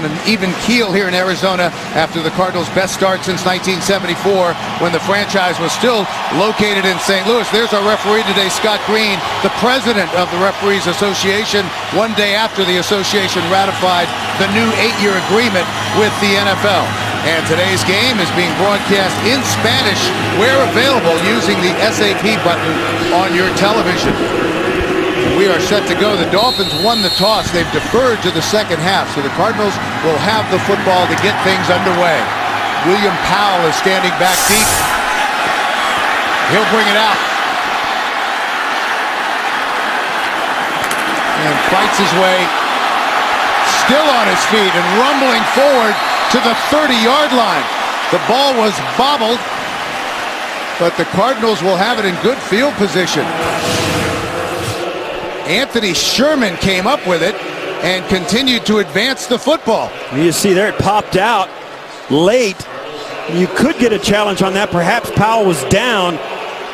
on an even keel here in Arizona after the Cardinals' best start since 1974 when the franchise was still located in St. Louis. There's our referee today, Scott Green, the president of the Referees Association, one day after the association ratified the new 8-year agreement with the NFL. And today's game is being broadcast in Spanish where available using the SAP button on your television. We are set to go. The Dolphins won the toss. They've deferred to the second half, so the Cardinals will have the football to get things underway. William Powell is standing back deep. He'll bring it out. And fights his way, still on his feet and rumbling forward to the 30-yard line. The ball was bobbled, but the Cardinals will have it in good field position. Anthony Sherman came up with it and continued to advance the football. You see there, it popped out late. You could get a challenge on that. Perhaps Powell was down.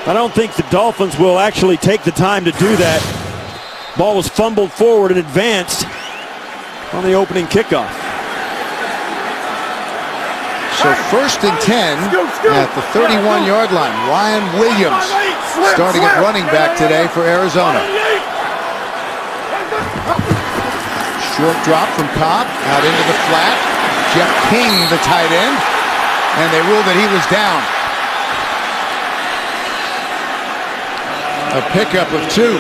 I don't think the Dolphins will actually take the time to do that. Ball was fumbled forward and advanced on the opening kickoff. So 1st and 10 at the 31-yard line. Ryan Williams starting at running back today for Arizona. Short drop from Cobb out into the flat. Jeff King, the tight end, and they ruled that he was down. A pickup of 2.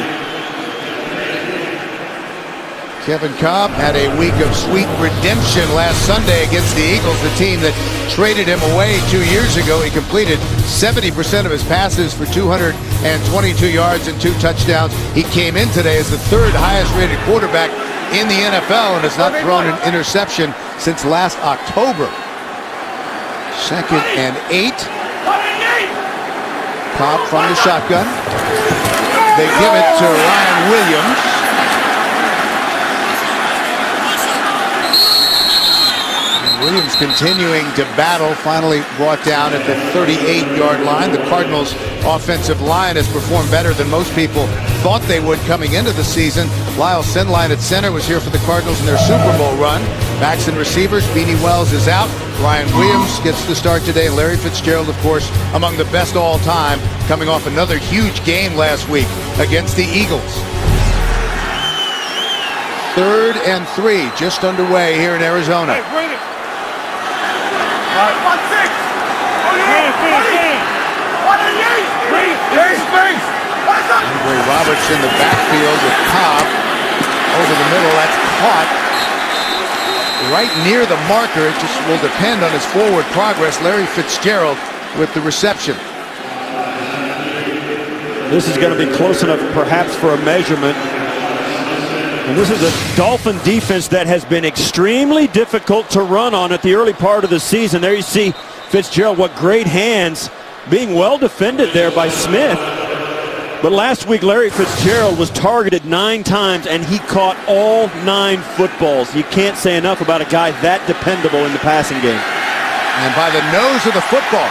Kevin Cobb had a week of sweet redemption last Sunday against the Eagles, the team that traded him away 2 years ago. He completed 70% of his passes for 222 yards and 2 touchdowns. He came in today as the 3rd highest rated quarterback in the NFL and has not thrown an interception since last October. 2nd and 8. Cobb from the shotgun. They give it to Ryan Williams. Williams continuing to battle, finally brought down at the 38-yard line. The Cardinals' offensive line has performed better than most people thought they would coming into the season. Lyle Sinline at center was here for the Cardinals in their Super Bowl run. Backs and receivers, Beanie Wells is out. Ryan Williams gets the start today. Larry Fitzgerald, of course, among the best all time, coming off another huge game last week against the Eagles. 3rd and 3, just underway here in Arizona. Andre Roberts in the backfield with Cobb over the middle. That's caught right near the marker. It just will depend on his forward progress. Larry Fitzgerald with the reception. This is going to be close enough perhaps for a measurement. And this is a Dolphin defense that has been extremely difficult to run on at the early part of the season. There you see Fitzgerald, what great hands, being well defended there by Smith. But last week, Larry Fitzgerald was targeted 9 times, and he caught all 9 footballs. You can't say enough about a guy that dependable in the passing game. And by the nose of the football.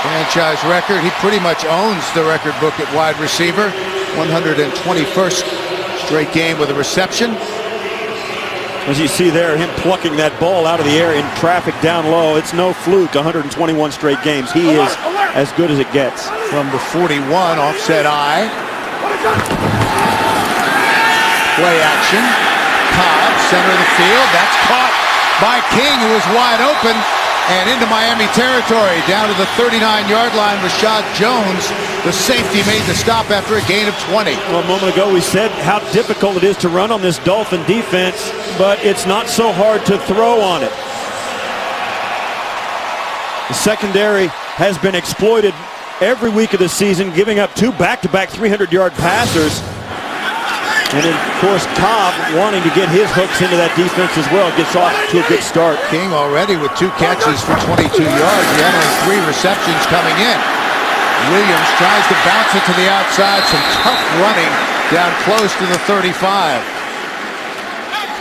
Franchise record. He pretty much owns the record book at wide receiver. 121st straight game with a reception. As you see there, him plucking that ball out of the air in traffic down low. It's no fluke, 121 straight games. He is as good as it gets. From the 41, offset eye. Play action. Cobb, center of the field. That's caught by King, who is wide open. And into Miami territory, down to the 39-yard line. Rashad Jones, the safety, made the stop after a gain of 20. Well, a moment ago we said how difficult it is to run on this Dolphin defense, but it's not so hard to throw on it. The secondary has been exploited every week of the season, giving up 2 back-to-back 300-yard passers. And then, of course, Cobb wanting to get his hooks into that defense as well. Gets off to a good start. King already with 2 catches for 22 yards. He had only 3 receptions coming in. Williams tries to bounce it to the outside. Some tough running down close to the 35.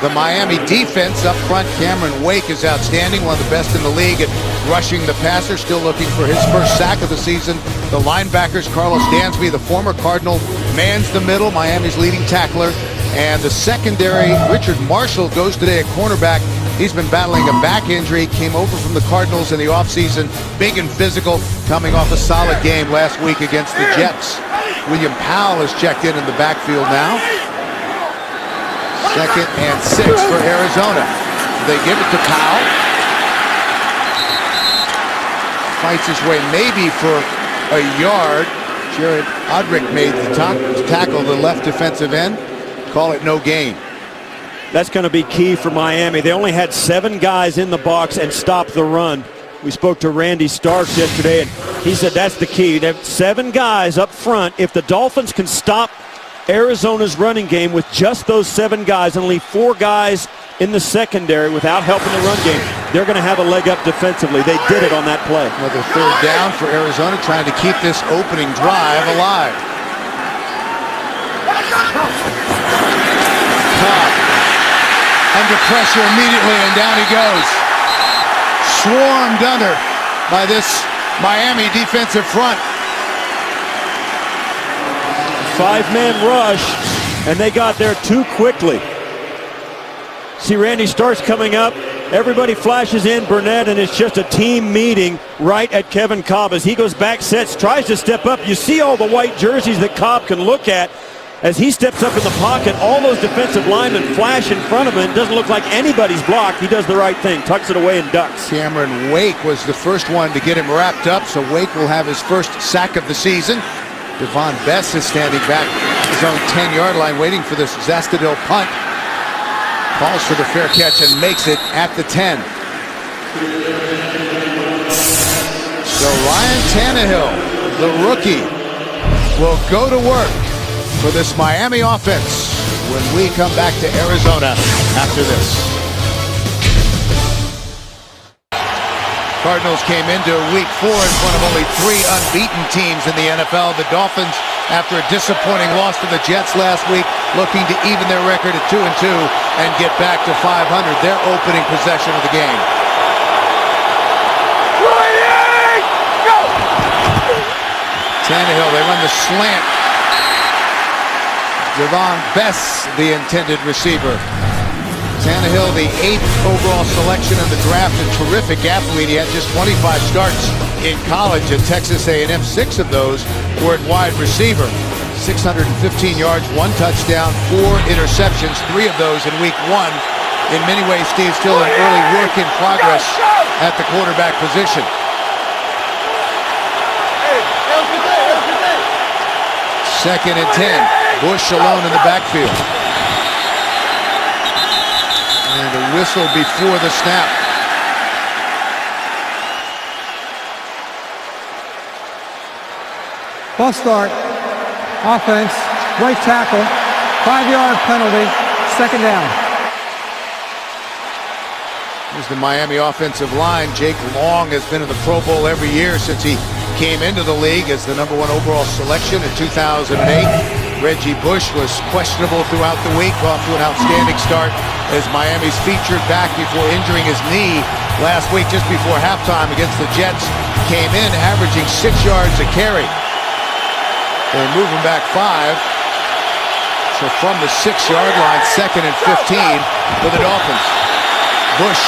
The Miami defense up front, Cameron Wake is outstanding, one of the best in the league at rushing the passer, still looking for his first sack of the season. The linebackers, Carlos Dansby, the former Cardinal mans the middle, Miami's leading tackler. And the secondary, Richard Marshall, goes today at cornerback. He's been battling a back injury, came over from the Cardinals in the offseason, big and physical, coming off a solid game last week against the Jets. William Powell is checked in the backfield now. 2nd and 6 for Arizona. They give it to Powell. Fights his way maybe for a yard. Jared Odrick made the tackle, the left defensive end. Call it no gain. That's going to be key for Miami. They only had 7 guys in the box and stopped the run. We spoke to Randy Starks yesterday, and he said that's the key. They have 7 guys up front. If the Dolphins can stop Arizona's running game with just those 7 guys and leave 4 guys in the secondary without helping the run game, they're going to have a leg up defensively. They did it on that play. Another 3rd down for Arizona, trying to keep this opening drive alive. Cobb under pressure immediately, and down he goes. Swarmed under by this Miami defensive front. 5-man rush, and they got there too quickly. See Randy Starks coming up. Everybody flashes in Burnett, and it's just a team meeting right at Kevin Cobb as he goes back, sets, tries to step up. You see all the white jerseys that Cobb can look at. As he steps up in the pocket, all those defensive linemen flash in front of him. It doesn't look like anybody's blocked. He does the right thing, tucks it away and ducks. Cameron Wake was the first one to get him wrapped up, so Wake will have his first sack of the season. Devon Bess is standing back his own 10-yard line waiting for this Zastadil punt. Calls for the fair catch and makes it at the 10. So Ryan Tannehill, the rookie, will go to work for this Miami offense when we come back to Arizona after this. Cardinals came into week 4 in front of only 3 unbeaten teams in the NFL. The Dolphins, after a disappointing loss to the Jets last week, looking to even their record at 2-2 and get back to 500, their opening possession of the game. Tannehill, they run the slant. Devon Bess, the intended receiver. Tannehill, the 8th overall selection in the draft, a terrific athlete. He had just 25 starts in college at Texas A&M. 6 of those were at wide receiver. 615 yards, 1 touchdown, 4 interceptions, 3 of those in week 1. In many ways, Steve, still an early work in progress at the quarterback position. Second and 10. Bush alone in the backfield. And a whistle before the snap. False start. Offense. Right tackle. 5-yard penalty. 2nd down. Here's the Miami offensive line. Jake Long has been in the Pro Bowl every year since he came into the league as the #1 overall selection in 2008. Reggie Bush was questionable throughout the week, off to an outstanding start as Miami's featured back before injuring his knee last week just before halftime against the Jets. Came in averaging 6 yards a carry. They move him back 5. So from the 6-yard line, 2nd and 15 for the Dolphins. Bush.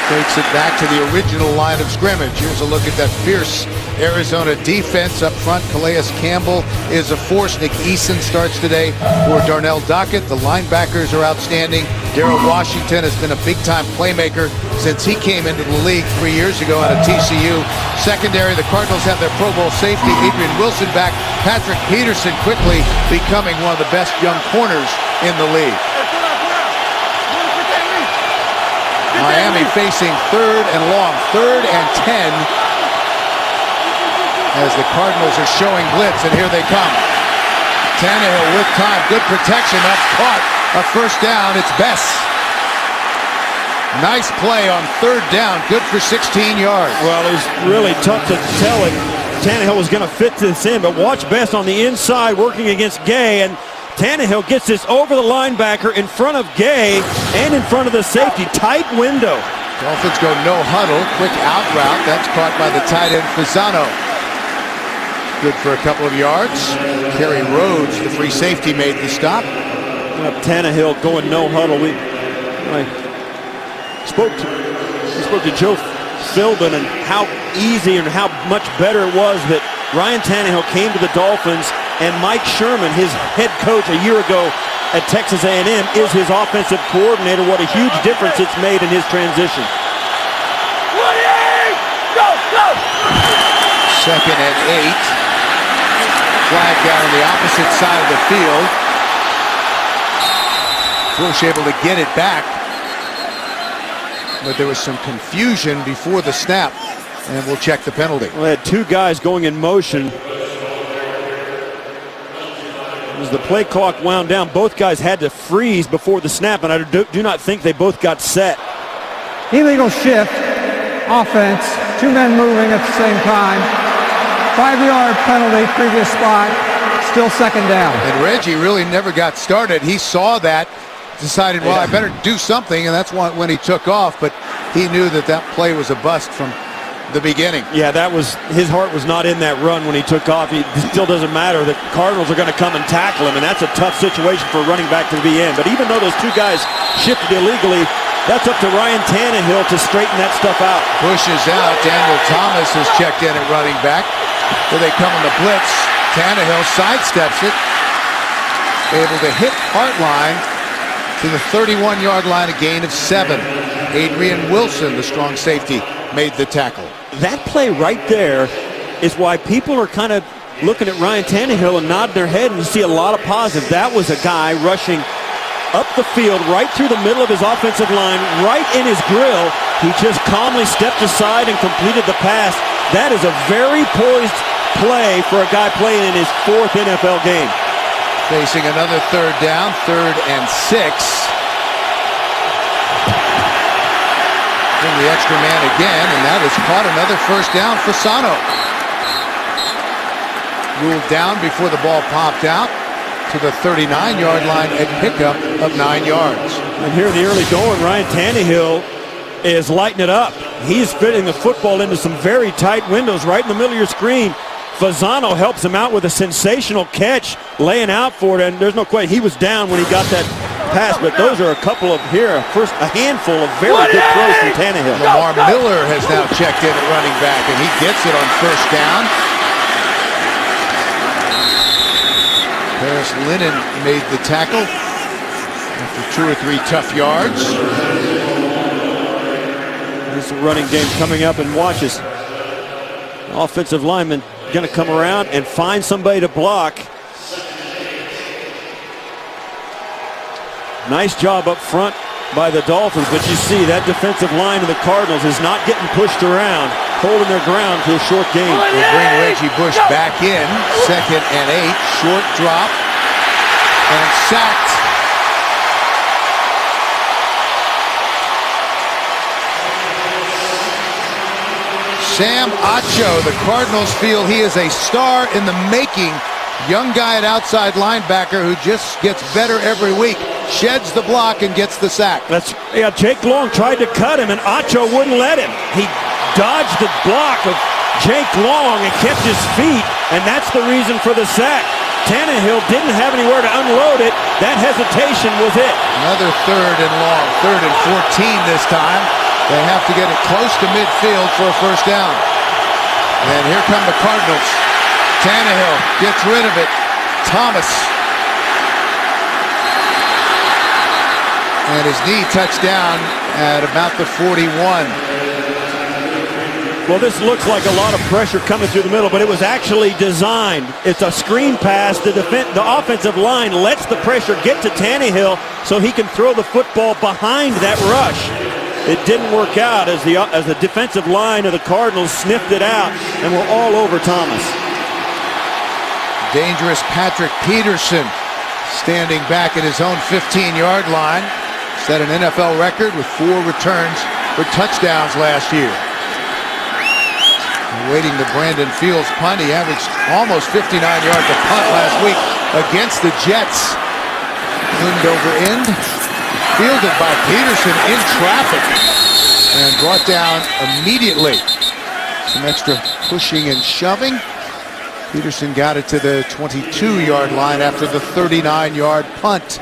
Takes it back to the original line of scrimmage. Here's a look at that fierce Arizona defense up front. Calais Campbell is a force. Nick Eason starts today for Darnell Dockett. The linebackers are outstanding. Darrell Washington has been a big-time playmaker since he came into the league 3 years ago out of TCU. Secondary, the Cardinals have their Pro Bowl safety, Adrian Wilson, back. Patrick Peterson quickly becoming one of the best young corners in the league. Miami facing 3rd and long, 3rd and 10 as the Cardinals are showing blitz, and here they come. Tannehill with time, good protection, that's caught. A 1st down, it's Bess. Nice play on 3rd down, good for 16 yards. Well, it was really tough to tell it. Tannehill was going to fit this in, but watch Bess on the inside working against Gay, and Tannehill gets this over the linebacker in front of Gay and in front of the safety. Tight window. Dolphins go no huddle, quick out route. That's caught by the tight end Fasano. Good for a couple of yards. Kerry Rhodes, the free safety, made the stop. Tannehill going no huddle. I spoke to Joe Philbin and how easy and how much better it was that Ryan Tannehill came to the Dolphins, and Mike Sherman, his head coach a year ago at Texas A&M, is his offensive coordinator. What a huge difference it's made in his transition. Second and 8. Flag down on the opposite side of the field. Bush able to get it back, but there was some confusion before the snap, and we'll check the penalty. Well, they had two guys going in motion. As the play clock wound down, both guys had to freeze before the snap, and I do not think they both got set. Illegal shift, offense, two men moving at the same time. 5-yard penalty, previous spot, still second down. And Reggie really never got started. He saw that, decided, well, I better do something, and that's when he took off, but he knew that that play was a bust from the beginning. Yeah, that was, his heart was not in that run when he took off. It still doesn't matter. The Cardinals are going to come and tackle him, and that's a tough situation for a running back to be in. But even though those two guys shifted illegally, that's up to Ryan Tannehill to straighten that stuff out. Bush is out. Daniel Thomas has checked in at running back. Here they come on the blitz. Tannehill sidesteps it. Able to hit Hartline to the 31-yard line, a gain of 7. Adrian Wilson, the strong safety, made the tackle. That play right there is why people are kind of looking at Ryan Tannehill and nodding their head, and you see a lot of positive. That was a guy rushing up the field right through the middle of his offensive line, right in his grill. He just calmly stepped aside and completed the pass. That is a very poised play for a guy playing in his 4th NFL game. Facing another third down, 3rd and 6. Bring the extra man again, and that has caught another first down. Fasano ruled down before the ball popped out to the 39-yard line at pickup of 9 yards. And here in the early going, Ryan Tannehill is lighting it up. He's fitting the football into some very tight windows right in the middle of your screen. Fasano helps him out with a sensational catch, laying out for it, and there's no question he was down when he got that pass, but those are a couple of a handful of very good throws from Tannehill. Lamar Miller has now checked in at running back, and he gets it on first down. Paris Lennon made the tackle after 2 or 3 tough yards. This running game coming up, and watch this. Offensive lineman going to come around and find somebody to block. Nice job up front by the Dolphins, but you see that defensive line of the Cardinals is not getting pushed around, holding their ground to a short gain. They bring Reggie Bush back in, 2nd and 8, short drop, and sacked. Sam Acho, the Cardinals feel he is a star in the making. Young guy at outside linebacker who just gets better every week. Sheds the block and gets the sack. Jake Long tried to cut him, and Acho wouldn't let him. He dodged the block of Jake Long and kept his feet, and that's the reason for the sack. Tannehill didn't have anywhere to unload it. That hesitation was it. Another 3rd and long, 3rd and 14 this time. They have to get it close to midfield for a first down. And here come the Cardinals. Tannehill gets rid of it. Thomas. And his knee touched down at about the 41. Well, this looks like a lot of pressure coming through the middle, but it was actually designed. It's a screen pass. The offensive line lets the pressure get to Tannehill so he can throw the football behind that rush. It didn't work out as the defensive line of the Cardinals sniffed it out and were all over Thomas. Dangerous Patrick Peterson standing back at his own 15-yard line. Set an NFL record with 4 returns for touchdowns last year. Waiting the Brandon Fields punt. He averaged almost 59 yards a punt last week against the Jets. End over end. Fielded by Peterson in traffic. and brought down immediately. Some extra pushing and shoving. Peterson got it to the 22-yard line after the 39-yard punt.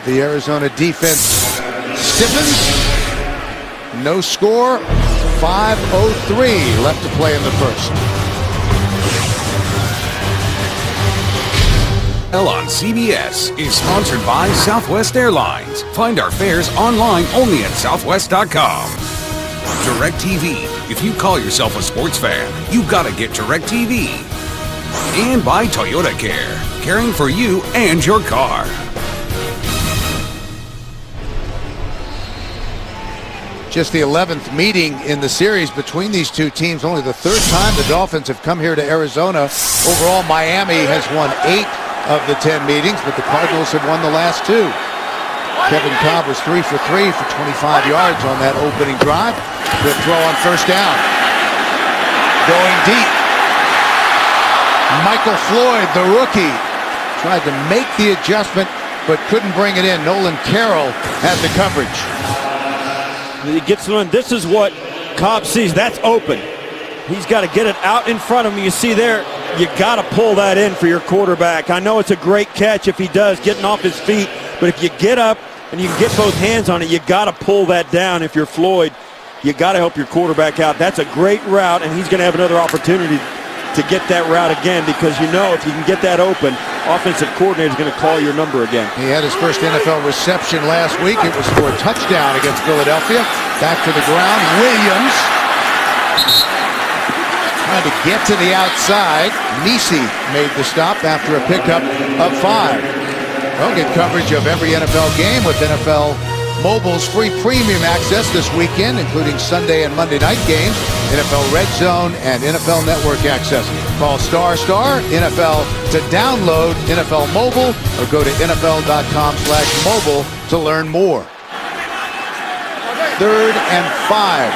The Arizona defense stiffens. No score. 5:03 left to play in the first. On CBS is sponsored by Southwest Airlines. Find our fares online only at southwest.com. DirecTV. If you call yourself a sports fan, you gotta get DirecTV. And by Toyota Care, caring for you and your car. Just the 11th meeting in the series between these two teams. Only the third time the Dolphins have come here to Arizona. Overall, Miami has won 8 of the 10 meetings, but the Cardinals have won the last 2. Kevin Cobb was 3 for 3 for 25 yards on that opening drive. Good throw on first down. Going deep. Michael Floyd, the rookie, tried to make the adjustment, but couldn't bring it in. Nolan Carroll had the coverage. He gets it on. This is what Cobb sees. That's open. He's got to get it out in front of him. You see there, you got to pull that in for your quarterback. I know it's a great catch if he does, getting off his feet, but if you get up and you can get both hands on it, you got to pull that down. If you're Floyd, you got to help your quarterback out. That's a great route, and he's going to have another opportunity to get that route again, because you know if you can get that open, offensive coordinator is going to call your number again. He had his first NFL reception last week. It was for a touchdown against Philadelphia. Back to the ground. Williams trying to get to the outside. Nisi made the stop after a pickup of 5. They'll get coverage of every NFL game with NFL Mobile's free premium access this weekend, including Sunday and Monday night games, NFL Red Zone, and NFL Network access. Call *NFL to download NFL Mobile or go to NFL.com/mobile to learn more. 3rd and 5.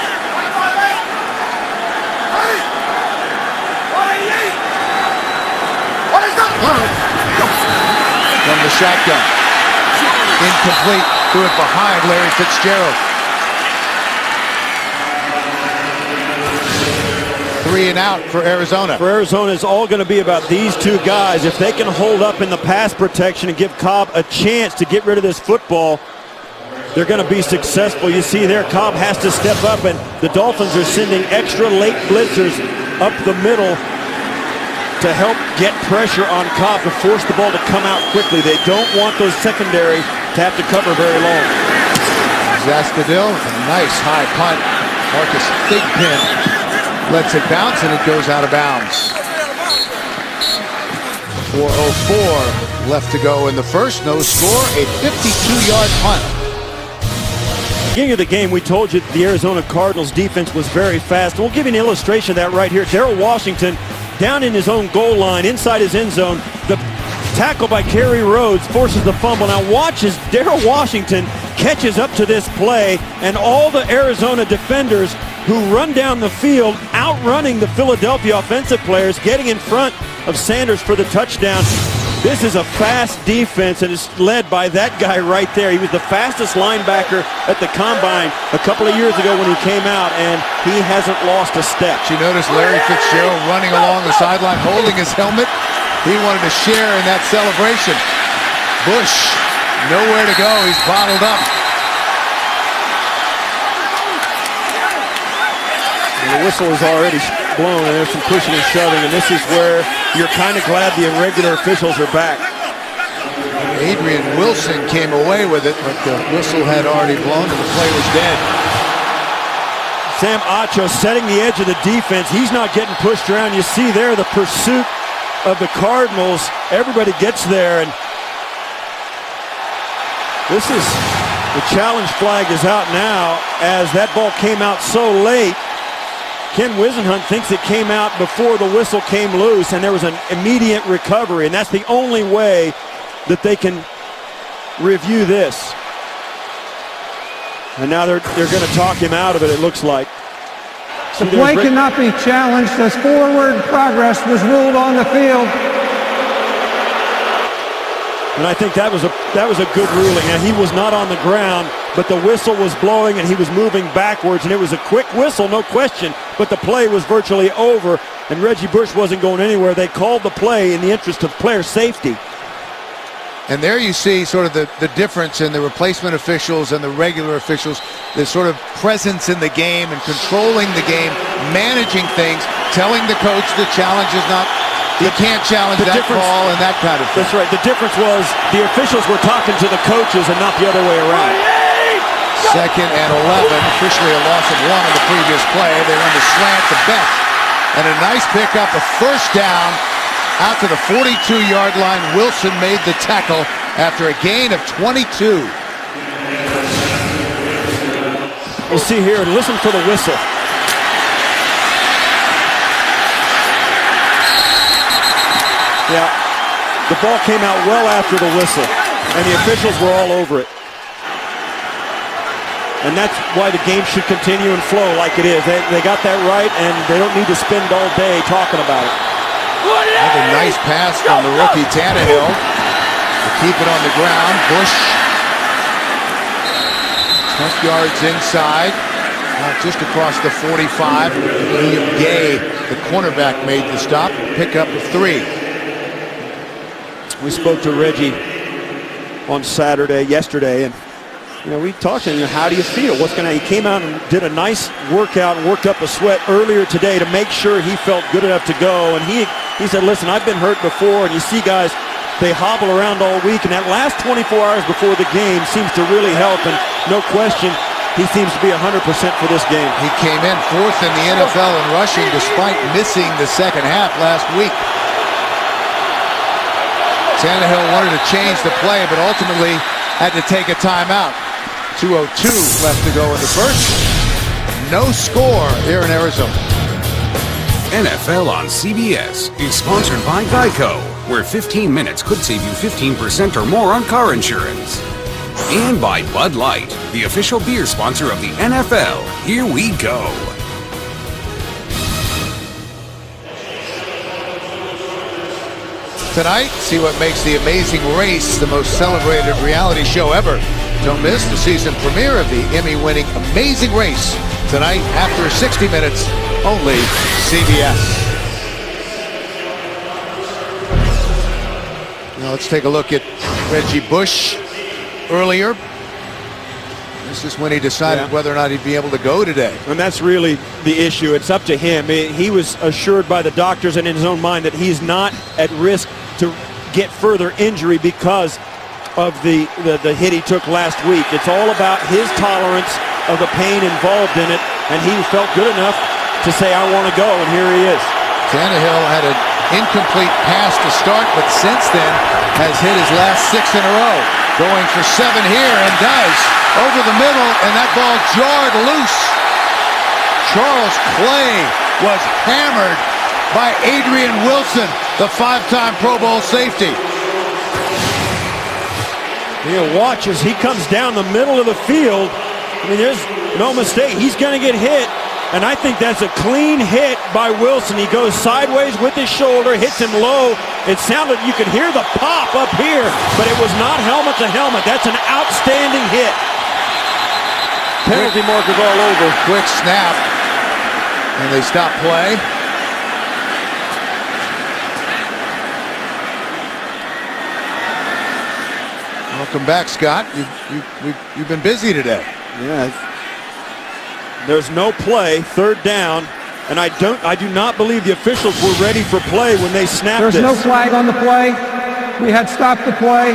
From the shotgun. Incomplete. Threw it behind Larry Fitzgerald. 3 and out for Arizona. For Arizona, it's all going to be about these two guys. If they can hold up in the pass protection and give Cobb a chance to get rid of this football, they're going to be successful. You see there, Cobb has to step up, and the Dolphins are sending extra late blitzers up the middle to help get pressure on Cobb to force the ball to come out quickly. They don't want those secondary to have to cover very long. Zastadil, a nice high punt. Marcus Thigpen lets it bounce, and it goes out of bounds. 4:04 left to go in the first. No score. A 52-yard punt. Beginning of the game, we told you the Arizona Cardinals defense was very fast. We'll give you an illustration of that right here. Darrell Washington down in his own goal line, inside his end zone. The tackle by Kerry Rhodes forces the fumble. Now watch as Darrell Washington catches up to this play, and all the Arizona defenders who run down the field, outrunning the Philadelphia offensive players, getting in front of Sanders for the touchdown. This is a fast defense, and it's led by that guy right there. He was the fastest linebacker at the Combine a couple of years ago when he came out, and he hasn't lost a step. You notice Larry Fitzgerald running along the sideline, holding his helmet. He wanted to share in that celebration. Bush, nowhere to go. He's bottled up. And the whistle is already blown, and there's some pushing and shoving, and this is where you're kind of glad the irregular officials are back. Adrian Wilson came away with it, but the whistle had already blown and the play was dead. Sam Acho setting the edge of the defense. He's not getting pushed around. You see there the pursuit of the Cardinals. Everybody gets there, and this is the challenge flag is out now as that ball came out so late. Ken Wisenhunt thinks it came out before the whistle came loose, and there was an immediate recovery, and that's the only way that they can review this. And now they're going to talk him out of it, it looks like. The play cannot be challenged as forward progress was ruled on the field. And I think that was a good ruling. Now, he was not on the ground, but the whistle was blowing and he was moving backwards, and it was a quick whistle, no question, but the play was virtually over, and Reggie Bush wasn't going anywhere. They called the play in the interest of player safety. And there you see sort of the difference in the replacement officials and the regular officials, the sort of presence in the game and controlling the game, managing things, telling the coach the challenge is not, he can't challenge that call and that kind of thing. That's right. The difference was the officials were talking to the coaches and not the other way around. 2nd and 11, officially a loss of 1 on the previous play. They run the slant to Beck. And a nice pickup, a first down. Out to the 42-yard line, Wilson made the tackle after a gain of 22. We'll see here, and listen for the whistle. Yeah, the ball came out well after the whistle, and the officials were all over it. And that's why the game should continue and flow like it is. They got that right, and they don't need to spend all day talking about it. Another nice pass from the rookie Tannehill to keep it on the ground. Bush, 10 yards inside, just across the 45. William Gay, the cornerback, made the stop. Pickup of 3. We spoke to Reggie on yesterday, and we talked to him. How do you feel? He came out and did a nice workout and worked up a sweat earlier today to make sure he felt good enough to go. And he said, listen, I've been hurt before, and you see guys, they hobble around all week, and that last 24 hours before the game seems to really help, and no question, he seems to be 100% for this game. He came in 4th in the NFL in rushing despite missing the second half last week. Tannehill wanted to change the play, but ultimately had to take a timeout. 2:02 left to go in the first. No score here in Arizona. NFL on CBS is sponsored by Geico, where 15 minutes could save you 15% or more on car insurance. And by Bud Light, the official beer sponsor of the NFL. Here we go. Tonight, see what makes The Amazing Race the most celebrated reality show ever. Don't miss the season premiere of the Emmy-winning Amazing Race tonight after 60 minutes, only CBS. Now let's take a look at Reggie Bush earlier. This is when he decided whether or not he'd be able to go today. And that's really the issue. It's up to him. He was assured by the doctors and in his own mind that he's not at risk to get further injury because of the hit he took last week. It's all about his tolerance of the pain involved in it, and he felt good enough to say, I want to go, and here he is. Tannehill had an incomplete pass to start, but since then has hit his last 6 in a row. Going for 7 here, and does. Over the middle, and that ball jarred loose. Charles Clay was hammered by Adrian Wilson, the 5-time Pro Bowl safety. Watch as he comes down the middle of the field. I mean, there's no mistake. He's going to get hit, and I think that's a clean hit by Wilson. He goes sideways with his shoulder, hits him low. It sounded, you could hear the pop up here, but it was not helmet to helmet. That's an outstanding hit. Penalty markers all over. Quick snap, and they stop play. Welcome back, Scott. You've been busy today. Yeah. There's no play, 3rd down, and I do not believe the officials were ready for play when they snapped There's this. no flag on the play. We had stopped the play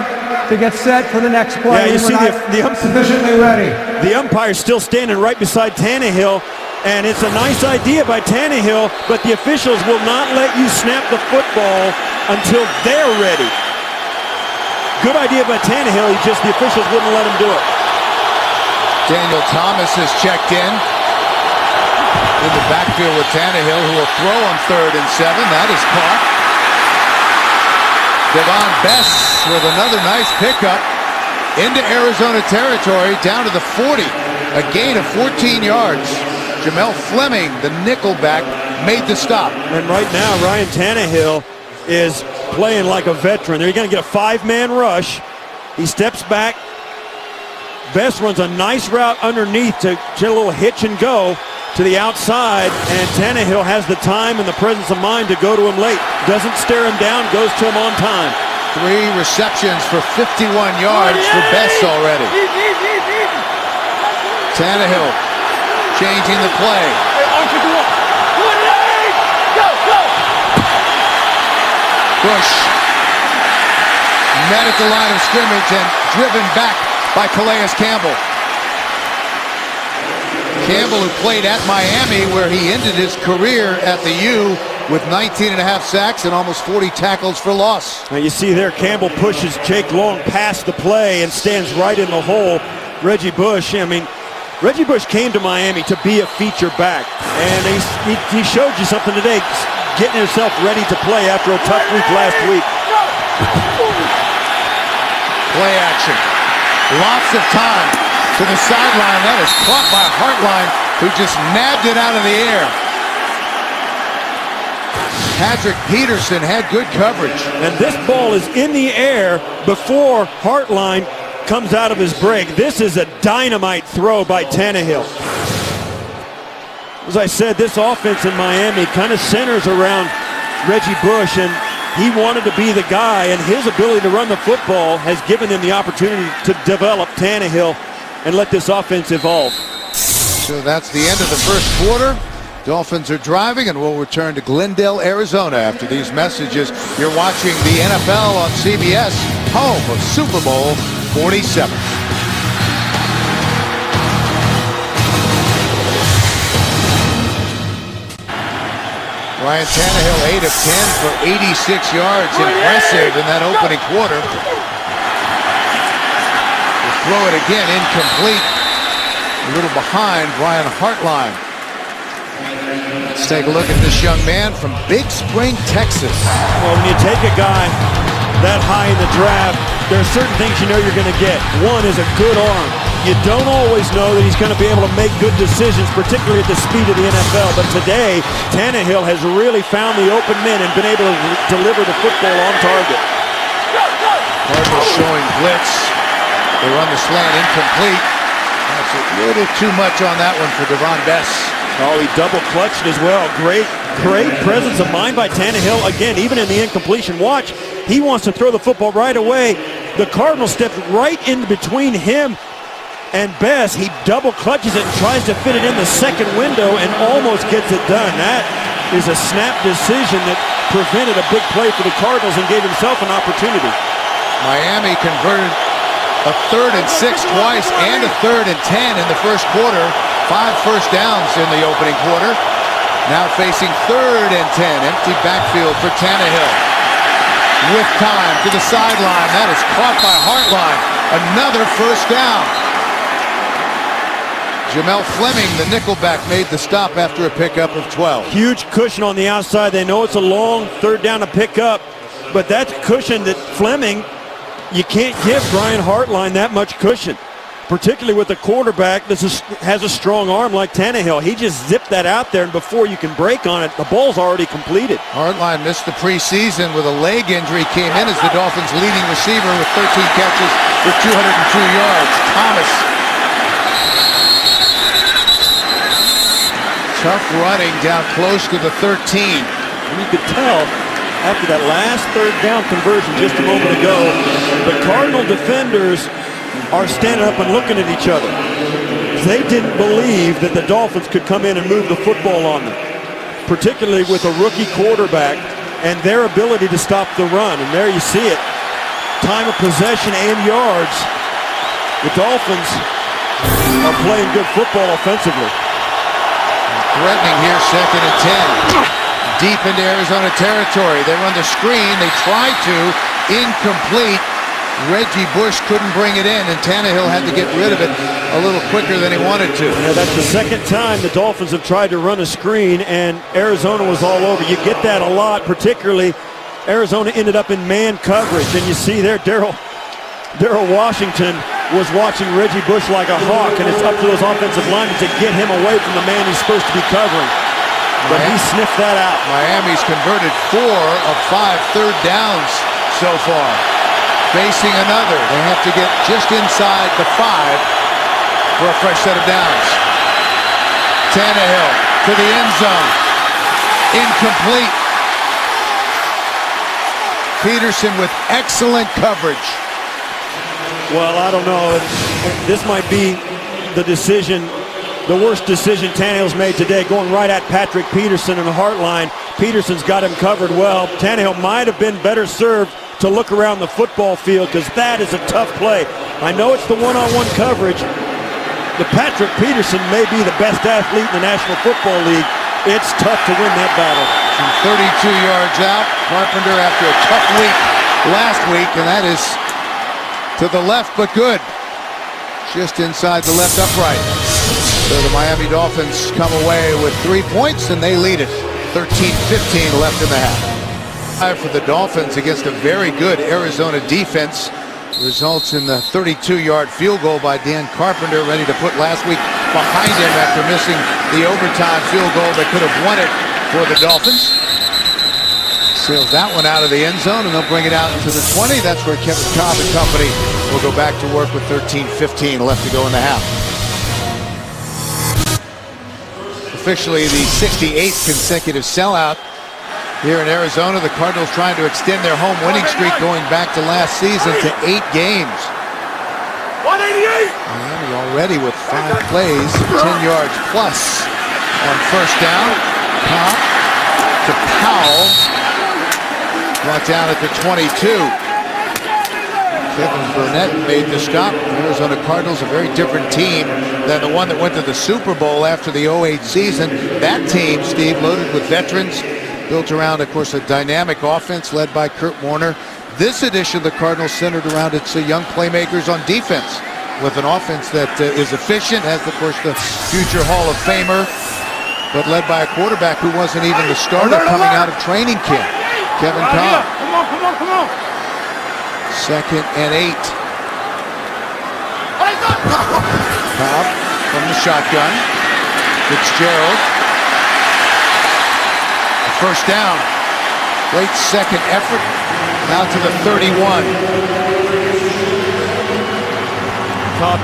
to get set for the next play. Yeah, you see the sufficiently ready. The umpire's still standing right beside Tannehill, and it's a nice idea by Tannehill, but the officials will not let you snap the football until they're ready. Good idea by Tannehill, the officials wouldn't let him do it. Daniel Thomas has checked in the backfield with Tannehill, who will throw on 3rd and 7. That is caught. Devon Bess with another nice pickup into Arizona territory, down to the 40. A gain of 14 yards. Jamel Fleming, the nickelback, made the stop. And right now, Ryan Tannehill is playing like a veteran. They're going to get a 5-man rush. He steps back, Best runs a nice route underneath to a little hitch and go to the outside, and Tannehill has the time and the presence of mind to go to him late. Doesn't stare him down, goes to him on time. 3 receptions for 51 yards for Best already. Tannehill changing the play. Bush met at the line of scrimmage and driven back by Calais Campbell. Campbell, who played at Miami, where he ended his career at the U with 19.5 sacks and almost 40 tackles for loss. Now you see there, Campbell pushes Jake Long past the play and stands right in the hole. Reggie Bush, Reggie Bush came to Miami to be a feature back, and he showed you something today, getting himself ready to play after a tough week last week. Play action. Lots of time to the sideline. That is caught by Hartline, who just nabbed it out of the air. Patrick Peterson had good coverage. And this ball is in the air before Hartline comes out of his break. This is a dynamite throw by Tannehill. As I said, this offense in Miami kind of centers around Reggie Bush, and he wanted to be the guy, and his ability to run the football has given him the opportunity to develop Tannehill and let this offense evolve. So that's the end of the first quarter. Dolphins are driving, and we'll return to Glendale, Arizona after these messages. You're watching the NFL on CBS, home of Super Bowl 47. Ryan Tannehill, 8 of 10 for 86 yards. Impressive in that opening quarter. We'll throw it again, incomplete. A little behind Brian Hartline. Let's take a look at this young man from Big Spring, Texas. Well, when you take a guy that high in the draft, there are certain things you know you're going to get. One is a good arm. You don't always know that he's going to be able to make good decisions, particularly at the speed of the NFL. But today, Tannehill has really found the open men and been able to deliver the football on target. Cardinals showing blitz. They run the slant incomplete. That's a little too much on that one for Devon Bess. Oh, he double clutched as well. Great presence of mind by Tannehill. Again, even in the incompletion, watch. He wants to throw the football right away. The Cardinals stepped right in between him and Bess. He double clutches it and tries to fit it in the second window and almost gets it done. That is a snap decision that prevented a big play for the Cardinals and gave himself an opportunity. Miami converted a 3rd and 6 twice and a 3rd and 10 in the first quarter. 5 first downs in the opening quarter. Now facing 3rd and 10. Empty backfield for Tannehill. With time to the sideline. That is caught by Hartline. Another first down. Jamel Fleming, the nickelback, made the stop after a pickup of 12. Huge cushion on the outside. They know it's a long 3rd down to pick up, but that's cushion that Fleming, you can't give Brian Hartline that much cushion, particularly with a quarterback that has a strong arm like Tannehill. He just zipped that out there, and before you can break on it, the ball's already completed. Hartline missed the preseason with a leg injury, came in as the Dolphins' leading receiver with 13 catches for 202 yards. Thomas. Tough running down close to the 13. And you could tell after that last 3rd down conversion just a moment ago, the Cardinal defenders are standing up and looking at each other. They didn't believe that the Dolphins could come in and move the football on them, particularly with a rookie quarterback and their ability to stop the run. And there you see it. Time of possession and yards. The Dolphins are playing good football offensively. Threatening here, 2nd and 10. Deep into Arizona territory. They run the screen. They try to. Incomplete. Reggie Bush couldn't bring it in, and Tannehill had to get rid of it a little quicker than he wanted to. Yeah, that's the 2nd time the Dolphins have tried to run a screen, and Arizona was all over. You get that a lot, particularly Arizona ended up in man coverage, and you see there Darryl Washington was watching Reggie Bush like a hawk, and it's up to those offensive linemen to get him away from the man he's supposed to be covering. But he sniffed that out. Miami's converted 4 of 5 3rd downs so far. Facing another. They have to get just inside the 5 for a fresh set of downs. Tannehill to the end zone. Incomplete. Peterson with excellent coverage. Well, I don't know. This might be the decision, the worst decision Tannehill's made today, going right at Patrick Peterson in the heart line. Peterson's got him covered well. Tannehill might have been better served to look around the football field, because that is a tough play. I know it's the one-on-one coverage. The Patrick Peterson may be the best athlete in the National Football League. It's tough to win that battle. From 32 yards out, Carpenter after a tough week last week, and that is to the left, but good. Just inside the left upright. So the Miami Dolphins come away with 3 points, and they lead it. 13-15 left in the half. For the Dolphins against a very good Arizona defense. Results in the 32-yard field goal by Dan Carpenter, ready to put last week behind him after missing the overtime field goal that could have won it for the Dolphins. Sails that one out of the end zone, and they'll bring it out into the 20. That's where Kevin Cobb and company will go back to work with 13-15 left to go in the half. Officially the 68th consecutive sellout here in Arizona. The Cardinals trying to extend their home winning streak going back to last season to 8 games. 188! Miami already with 5 plays, 10 yards plus on first down. Cobb to Powell. Brought down at the 22. Kevin Burnett made the stop. The Arizona Cardinals, a very different team than the one that went to the Super Bowl after the 08 season. That team, Steve, loaded with veterans, built around, of course, a dynamic offense led by Kurt Warner. This edition of the Cardinals centered around its young playmakers on defense, with an offense that is efficient, has, of course, the future Hall of Famer, but led by a quarterback who wasn't even the starter coming out of training camp, Kevin Cobb. Come on. 2nd and 8. Cobb from the shotgun. Fitzgerald. First down. Great second effort. Now to the 31. Cobb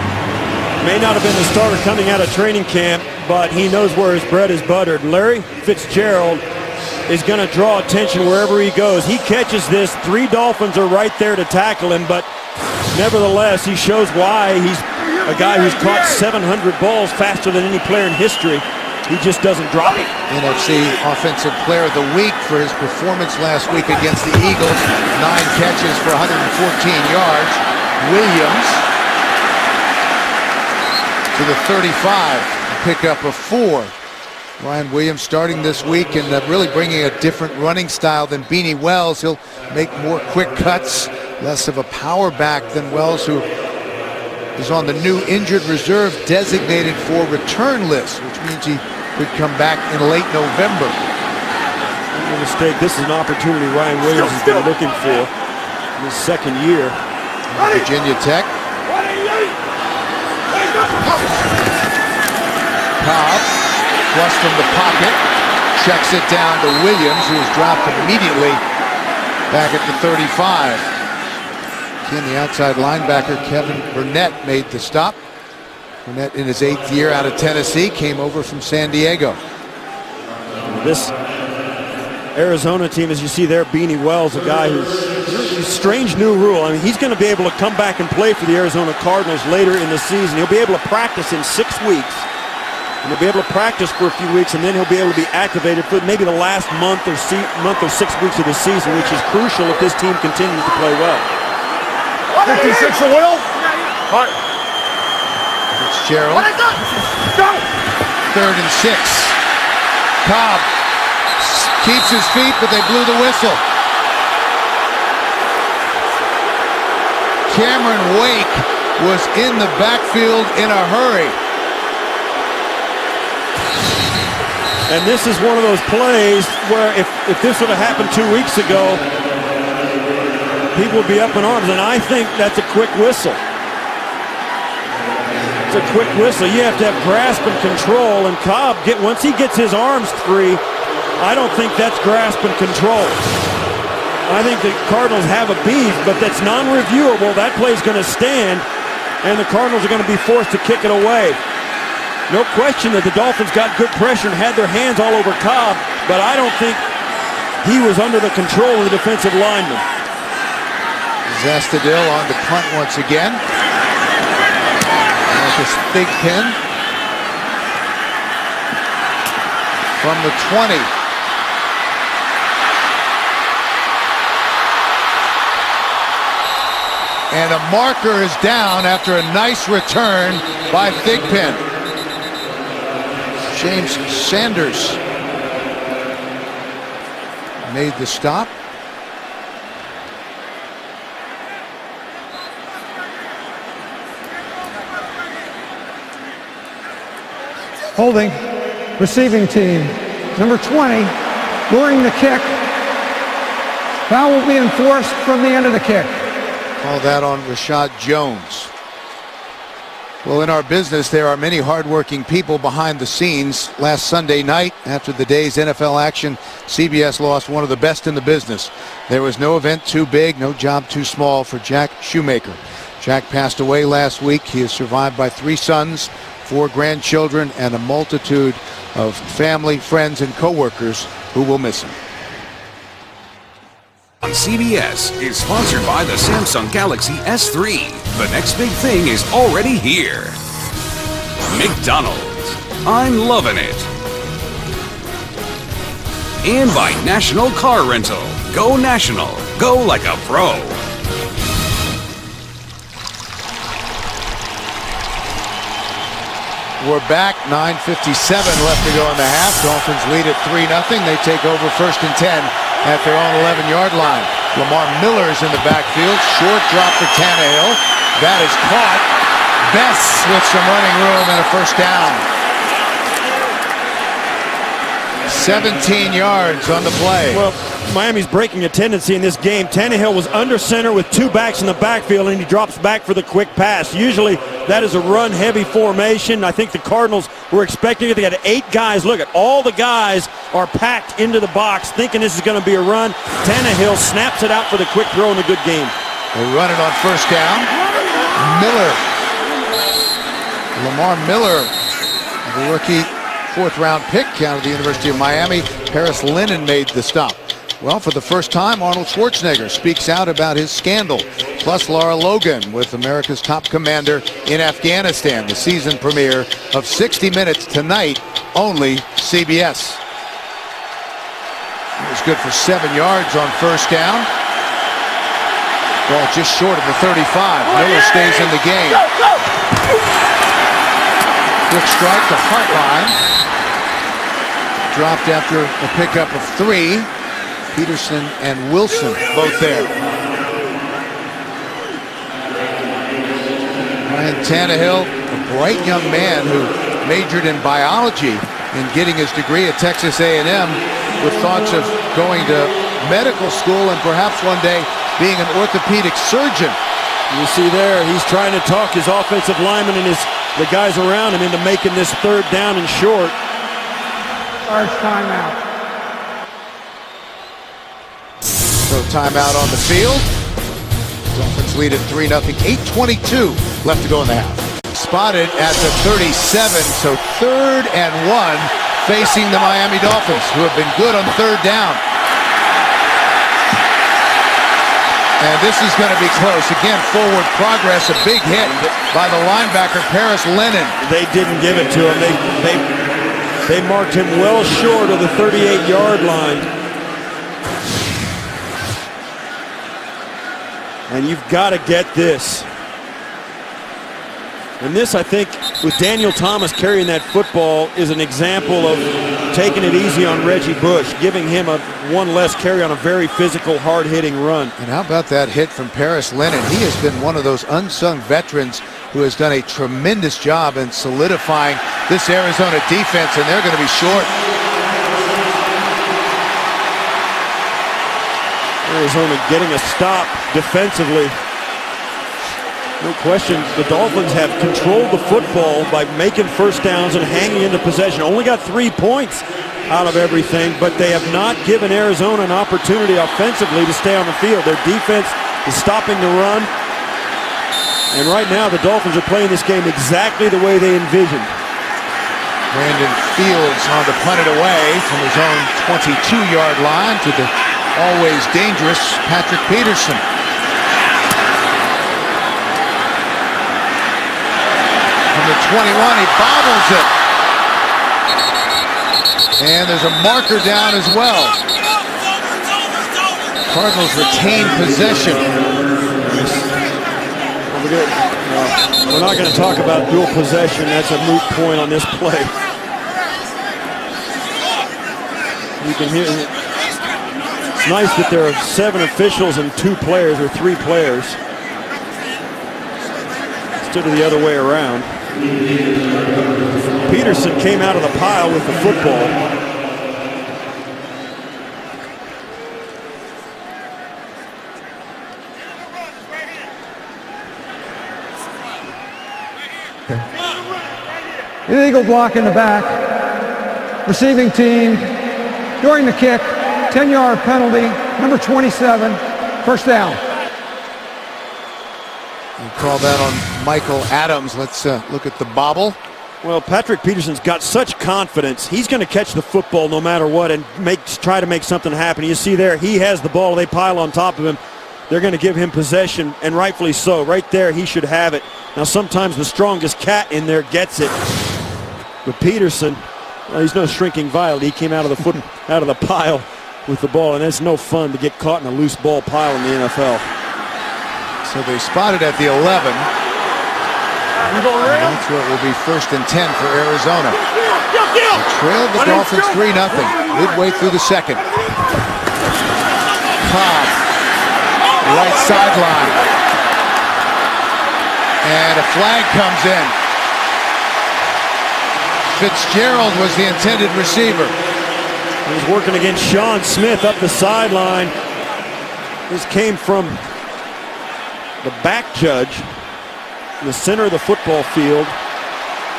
may not have been the starter coming out of training camp, but he knows where his bread is buttered. Larry Fitzgerald is going to draw attention wherever he goes. He catches this. 3 Dolphins are right there to tackle him, but nevertheless, he shows why he's a guy who's caught 700 balls faster than any player in history. He just doesn't drop it. NFC Offensive Player of the Week for his performance last week against the Eagles. 9 catches for 114 yards. Williams to the 35. Pick up a 4. Ryan Williams starting this week and really bringing a different running style than Beanie Wells. He'll make more quick cuts, less of a power back than Wells, who is on the new injured reserve designated for return list, which means he could come back in late November. No mistake, this is an opportunity Ryan Williams has been looking for in his second year. Virginia Tech. Cobb, plus from the pocket, checks it down to Williams, who is dropped immediately back at the 35. Again, the outside linebacker, Kevin Burnett, made the stop. Burnett, in his 8th year out of Tennessee, came over from San Diego. This Arizona team, as you see there, Beanie Wells, a guy who's a strange new rule. I mean, he's going to be able to come back and play for the Arizona Cardinals later in the season. He'll be able to practice in 6 weeks. And he'll be able to practice for a few weeks, and then he'll be able to be activated for maybe the last month or 6 weeks of the season, which is crucial if this team continues to play well. 56 to Will. Fitzgerald. 3rd and 6. Cobb keeps his feet, but they blew the whistle. Cameron Wake was in the backfield in a hurry. And this is one of those plays where if this would have happened 2 weeks ago, people would be up in arms, and I think that's a quick whistle. It's a quick whistle. You have to have grasp and control, and Cobb, once he gets his arms free, I don't think that's grasp and control. I think the Cardinals have a beef, but that's non-reviewable. That play's going to stand. and the Cardinals are going to be forced to kick it away. No question that the Dolphins got good pressure and had their hands all over Cobb, but I don't think he was under the control of the defensive lineman. Zastadil on the punt once again. Marcus Thigpen from the 20. And a marker is down after a nice return by Thigpen. James Sanders made the stop. Holding, receiving team, number 20, during the kick. Foul will be enforced from the end of the kick. Call that on Rashad Jones. Well, in our business, there are many hardworking people behind the scenes. Last Sunday night, after the day's NFL action, CBS lost one of the best in the business. There was no event too big, no job too small for Jack Shoemaker. Jack passed away last week. He is survived by 3 sons, 4 grandchildren, and a multitude of family, friends, and co-workers who will miss him. On CBS is sponsored by the Samsung Galaxy S3. The next big thing is already here. McDonald's. I'm loving it. And by National Car Rental. Go National. Go like a pro. We're back. 9:57 left to go in the half. Dolphins lead at 3-0. They take over 1st and 10 at their own 11-yard line. Lamar Miller's in the backfield. Short drop for Tannehill. That is caught. Bess with some running room and a 1st down. 17 yards on the play. Well, Miami's breaking a tendency in this game. Tannehill was under center with 2 backs in the backfield, and he drops back for the quick pass. Usually that is a run-heavy formation. I think the Cardinals were expecting it. They got 8 guys. Look at all the guys are packed into the box thinking this is going to be a run. Tannehill snaps it out for the quick throw in a good game. They run it on 1st down. Miller. Lamar Miller, the rookie 4th-round pick out of the University of Miami. Paris Lennon made the stop. Well, for the first time, Arnold Schwarzenegger speaks out about his scandal. Plus, Lara Logan with America's top commander in Afghanistan. The season premiere of 60 Minutes tonight, only CBS. It was good for 7 yards on 1st down. Ball just short of the 35. Miller stays in the game. Quick strike to Hartline. Dropped after a pickup of 3. Peterson and Wilson both there. Ryan Tannehill, a bright young man who majored in biology and getting his degree at Texas A&M with thoughts of going to medical school and perhaps one day being an orthopedic surgeon. You see there, he's trying to talk his offensive lineman and the guys around him into making this 3rd down and short. Large timeout. So timeout on the field. Dolphins lead at 3-0. 8:22 left to go in the half. Spotted at the 37, so 3rd and 1 facing the Miami Dolphins, who have been good on 3rd down. And this is going to be close. Again, forward progress, a big hit by the linebacker, Paris Lennon. They didn't give it to him. They marked him well short of the 38-yard line. And you've got to get this. And this, I think, with Daniel Thomas carrying that football, is an example of taking it easy on Reggie Bush, giving him one less carry on a very physical, hard-hitting run. And how about that hit from Paris Lennon? He has been one of those unsung veterans who has done a tremendous job in solidifying this Arizona defense, and they're going to be short. Arizona getting a stop defensively. No question, the Dolphins have controlled the football by making 1st downs and hanging into possession. Only got 3 points out of everything, but they have not given Arizona an opportunity offensively to stay on the field. Their defense is stopping the run. And right now, the Dolphins are playing this game exactly the way they envisioned. Brandon Fields on to punt it away from his own 22-yard line to the always dangerous Patrick Peterson. From the 21, he bobbles it. And there's a marker down as well. Cardinals retain possession. We're not going to talk about dual possession. That's a moot point on this play. You can hear it. It's nice that there are 7 officials and 2 players or 3 players instead of the other way around. Peterson came out of the pile with the football. Illegal block in the back. Receiving team during the kick. 10-yard penalty. Number 27. First down. You call that on Michael Adams. Let's look at the bobble. Well, Patrick Peterson's got such confidence. He's going to catch the football no matter what and try to make something happen. You see there, he has the ball. They pile on top of him. They're going to give him possession, and rightfully so. Right there, he should have it. Now, sometimes the strongest cat in there gets it. But Peterson, well, he's no shrinking violet. He came out of the pile with the ball, and it's no fun to get caught in a loose ball pile in the NFL. So they spotted at the 11. That's where it will be 1st and 10 for Arizona. They trailed the Dolphins 3-0 midway through the second. Cobb, right sideline. And a flag comes in. Fitzgerald was the intended receiver. He was working against Sean Smith up the sideline. This came from the back judge in the center of the football field.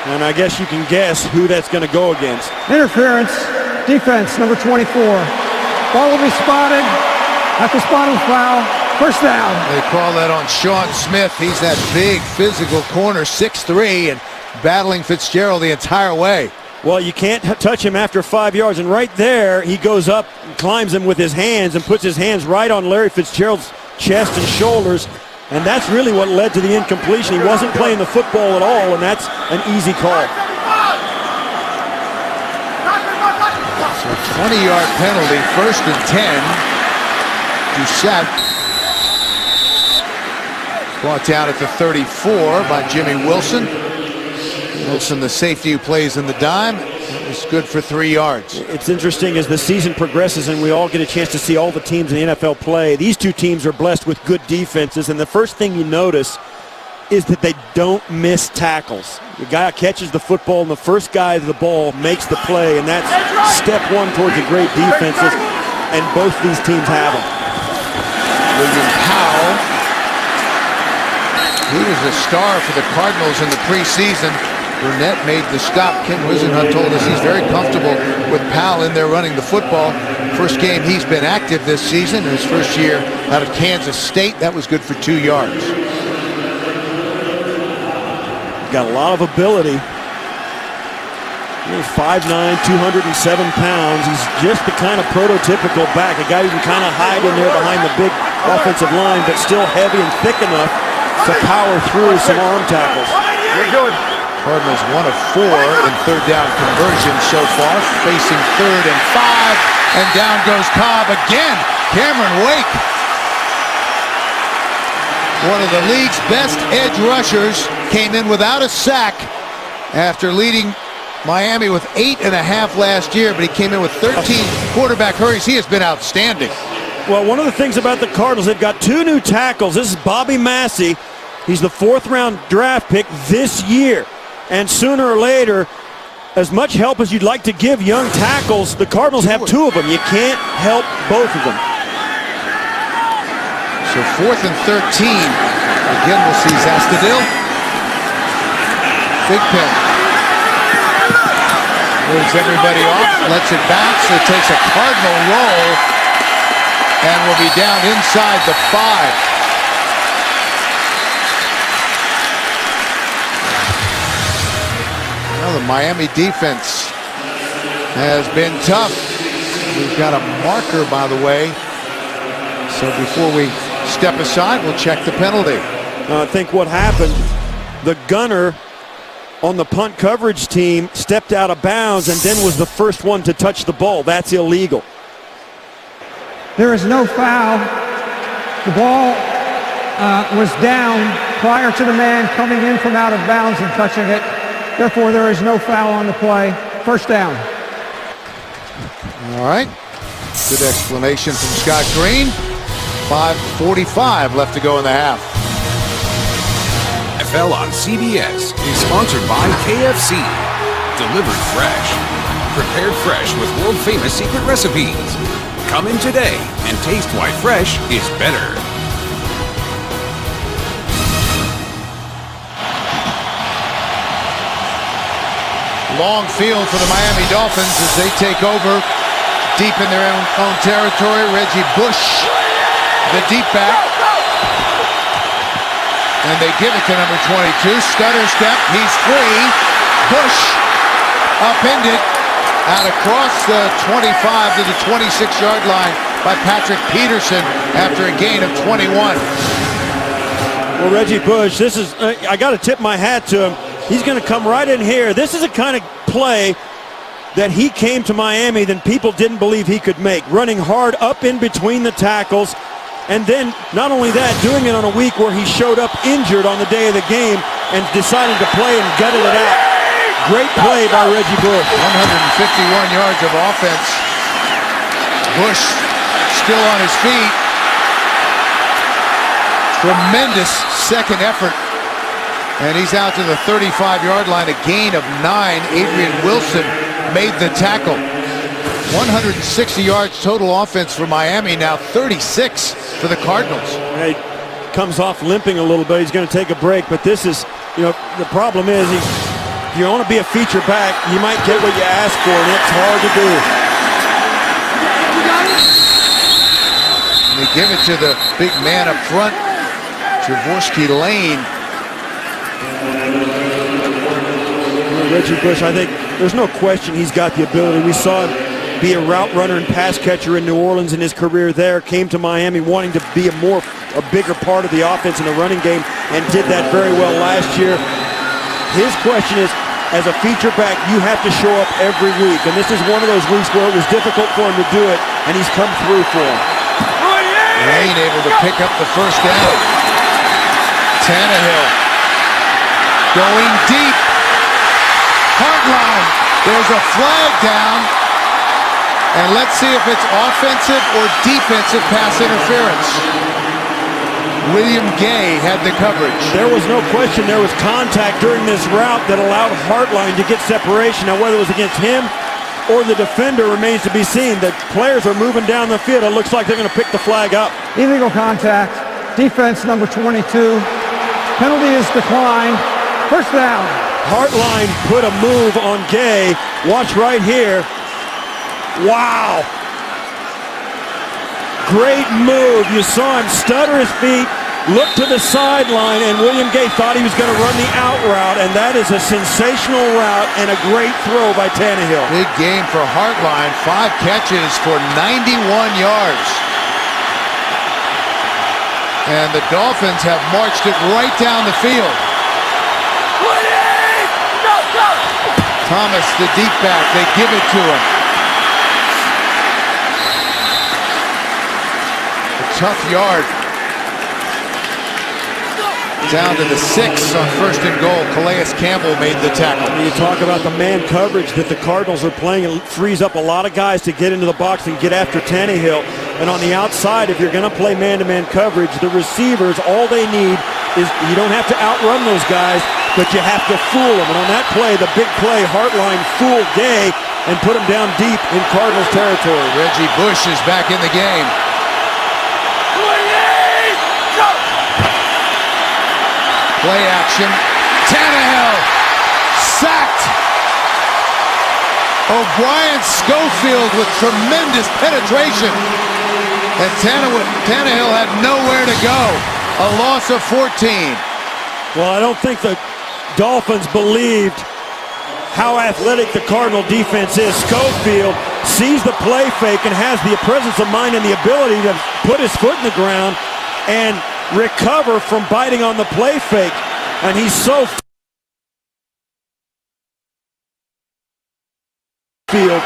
And I guess you can guess who that's going to go against. Interference. Defense, number 24. Ball will be spotted at the spot of the foul. First down. They call that on Sean Smith. He's that big physical corner, 6'3", and battling Fitzgerald the entire way. Well, you can't touch him after 5 yards, and right there he goes up and climbs him with his hands and puts his hands right on Larry Fitzgerald's chest and shoulders, and that's really what led to the incompletion. He wasn't playing the football at all, and that's an easy call. So 20-yard penalty, 1st and 10. Doucette brought down at the 34 by Jimmy Wilson. Wilson, the safety who plays in the dime, is good for 3 yards. It's interesting as the season progresses and we all get a chance to see all the teams in the NFL play. These two teams are blessed with good defenses, and the first thing you notice is that they don't miss tackles. The guy catches the football, and the first guy to the ball makes the play, and that's step one towards a great defenses, and both these teams have them. William Powell. He was a star for the Cardinals in the preseason. Burnett made the stop. Ken Wisenhunt told us he's very comfortable with Powell in there running the football. First game he's been active this season. His first year out of Kansas State. That was good for 2 yards. Got a lot of ability. He's 5'9", 207 pounds. He's just the kind of prototypical back, a guy who can kind of hide in there behind the big offensive line, but still heavy and thick enough to power through some arm tackles. You're good. Cardinals 1 of 4 in third down conversions so far, facing 3rd and 5, and down goes Cobb again. Cameron Wake, one of the league's best edge rushers, came in without a sack after leading Miami with 8.5 last year, but he came in with 13 quarterback hurries. He has been outstanding. Well, one of the things about the Cardinals, they've got 2 new tackles. This is Bobby Massey. He's the 4th-round draft pick this year. And sooner or later, as much help as you'd like to give young tackles, the Cardinals have 2 of them. You can't help both of them. So 4th and 13. Again, we'll see Zastadil. Big pen. Moves everybody off, lets it bounce. It takes a Cardinal roll and will be down inside the 5. Well, the Miami defense has been tough. We've got a marker, by the way. So before we step aside, we'll check the penalty. I think what happened, the gunner on the punt coverage team stepped out of bounds and then was the first one to touch the ball. That's illegal. There is no foul. The ball was down prior to the man coming in from out of bounds and touching it. Therefore, there is no foul on the play. First down. All right. Good explanation from Scott Green. 5:45 left to go in the half. NFL on CBS is sponsored by KFC. Delivered fresh. Prepared fresh with world-famous secret recipes. Come in today and taste why fresh is better. Long field for the Miami Dolphins as they take over deep in their own territory. Reggie Bush, the deep back. And they give it to number 22. Stutter step. He's free. Bush upended out across the 25 to the 26-yard line by Patrick Peterson after a gain of 21. Well, Reggie Bush, this is, I got to tip my hat to him. He's going to come right in here. This is a kind of play that he came to Miami that people didn't believe he could make. Running hard up in between the tackles. And then, not only that, doing it on a week where he showed up injured on the day of the game and decided to play and gutted it out. Great play by Reggie Bush. 151 yards of offense. Bush still on his feet. Tremendous second effort. And he's out to the 35-yard line, a gain of 9. Adrian Wilson made the tackle. 160 yards total offense for Miami, now 36 for the Cardinals. He comes off limping a little bit. He's going to take a break, but this is, the problem is if you want to be a feature back, you might get what you ask for, and it's hard to do. And they give it to the big man up front, Javorsky Lane. Reggie Bush, I think there's no question he's got the ability. We saw him be a route runner and pass catcher in New Orleans in his career there, came to Miami wanting to be a bigger part of the offense in the running game and did that very well last year. His question is, as a feature back, you have to show up every week, and this is one of those weeks where it was difficult for him to do it, and he's come through for him. Lane able to pick up the first down. Tannehill going deep. Hardline. There's a flag down. And let's see if it's offensive or defensive pass interference. William Gay had the coverage. There was no question there was contact during this route that allowed Hartline to get separation. Now, whether it was against him or the defender remains to be seen. The players are moving down the field. It looks like they're going to pick the flag up. Illegal contact. Defense number 22. Penalty is declined. First down. Hartline put a move on Gay. Watch right here. Wow. Great move. You saw him stutter his feet, look to the sideline, and William Gay thought he was going to run the out route, and that is a sensational route and a great throw by Tannehill. Big game for Hartline. 5 catches for 91 yards. And the Dolphins have marched it right down the field. Thomas, the deep back, they give it to him. A tough yard. Down to the 6 on first and goal. Calais Campbell made the tackle. You talk about the man coverage that the Cardinals are playing. It frees up a lot of guys to get into the box and get after Tannehill. And on the outside, if you're going to play man-to-man coverage, the receivers, all they need is you don't have to outrun those guys, but you have to fool them. And on that play, the big play, Hartline fooled Gay and put him down deep in Cardinals territory. Reggie Bush is back in the game. Play action. Tannehill sacked. O'Brien Schofield with tremendous penetration. And Tannehill had nowhere to go. A loss of 14. Well, I don't think the Dolphins believed how athletic the Cardinal defense is. Schofield sees the play fake and has the presence of mind and the ability to put his foot in the ground and recover from biting on the play fake. And he's so field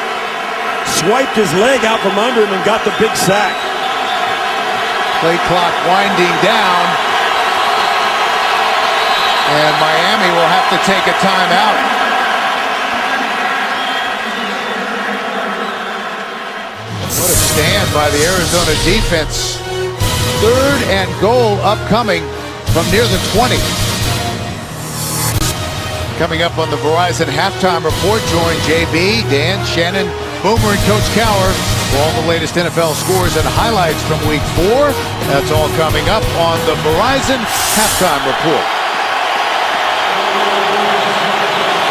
swiped his leg out from under him and got the big sack. Play clock winding down, and Miami will have to take a timeout. What a stand by the Arizona defense. 3rd and goal upcoming from near the 20. Coming up on the Verizon halftime report, join JB, Dan, Shannon, Boomer, and Coach Cowher for all the latest NFL scores and highlights from Week 4. That's all coming up on the Verizon halftime report.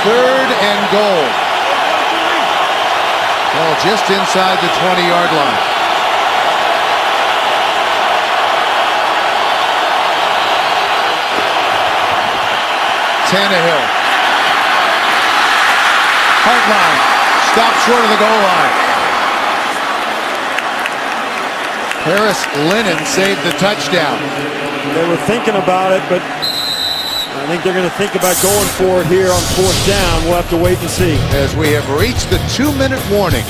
3rd and goal. Ball just inside the 20-yard line. Tannehill. Hartline. Stopped short of the goal line. Harris Lennon saved the touchdown. They were thinking about it, but I think they're going to think about going for it here on 4th down. We'll have to wait and see. As we have reached the 2-minute warning.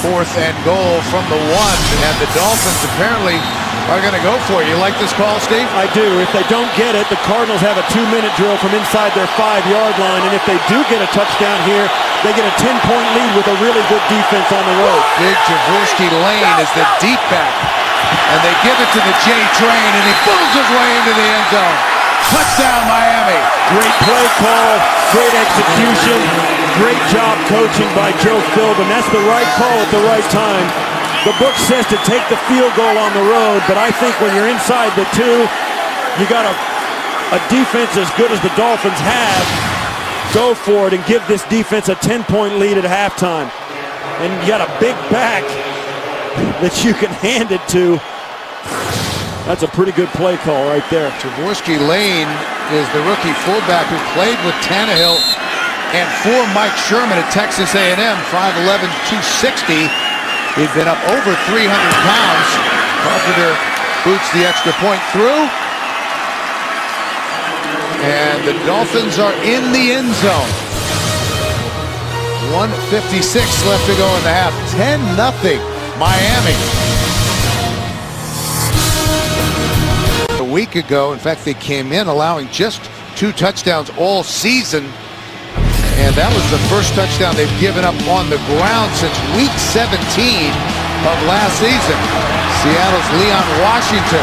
4th and goal from the 1, and the Dolphins apparently are going to go for it. You like this call, Steve? I do. If they don't get it, the Cardinals have a 2-minute drill from inside their 5-yard line, and if they do get a touchdown here, they get a 10-point lead with a really good defense on the road. Big Jaworski Lane is the deep back, and they give it to the J Train, and he booms his way into the end zone. Touchdown, Miami. Great play call, great execution, great job coaching by Joe Philbin. That's the right call at the right time. The book says to take the field goal on the road, but I think when you're inside the 2, you got a defense as good as the Dolphins have. Go for it and give this defense a 10-point lead at halftime. And you got a big back that you can hand it to. That's a pretty good play call right there. Jaworski Lane is the rookie fullback who played with Tannehill and for Mike Sherman at Texas A&M, 5'11", 260. He'd been up over 300 pounds. Carpenter boots the extra point through. And the Dolphins are in the end zone. 1:56 left to go in the half. 10-0 Miami. A week ago, in fact, they came in allowing just 2 touchdowns all season. And that was the first touchdown they've given up on the ground since week 17 of last season. Seattle's Leon Washington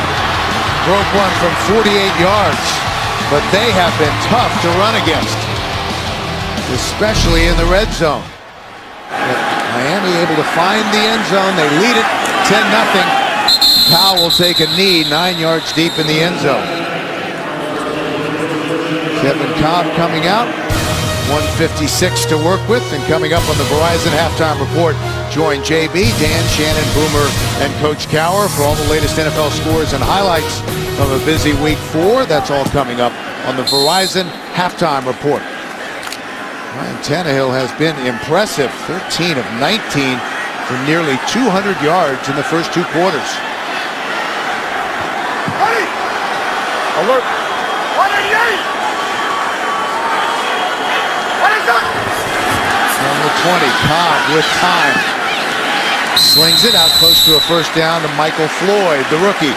broke one from 48 yards, but they have been tough to run against, especially in the red zone. But Miami able to find the end zone. They lead it 10-0. Powell will take a knee 9 yards deep in the end zone. Kevin Cobb coming out. 1:56 to work with, and coming up on the Verizon halftime report, join JB, Dan, Shannon, Boomer, and Coach Cowher for all the latest NFL scores and highlights from a busy Week 4. That's all coming up on the Verizon halftime report. Ryan Tannehill has been impressive, 13 of 19 for nearly 200 yards in the first 2 quarters. Ready! Alert! 188! From the 20, Cobb with time. Slings it out close to a first down to Michael Floyd, the rookie.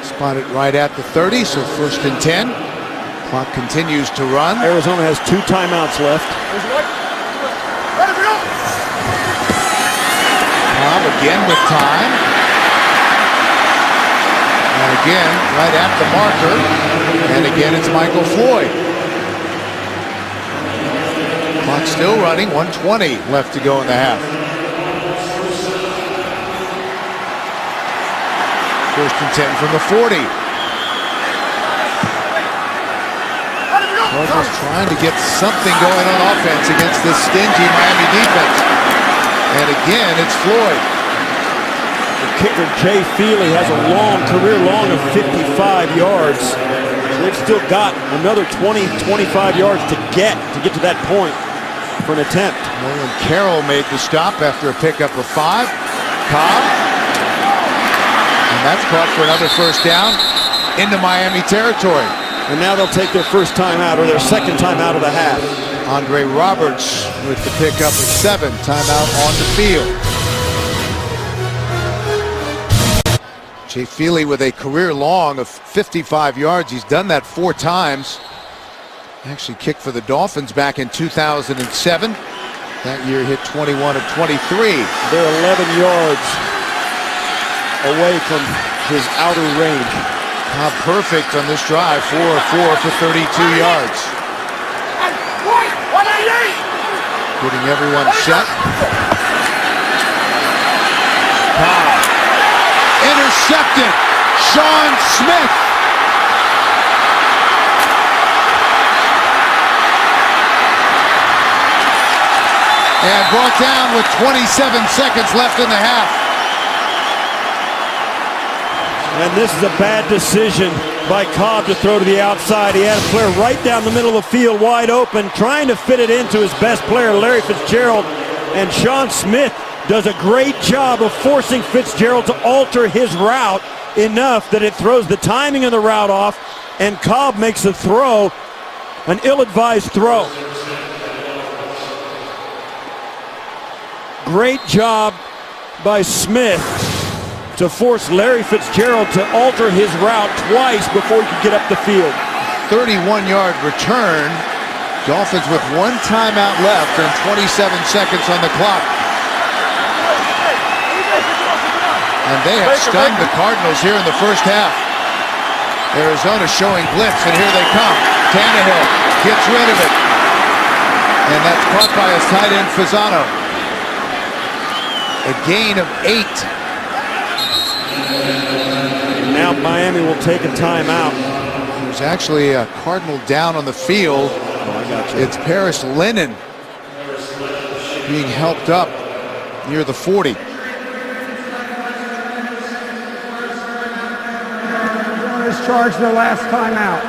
Spotted right at the 30, so 1st and 10. Clock continues to run. Arizona has 2 timeouts left. Cobb again with time. And again, right at the marker. And again, it's Michael Floyd. Clock still running, 1:20 left to go in the half. 1st and 10 from the 40. Cardinals trying to get something going on offense against this stingy Miami defense. And again, it's Floyd. The kicker Jay Feely has a career long of 55 yards. So they've still got another 20, 25 yards to get to that point for an attempt. Nolan Carroll made the stop after a pickup of 5. Cobb. And that's caught for another first down into Miami territory. And now they'll take their first time out, or their second time out of the half. Andre Roberts with the pickup of 7. Timeout on the field. Jay Feely with a career long of 55 yards. He's done that 4 times. Actually kicked for the Dolphins back in 2007. That year hit 21 of 23. They're 11 yards away from his outer range. Not perfect on this drive. 4 of 4 for 32 yards. Getting everyone set. Cobb. Intercepted. Sean Smith. And brought down with 27 seconds left in the half. And this is a bad decision by Cobb to throw to the outside. He had a player right down the middle of the field, wide open, trying to fit it into his best player, Larry Fitzgerald. And Sean Smith does a great job of forcing Fitzgerald to alter his route enough that it throws the timing of the route off, and Cobb makes a throw, an ill-advised throw. Great job by Smith to force Larry Fitzgerald to alter his route twice before he could get up the field. 31-yard return. Dolphins with 1 timeout left and 27 seconds on the clock. And they have stunned the Cardinals here in the first half. Arizona showing blitz, and here they come. Tannehill gets rid of it. And that's caught by his tight end, Fasano. A gain of 8. And now Miami will take a timeout. There's actually a Cardinal down on the field. Oh, I got you. It's Paris Lennon being helped up near the 40. Is charged their last timeout.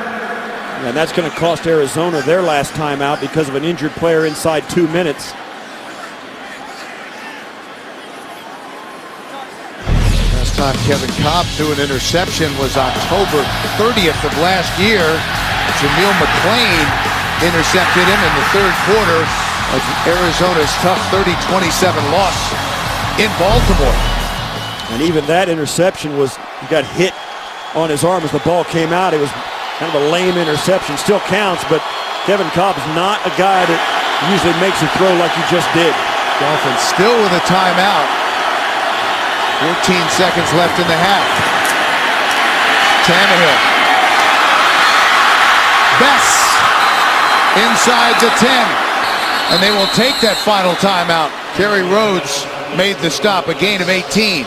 And that's going to cost Arizona their last timeout because of an injured player inside 2 minutes. Last time Kevin Cobb threw an interception was October 30th of last year. Jameel McClain intercepted him in the 3rd quarter of Arizona's tough 30-27 loss in Baltimore. And even that interception he got hit on his arm as the ball came out. It was kind of a lame interception. Still counts, but Kevin Cobb's not a guy that usually makes a throw like he just did. Dolphins still with a timeout. 14 seconds left in the half. Tannehill. Bess inside the 10. And they will take that final timeout. Kerry Rhodes made the stop, a gain of 18.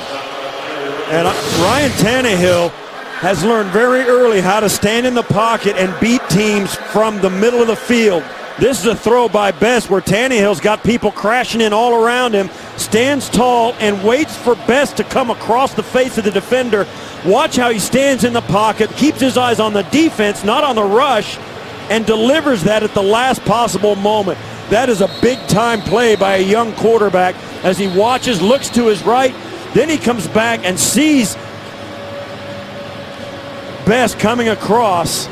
And Ryan Tannehill has learned very early how to stand in the pocket and beat teams from the middle of the field. This is a throw by Bess where Tannehill's got people crashing in all around him, stands tall and waits for Bess to come across the face of the defender. Watch how he stands in the pocket, keeps his eyes on the defense, not on the rush, and delivers that at the last possible moment. That is a big-time play by a young quarterback as he watches, looks to his right, then he comes back and sees Bess coming across.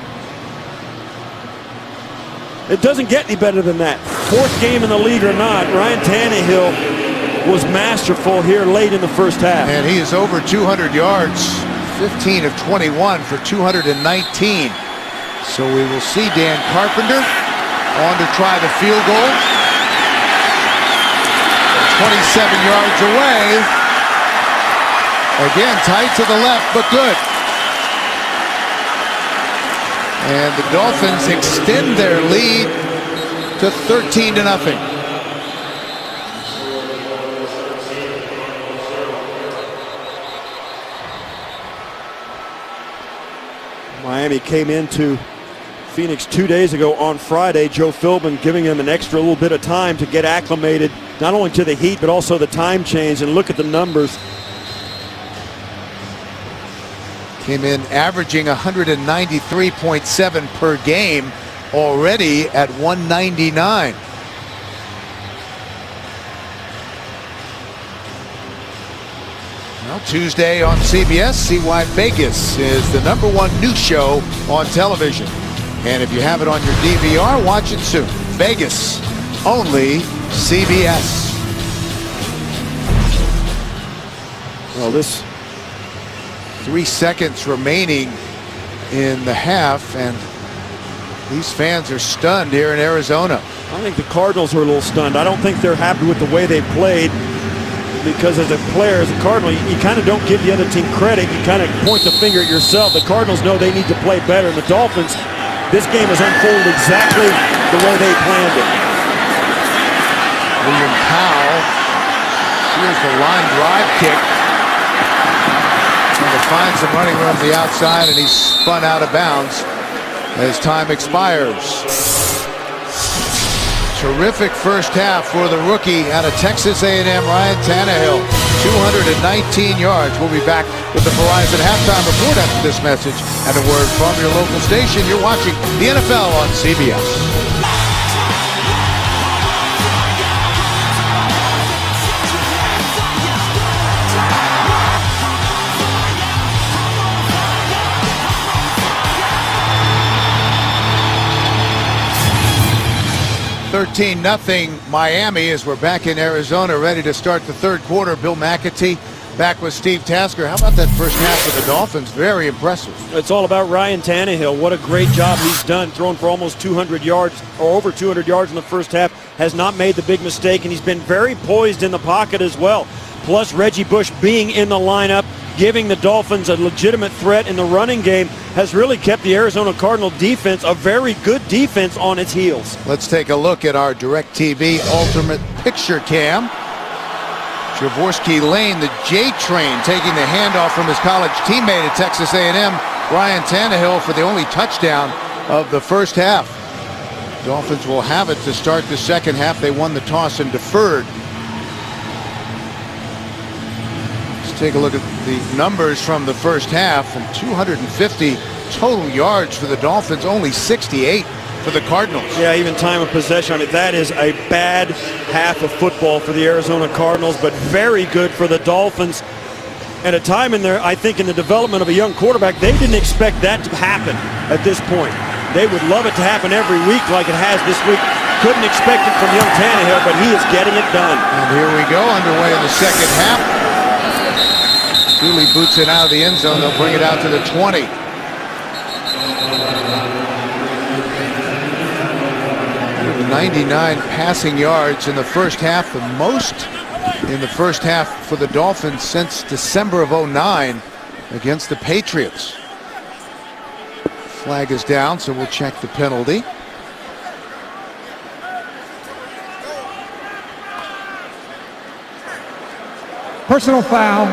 It doesn't get any better than that. 4th game in the league or not, Ryan Tannehill was masterful here late in the first half. And he is over 200 yards, 15 of 21 for 219. So we will see Dan Carpenter on to try the field goal. 27 yards away. Again, tight to the left, but good. And the Dolphins extend their lead to 13-0. Miami came into Phoenix 2 days ago on Friday. Joe Philbin giving him an extra little bit of time to get acclimated, not only to the heat, but also the time change. And look at the numbers. Came in averaging 193.7 per game, already at 199. Well, Tuesday on CBS, see why Vegas is the #1 news show on television. And if you have it on your DVR, watch it soon. Vegas, only CBS. Well, this 3 seconds remaining in the half, and these fans are stunned here in Arizona. I think the Cardinals are a little stunned. I don't think they're happy with the way they played, because as a player, as a Cardinal, you kind of don't give the other team credit. You kind of point the finger at yourself. The Cardinals know they need to play better, and the Dolphins, this game has unfolded exactly the way they planned it. William Powell, here's the line drive kick. Trying to find some running room on the outside, and he's spun out of bounds as time expires. Terrific first half for the rookie out of Texas A&M, Ryan Tannehill. 219 yards. We'll be back with the Verizon halftime report after this message and a word from your local station. You're watching the NFL on CBS. (13-0) Miami as we're back in Arizona, ready to start the third quarter. Bill McAtee back with Steve Tasker. How about that first half of the Dolphins? Very impressive. It's all about Ryan Tannehill. What a great job he's done, throwing for almost 200 yards or over 200 yards in the first half. Has not made the big mistake, and he's been very poised in the pocket as well. Plus Reggie Bush being in the lineup, giving the Dolphins a legitimate threat in the running game, has really kept the Arizona Cardinal defense, a very good defense, on its heels. Let's take a look at our DirecTV Ultimate Picture Cam. Javorsky Lane, the J-Train, taking the handoff from his college teammate at Texas A&M, Ryan Tannehill, for the only touchdown of the first half. Dolphins will have it to start the second half. They won the toss and deferred. Take a look at the numbers from the first half. From 250 total yards for the Dolphins, only 68 for the Cardinals. Yeah, even time of possession. I mean, that is a bad half of football for the Arizona Cardinals, but very good for the Dolphins. At a time in there, I think, in the development of a young quarterback, they didn't expect that to happen at this point. They would love it to happen every week like it has this week. Couldn't expect it from young Tannehill, but he is getting it done. And here we go, underway in the second half. Dooley boots it out of the end zone. They'll bring it out to the 20. 99 passing yards in the first half, the most in the first half for the Dolphins since December of '09 against the Patriots. Flag is down, so we'll check the penalty. Personal foul,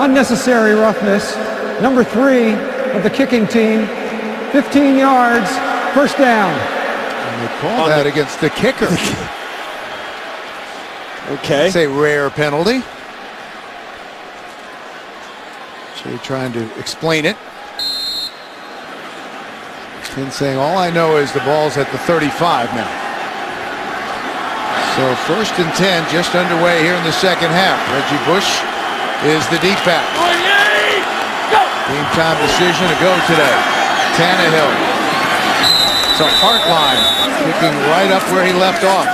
unnecessary roughness, number 3 of the kicking team, 15 yards, first down. And they call that against the kicker. Okay. It's a rare penalty. Jay trying to explain it. Finn saying, all I know is the ball's at the 35 now. So 1st and 10, just underway here in the second half. Reggie Bush is the deep back. Game time decision to go today. Tannehill. It's a Hartline picking right up where he left off.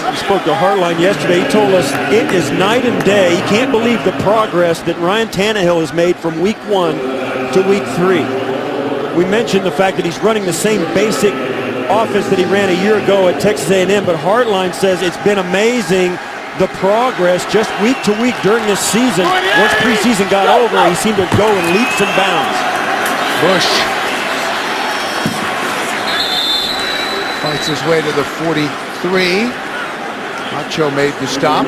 We spoke to Hartline yesterday. He told us it is night and day. He can't believe the progress that Ryan Tannehill has made from week 1 to week 3. We mentioned the fact that he's running the same basic offense that he ran a year ago at Texas A&M, but Hartline says it's been amazing, the progress just week to week during this season. Once preseason got over, he seemed to go in leaps and bounds. Bush fights his way to the 43. Macho made the stop.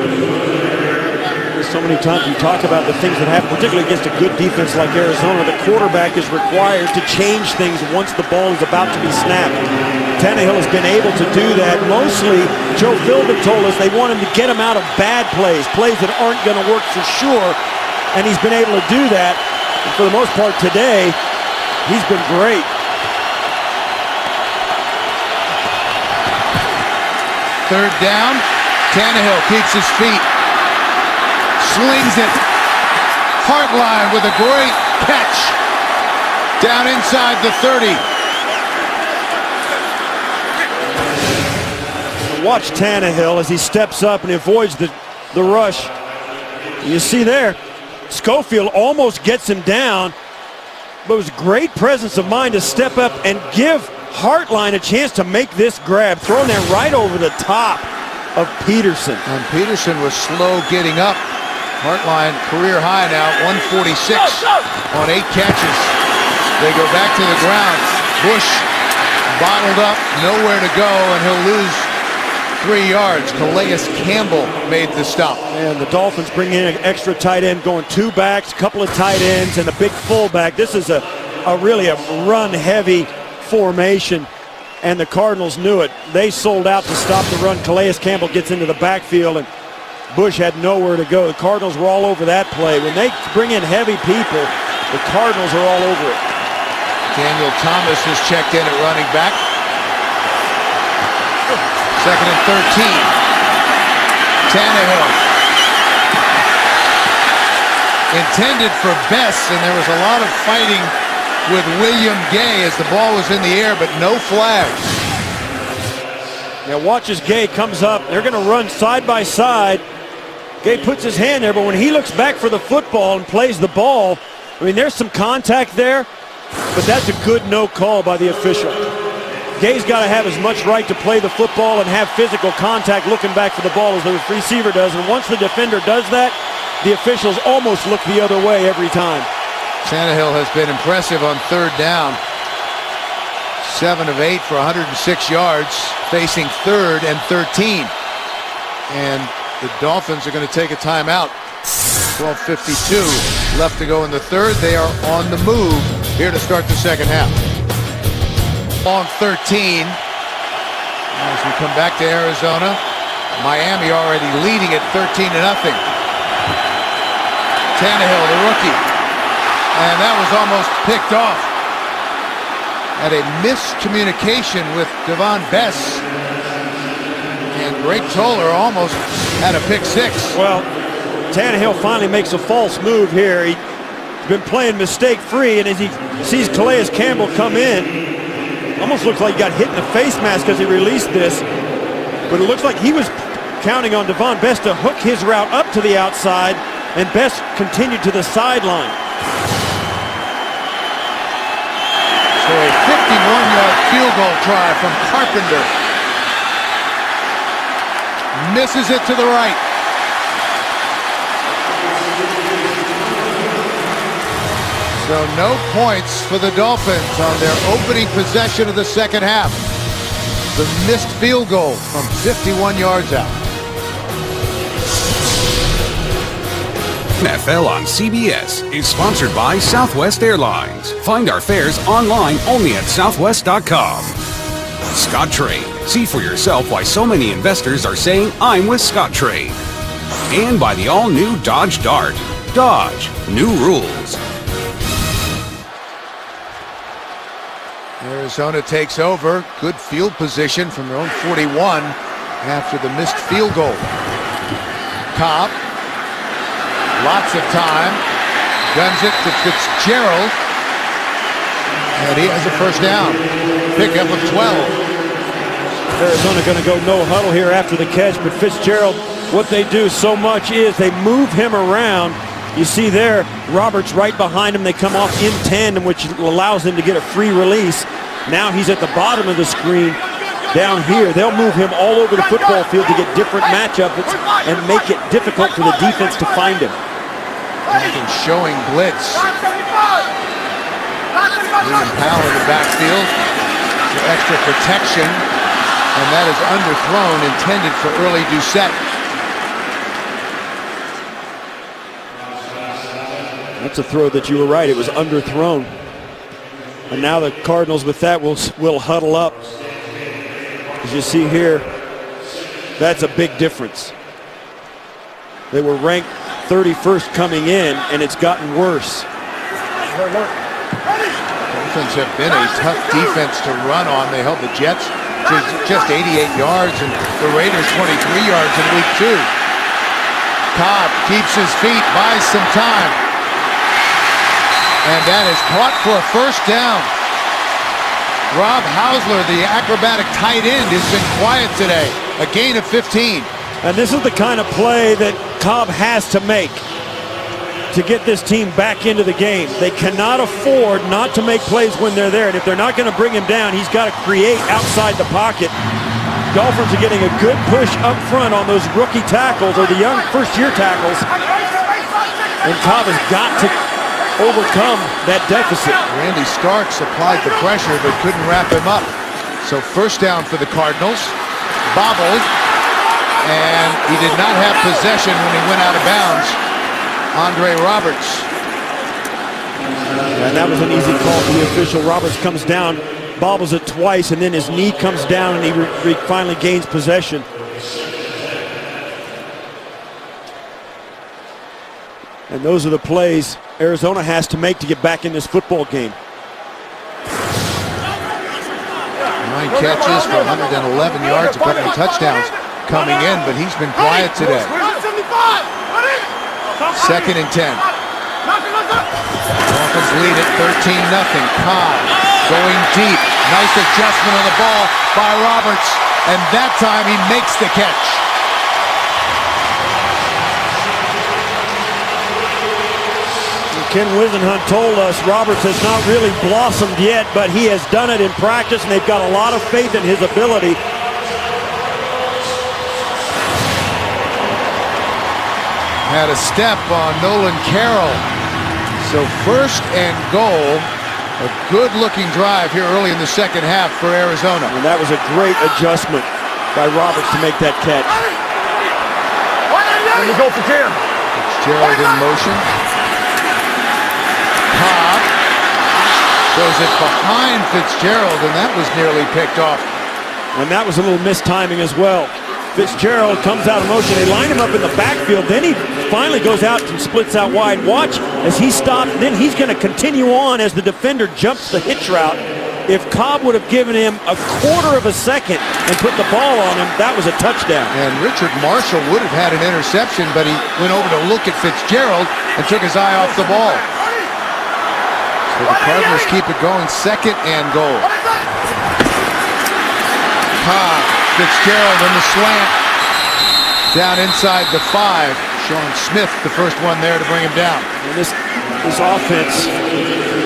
So many times we talk about the things that happen, particularly against a good defense like Arizona. The quarterback is required to change things once the ball is about to be snapped. Tannehill has been able to do that. Mostly, Joe Philbin told us they want him to get him out of bad plays, plays that aren't going to work for sure, and he's been able to do that. And for the most part today, he's been great. Third down. Tannehill keeps his feet. Slings it. Hartline with a great catch. Down inside the 30. Watch Tannehill as he steps up and avoids the rush. You see there, Schofield almost gets him down, but it was great presence of mind to step up and give Hartline a chance to make this grab, throwing that right over the top of Peterson. And Peterson was slow getting up. Hartline career high now, 146 on 8 catches. They go back to the ground. Bush bottled up, nowhere to go, and he'll lose 3 yards. Calais Campbell made the stop. And the Dolphins bring in an extra tight end, going 2 backs, a couple of tight ends, and a big fullback. This is a really a run-heavy formation, and the Cardinals knew it. They sold out to stop the run. Calais Campbell gets into the backfield, and Bush had nowhere to go. The Cardinals were all over that play. When they bring in heavy people, the Cardinals are all over it. Daniel Thomas is checked in at running back. Second and 13. Tannehill. Intended for Bess, and there was a lot of fighting with William Gay as the ball was in the air, but no flags. Now watch as Gay comes up. They're going to run side by side. Gay puts his hand there, but when he looks back for the football and plays the ball, I mean, there's some contact there, but that's a good no call by the official. Gay's got to have as much right to play the football and have physical contact looking back for the ball as the receiver does. And once the defender does that, the officials almost look the other way every time. Tannehill has been impressive on third down. 7 of 8 for 106 yards, facing 3rd and 13. And the Dolphins are going to take a timeout. 12:52 left to go in the third. They are on the move here to start the second half. On 13. As we come back to Arizona, Miami already leading at 13-0. Tannehill, the rookie. And that was almost picked off. Had a miscommunication with Devon Bess. And Greg Toller almost had a pick 6. Well, Tannehill finally makes a false move here. He's been playing mistake-free, and as he sees Calais Campbell come in, almost looks like he got hit in the face mask as he released this. But it looks like he was counting on Devon Bess to hook his route up to the outside, and Bess continued to the sideline. So a 51-yard field goal try from Carpenter. Misses it to the right. So no points for the Dolphins on their opening possession of the second half. The missed field goal from 51 yards out. NFL on CBS is sponsored by Southwest Airlines. Find our fares online only at southwest.com. Scottrade. See for yourself why so many investors are saying, I'm with Scottrade. And by the all-new Dodge Dart. Dodge. New rules. Arizona takes over. Good field position from their own 41 after the missed field goal. Cobb. Lots of time. Guns it to Fitzgerald. And he has a first down. Pickup of 12. Arizona going to go no huddle here after the catch, but Fitzgerald, what they do so much is they move him around. You see there, Roberts right behind him. They come off in tandem, which allows them to get a free release. Now he's at the bottom of the screen down here. They'll move him all over the football field to get different matchups and make it difficult for the defense to find him. And showing blitz. Leaving Powell in the backfield for extra protection. And that is underthrown, intended for early Doucette. That's a throw that you were right. It was underthrown. And now the Cardinals with that will huddle up. As you see here, that's a big difference. They were ranked 31st coming in, and it's gotten worse. Dolphins have been a tough defense to run on. They held the Jets to just 88 yards and the Raiders 23 yards in week 2. Cobb keeps his feet, buys some time. And that is caught for a first down. Rob Hausler, the acrobatic tight end, has been quiet today. A gain of 15. And this is the kind of play that Cobb has to make to get this team back into the game. They cannot afford not to make plays when they're there. And if they're not going to bring him down, he's got to create outside the pocket. Dolphins are getting a good push up front on those rookie tackles, or the young first-year tackles. And Cobb has got to overcome that deficit. Randy Starks applied the pressure but couldn't wrap him up. So first down for the Cardinals. Bobbled. And he did not have possession when he went out of bounds. Andre Roberts. And that was an easy call for the official. Roberts comes down, bobbles it twice, and then his knee comes down and he finally gains possession. And those are the plays Arizona has to make to get back in this football game. 9 catches for 111 yards, a couple of touchdowns coming in, but he's been quiet today. 2nd and 10. Dolphins lead it 13-0. Cobb going deep. Nice adjustment on the ball by Roberts, and that time he makes the catch. Ken Wisenhunt told us Roberts has not really blossomed yet, but he has done it in practice, and they've got a lot of faith in his ability. Had a step on Nolan Carroll. So 1st and goal. A good-looking drive here early in the second half for Arizona. And that was a great adjustment by Roberts to make that catch. Let me go for Jim. Fitzgerald in motion. Cobb throws it behind Fitzgerald, and that was nearly picked off. And that was a little mistiming as well. Fitzgerald comes out of motion. They line him up in the backfield. Then he finally goes out and splits out wide. Watch as he stops. Then he's going to continue on as the defender jumps the hitch route. If Cobb would have given him a quarter of a second and put the ball on him, that was a touchdown. And Richard Marshall would have had an interception, but he went over to look at Fitzgerald and took his eye off the ball. So the Cardinals keep it going. 2nd and goal. Cobb, Fitzgerald in the slant. Down inside the 5. Sean Smith, the first one there to bring him down. And this offense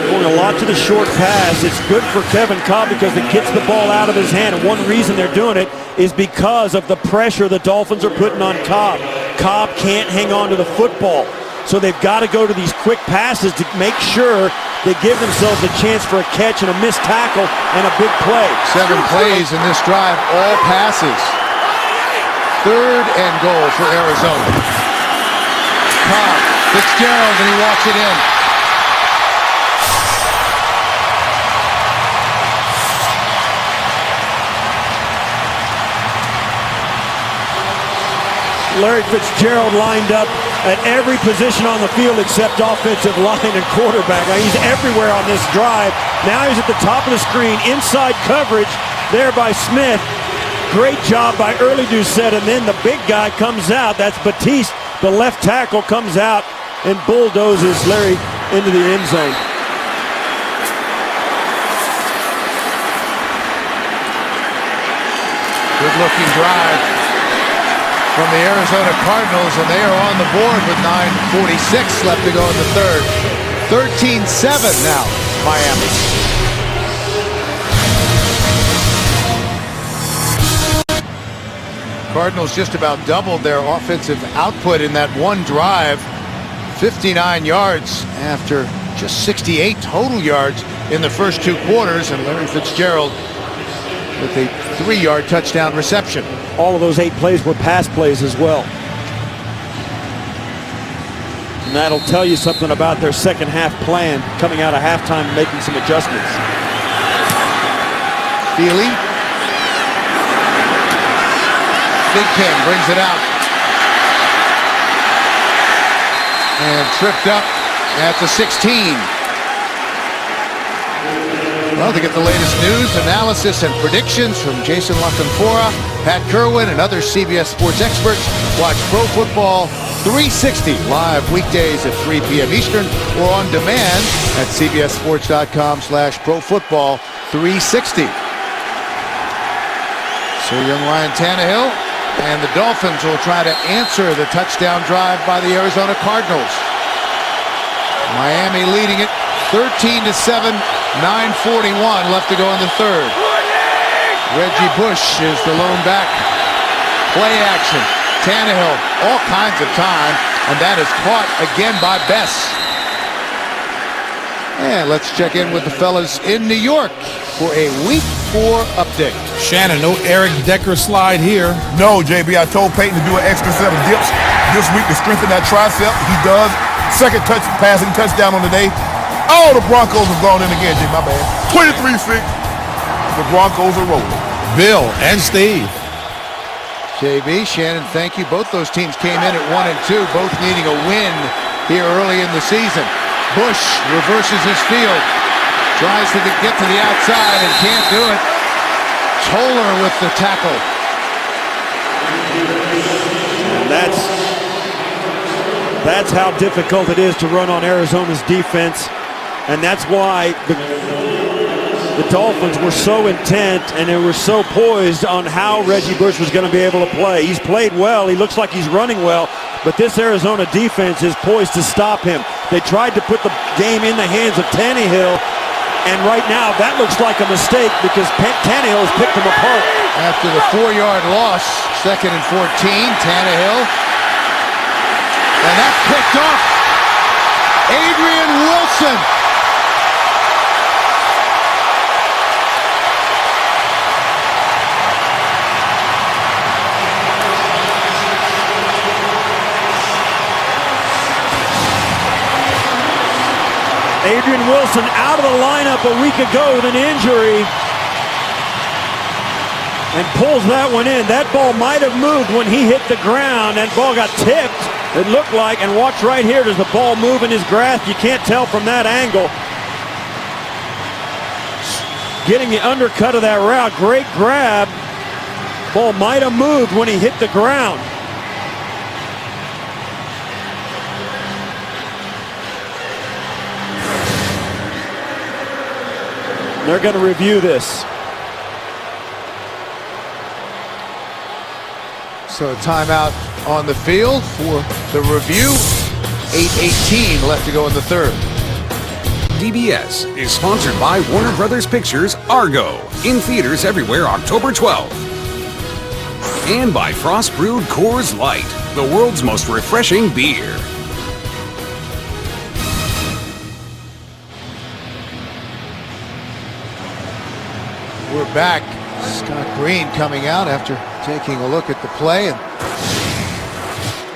going a lot to the short pass. It's good for Kevin Cobb because it gets the ball out of his hand. And one reason they're doing it is because of the pressure the Dolphins are putting on Cobb. Cobb can't hang on to the football. So they've got to go to these quick passes to make sure they give themselves a chance for a catch and a missed tackle and a big play. 7 plays in this drive, all passes. 3rd and goal for Arizona. Cobb, Fitzgerald, and he walks it in. Larry Fitzgerald lined up at every position on the field except offensive line and quarterback. Now he's everywhere on this drive. Now he's at the top of the screen, inside coverage there by Smith. Great job by Early Doucette, and then the big guy comes out. That's Batiste. The left tackle comes out and bulldozes Larry into the end zone. Good-looking drive from the Arizona Cardinals, and they are on the board with 9:46 left to go in the 3rd. 13-7 now, Miami. Cardinals just about doubled their offensive output in that one drive. 59 yards after just 68 total yards in the first 2 quarters, and Larry Fitzgerald with a 3-yard touchdown reception. All of those 8 plays were pass plays as well. And that'll tell you something about their second half plan, coming out of halftime and making some adjustments. Feely. Big Ken brings it out. And tripped up at the 16. Well, to get the latest news, analysis, and predictions from Jason LaCanfora, Pat Kerwin, and other CBS Sports experts, watch Pro Football 360 live weekdays at 3 p.m. Eastern or on demand at cbssports.com/profootball360. So young Ryan Tannehill and the Dolphins will try to answer the touchdown drive by the Arizona Cardinals. Miami leading it 13-7, 9:41 left to go in the third. Reggie Bush is the lone back. Play action. Tannehill, all kinds of time, and that is caught again by Bess. And let's check in with the fellas in New York for a Week 4 update. Shannon, no Eric Decker slide here. No, JB, I told Peyton to do an extra set of dips this week to strengthen that tricep. He does. Second passing touchdown on the day. Oh, the Broncos have gone in again, Jay, my bad. 23-6. The Broncos are rolling. Bill and Steve. JB, Shannon, thank you. Both those teams came in at 1 and 2, both needing a win here early in the season. Bush reverses his field, tries to get to the outside and can't do it. Toller with the tackle. And that's how difficult it is to run on Arizona's defense. And that's why the Dolphins were so intent and they were so poised on how Reggie Bush was going to be able to play. He's played well. He looks like he's running well. But this Arizona defense is poised to stop him. They tried to put the game in the hands of Tannehill. And right now, that looks like a mistake because Tannehill has picked him apart. After the 4-yard loss, 2nd and 14, Tannehill. And that's picked off. Adrian Wilson. Adrian Wilson out of the lineup a week ago with an injury and pulls that one in. That ball might have moved when he hit the ground. That ball got tipped, it looked like, and watch right here. Does the ball move in his grasp? You can't tell from that angle. Getting the undercut of that route, great grab. Ball might have moved when he hit the ground. They're going to review this. So timeout on the field for the review. 8:18 left to go in the third. DBS is sponsored by Warner Brothers Pictures Argo, in theaters everywhere October 12th. And by Frost Brewed Coors Light, the world's most refreshing beer. We're back. Scott Green coming out after taking a look at the play. And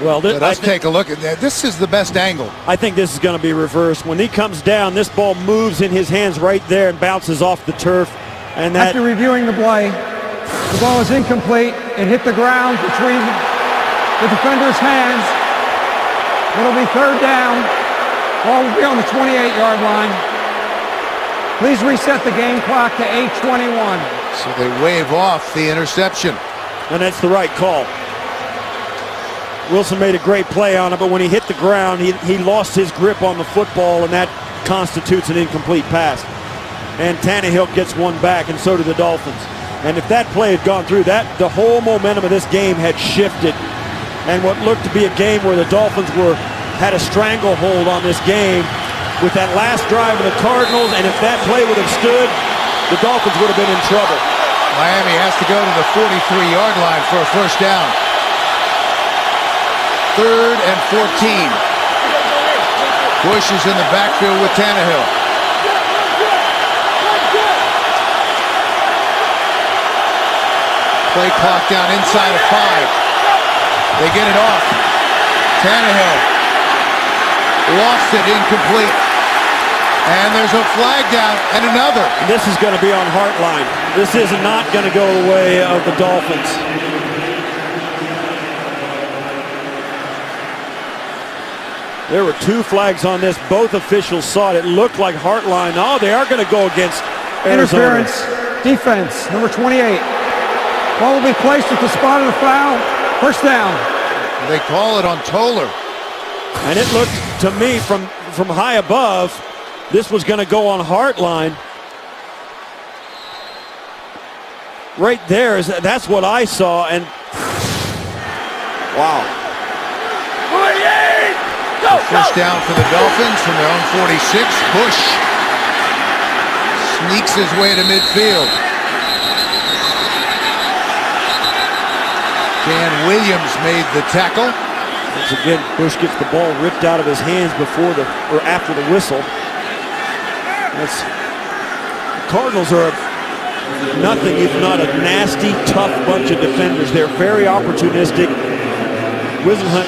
well, let's take a look at that. This is the best angle. I think this is going to be reversed. When he comes down, this ball moves in his hands right there and bounces off the turf. And that, after reviewing the play, the ball is incomplete. It hit the ground between the defender's hands. It'll be third down. Ball will be on the 28-yard line. Please reset the game clock to 8:21. So they wave off the interception. And that's the right call. Wilson made a great play on it, but when he hit the ground, he lost his grip on the football, and that constitutes an incomplete pass. And Tannehill gets one back, and so do the Dolphins. And if that play had gone through, the whole momentum of this game had shifted. And what looked to be a game where the Dolphins had a stranglehold on this game with that last drive of the Cardinals, and if that play would have stood, the Dolphins would have been in trouble. Miami has to go to the 43-yard line for a first down. 3rd and 14. Bush is in the backfield with Tannehill. Play clock down inside of 5. They get it off. Tannehill lost it, incomplete. And there's a flag down and another. This is going to be on Hartline. This is not going to go the way of the Dolphins. There were 2 flags on this. Both officials saw it. It looked like Hartline. Oh, they are going to go against Arizona. Interference, defense, number 28. Ball will be placed at the spot of the foul. First down. They call it on Toller. And it looked to me from high above, this was going to go on Hartline. Right there, that's what I saw, and wow. First down for the Dolphins from their own 46. Bush sneaks his way to midfield. Dan Williams made the tackle. Once again, Bush gets the ball ripped out of his hands after the whistle. The Cardinals are nothing if not a nasty, tough bunch of defenders. They're very opportunistic. Whisenhunt,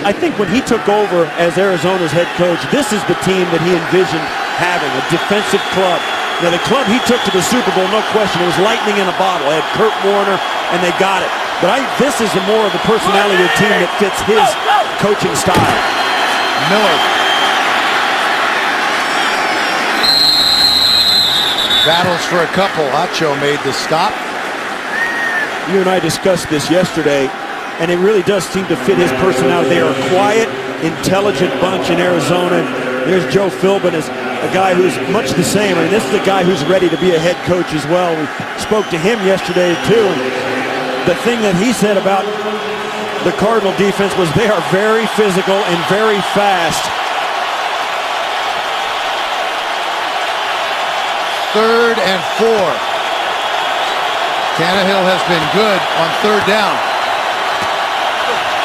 I think when he took over as Arizona's head coach, this is the team that he envisioned having, a defensive club. Now, the club he took to the Super Bowl, no question, it was lightning in a bottle. They had Kurt Warner, and they got it. But this is more of the personality of the team that fits his coaching style. Miller. Battles for a couple. Acho made the stop. You and I discussed this yesterday, and it really does seem to fit his personality. They are a quiet, intelligent bunch in Arizona. There's Joe Philbin, as a guy who's much the same. I mean, this is a guy who's ready to be a head coach as well. We spoke to him yesterday, too. The thing that he said about the Cardinal defense was they are very physical and very fast. Third and 4. Tannehill has been good on third down.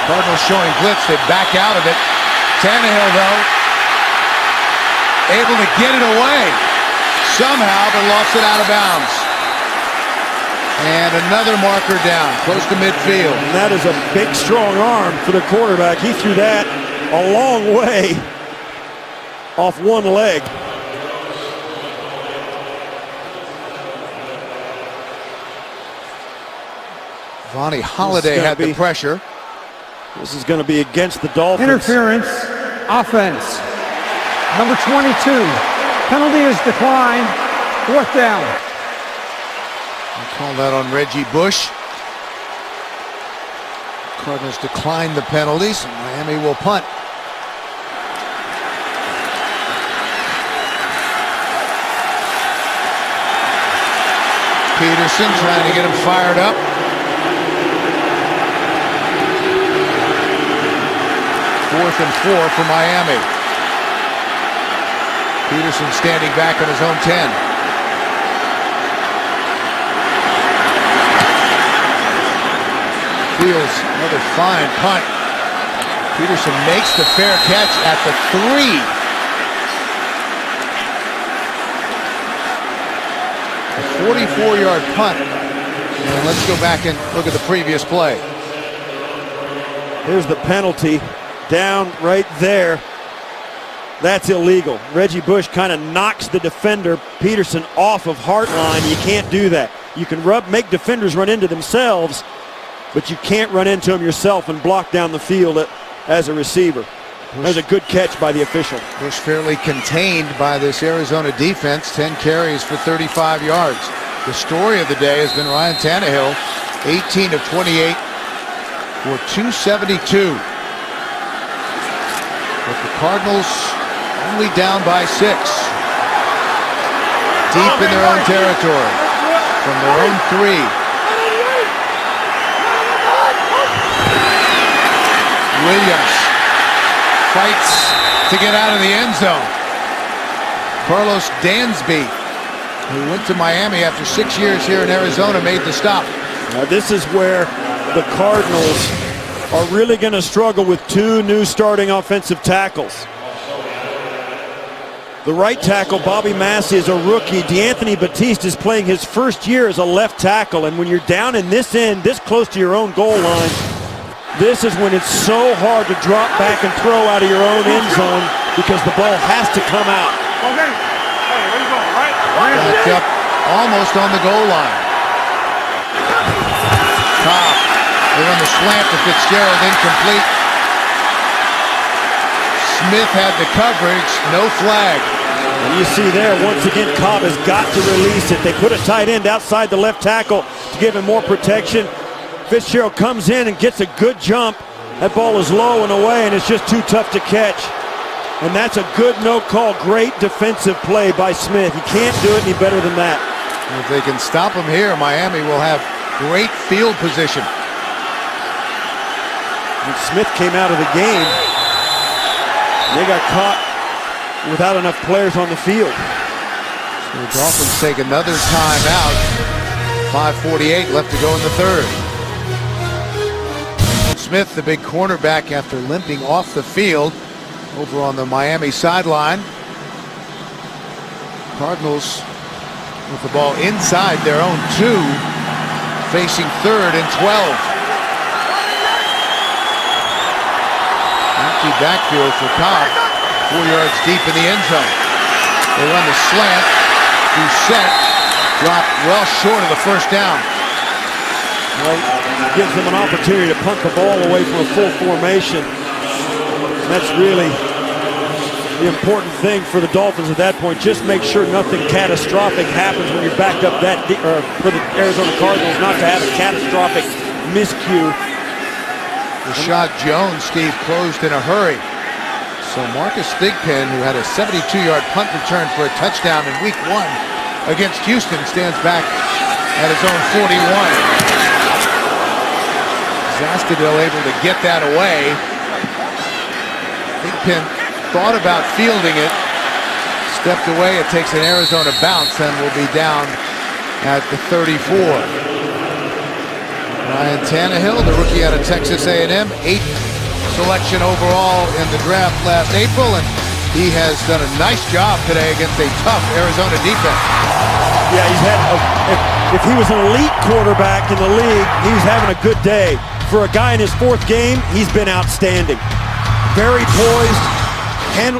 Cardinals showing blitz. They back out of it. Tannehill, though, able to get it away somehow, but lost it out of bounds. And another marker down, close to midfield. And that is a big, strong arm for the quarterback. He threw that a long way off one leg. Vonnie Holiday had the pressure. This is going to be against the Dolphins. Interference, offense. Number 22. Penalty is declined. Fourth down. Call that on Reggie Bush. Cardinals decline the penalties. Miami will punt. Peterson trying to get him fired up. Fourth and 4 for Miami. Peterson standing back on his own 10. Fields, another fine punt. Peterson makes the fair catch at the 3. A 44-yard punt. And let's go back and look at the previous play. Here's the penalty down right there. That's illegal. Reggie Bush kind of knocks the defender, Peterson, off of Hartline. You can't do that. You can make defenders run into themselves, but you can't run into them yourself and block down the field as a receiver. That was a good catch by the official. Bush fairly contained by this Arizona defense. 10 carries for 35 yards. The story of the day has been Ryan Tannehill, 18 of 28 for 272. But the Cardinals only down by 6. Deep in their own territory from their own 3. Williams fights to get out of the end zone. Carlos Dansby, who went to Miami after 6 years here in Arizona, made the stop. Now this is where the Cardinals are really going to struggle with 2 new starting offensive tackles. The right tackle, Bobby Massey, is a rookie. D'Anthony Batiste is playing his first year as a left tackle, and when you're down in this end, this close to your own goal line, this is when it's so hard to drop back and throw out of your own end zone because the ball has to come out. Okay. Hey, where you going, right? Backed up almost on the goal line. Cobb, they run the slant to Fitzgerald, incomplete. Smith had the coverage, no flag. And you see there, once again, Cobb has got to release it. They put a tight end outside the left tackle to give him more protection. Fitzgerald comes in and gets a good jump. That ball is low and away, and it's just too tough to catch. And that's a good no call. Great defensive play by Smith. You can't do it any better than that. If they can stop him here, Miami will have great field position. When Smith came out of the game, they got caught without enough players on the field. So the Dolphins take another timeout. 5:48 left to go in the third. Smith, the big cornerback, after limping off the field over on the Miami sideline. Cardinals with the ball inside their own 2, facing 3rd and 12. Empty backfield for Cobb, 4 yards deep in the end zone. They run the slant. Doucette dropped well short of the first down. Well, it gives them an opportunity to punt the ball away from a full formation. And that's really the important thing for the Dolphins at that point. Just make sure nothing catastrophic happens when you're backed up that deep, or for the Arizona Cardinals not to have a catastrophic miscue. Rashad Jones, Steve, closed in a hurry. So Marcus Thigpen, who had a 72-yard punt return for a touchdown in week 1 against Houston, stands back at his own 41. Zastudil able to get that away. Thigpen thought about fielding it, stepped away. It takes an Arizona bounce and will be down at the 34. Ryan Tannehill, the rookie out of Texas A&M, 8th selection overall in the draft last April, and he has done a nice job today against a tough Arizona defense. Yeah, he's had if he was an elite quarterback in the league, he's having a good day. For a guy in his 4th game, he's been outstanding. Very poised.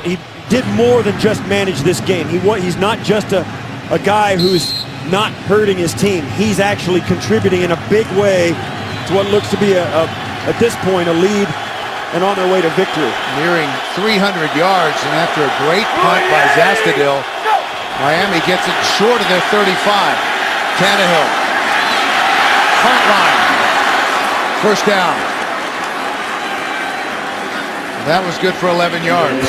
He did more than just manage this game. He's not just a guy who's not hurting his team. He's actually contributing in a big way to what looks to be at this point a lead and on their way to victory. Nearing 300 yards, and after a great punt by Zastudil, Miami gets it short of their 35. Tannehill, front line, first down. That was good for 11 yards.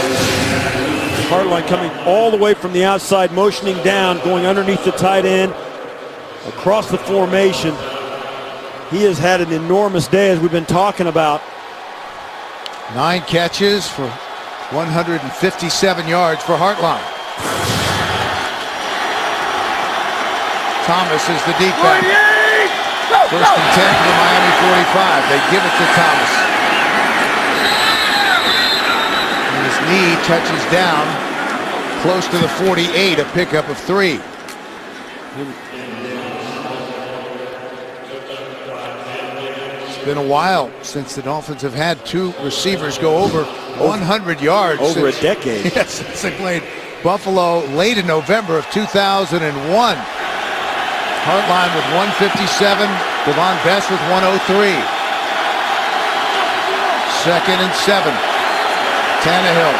Hardline coming all the way from the outside, motioning down, going underneath the tight end, across the formation. He has had an enormous day, as we've been talking about. 9 catches for 157 yards for Hartline. Thomas is the deep back. First and 10 to the Miami 45. They give it to Thomas. And his knee touches down close to the 48, a pickup of 3. It's been a while since the Dolphins have had 2 receivers go over 100 yards. Over a decade. Yes, since they played Buffalo late in November of 2001. Hartline with 157, Devon Best with 103. 2nd and 7. Tannehill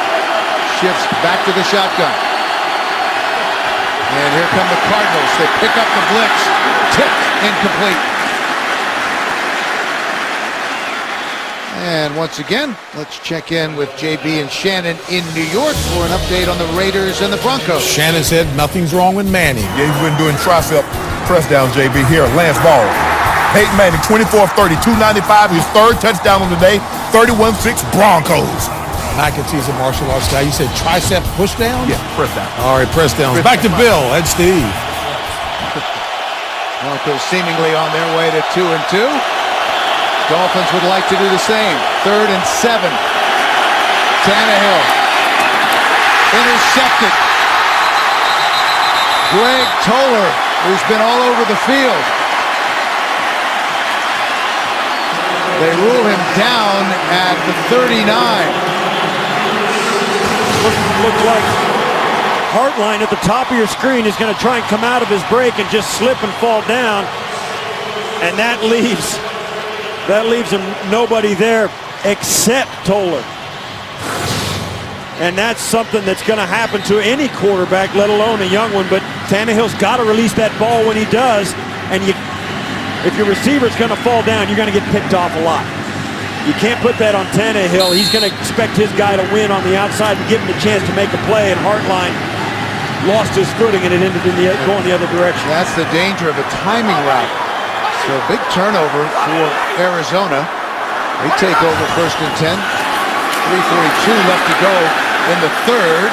shifts back to the shotgun. And here come the Cardinals. They pick up the blitz. Tipped, incomplete. And once again, let's check in with JB and Shannon in New York for an update on the Raiders and the Broncos. Shannon said nothing's wrong with Manning. Yeah, he's been doing tricep press down, JB. Here, Lance Ball. Peyton Manning, 24 of 30, 295. His 3rd touchdown on the day, 31-6 Broncos. I can see he's a martial arts guy. You said tricep push down? Yeah, press down. All right, press down. Back to Bill and Steve. Broncos seemingly on their way to 2-2. Dolphins would like to do the same. 3rd and 7. Tannehill. Intercepted. Greg Toller, who's been all over the field. They rule him down at the 39. Looked like Hartline at the top of your screen is going to try and come out of his break and just slip and fall down. And that leaves him nobody there except Toller. And that's something that's going to happen to any quarterback, let alone a young one. But Tannehill's got to release that ball when he does. And if your receiver's going to fall down, you're going to get picked off a lot. You can't put that on Tannehill. He's going to expect his guy to win on the outside and give him a chance to make a play. And Hartline lost his footing, and it ended in going the other direction. That's the danger of a timing route. So big turnover for Arizona. They take over 1st and 10. 3:42 left to go in the third.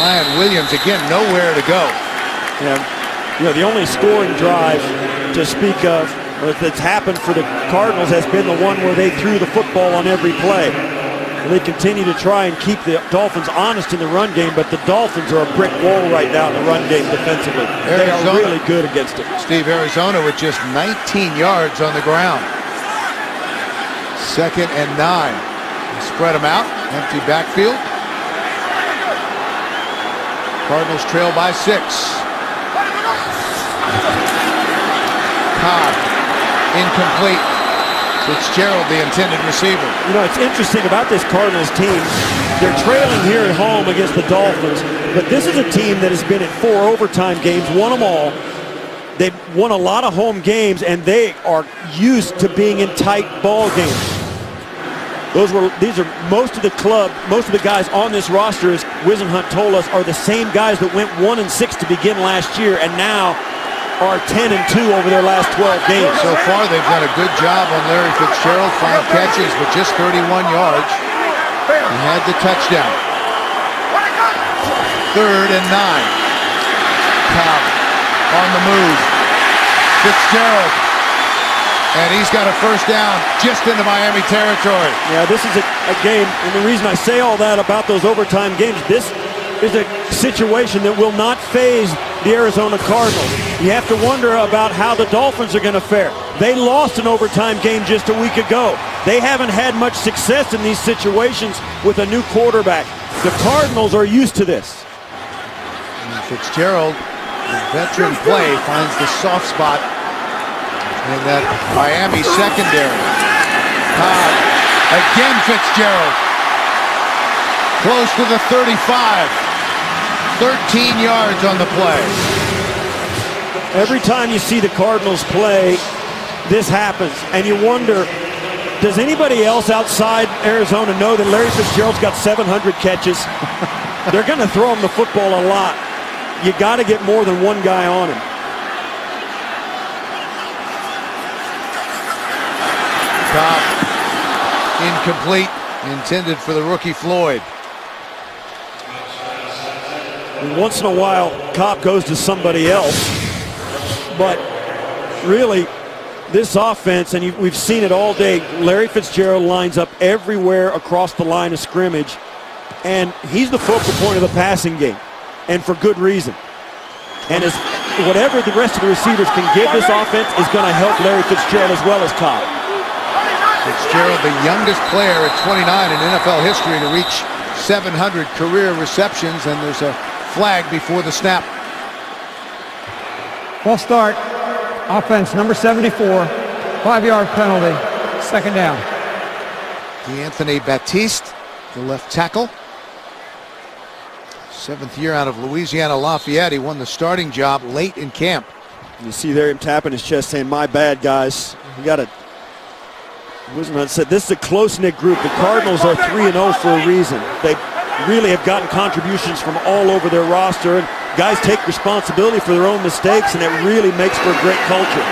Ryan Williams again nowhere to go. Yeah, you know, the only scoring drive to speak of that's happened for the Cardinals has been the one where they threw the football on every play. And they continue to try and keep the Dolphins honest in the run game, but the Dolphins are a brick wall right now in the run game defensively. They are really good against it. Steve, Arizona with just 19 yards on the ground. 2nd and 9. Spread them out. Empty backfield. Cardinals trail by 6. Cobb. Incomplete. Fitzgerald, the intended receiver. You know, it's interesting about this Cardinals team. They're trailing here at home against the Dolphins, but this is a team that has been in 4 overtime games, won them all. They've won a lot of home games, and they are used to being in tight ball games. These are most of the guys on this roster, as Wisenhunt told us, are the same guys that went 1-6 to begin last year, and now are 10-2 over their last 12 games. So far, they've done a good job on Larry Fitzgerald. 5 catches with just 31 yards. He had the touchdown. 3rd and 9. Cobb on the move. Fitzgerald. And he's got a first down just into Miami territory. Yeah, this is a game, and the reason I say all that about those overtime games, this is a situation that will not faze the Arizona Cardinals. You have to wonder about how the Dolphins are going to fare. They lost an overtime game just a week ago. They haven't had much success in these situations with a new quarterback. The Cardinals are used to this. And Fitzgerald, the veteran play, finds the soft spot in that Miami secondary. Cobb, again Fitzgerald. Close to the 35. 13 yards on the play. Every time you see the Cardinals play, this happens. And you wonder, does anybody else outside Arizona know that Larry Fitzgerald's got 700 catches? They're going to throw him the football a lot. You got to get more than one guy on him. Cobb, incomplete, intended for the rookie Floyd. And once in a while, Cobb goes to somebody else. But really, this offense, and we've seen it all day, Larry Fitzgerald lines up everywhere across the line of scrimmage. And he's the focal point of the passing game, and for good reason. And as whatever the rest of the receivers can give this offense is going to help Larry Fitzgerald as well as Cobb. Fitzgerald, the youngest player at 29 in NFL history to reach 700 career receptions, and there's a flag before the snap. False start. Offense number 74. 5-yard penalty. 2nd down. D'Anthony Baptiste, the left tackle. 7th year out of Louisiana Lafayette. He won the starting job late in camp. You see there him tapping his chest saying, "My bad, guys." You got to. Wisenhunt said this is a close-knit group. The Cardinals are 3-0 for a reason. They really have gotten contributions from all over their roster, and guys take responsibility for their own mistakes, and it really makes for a great culture.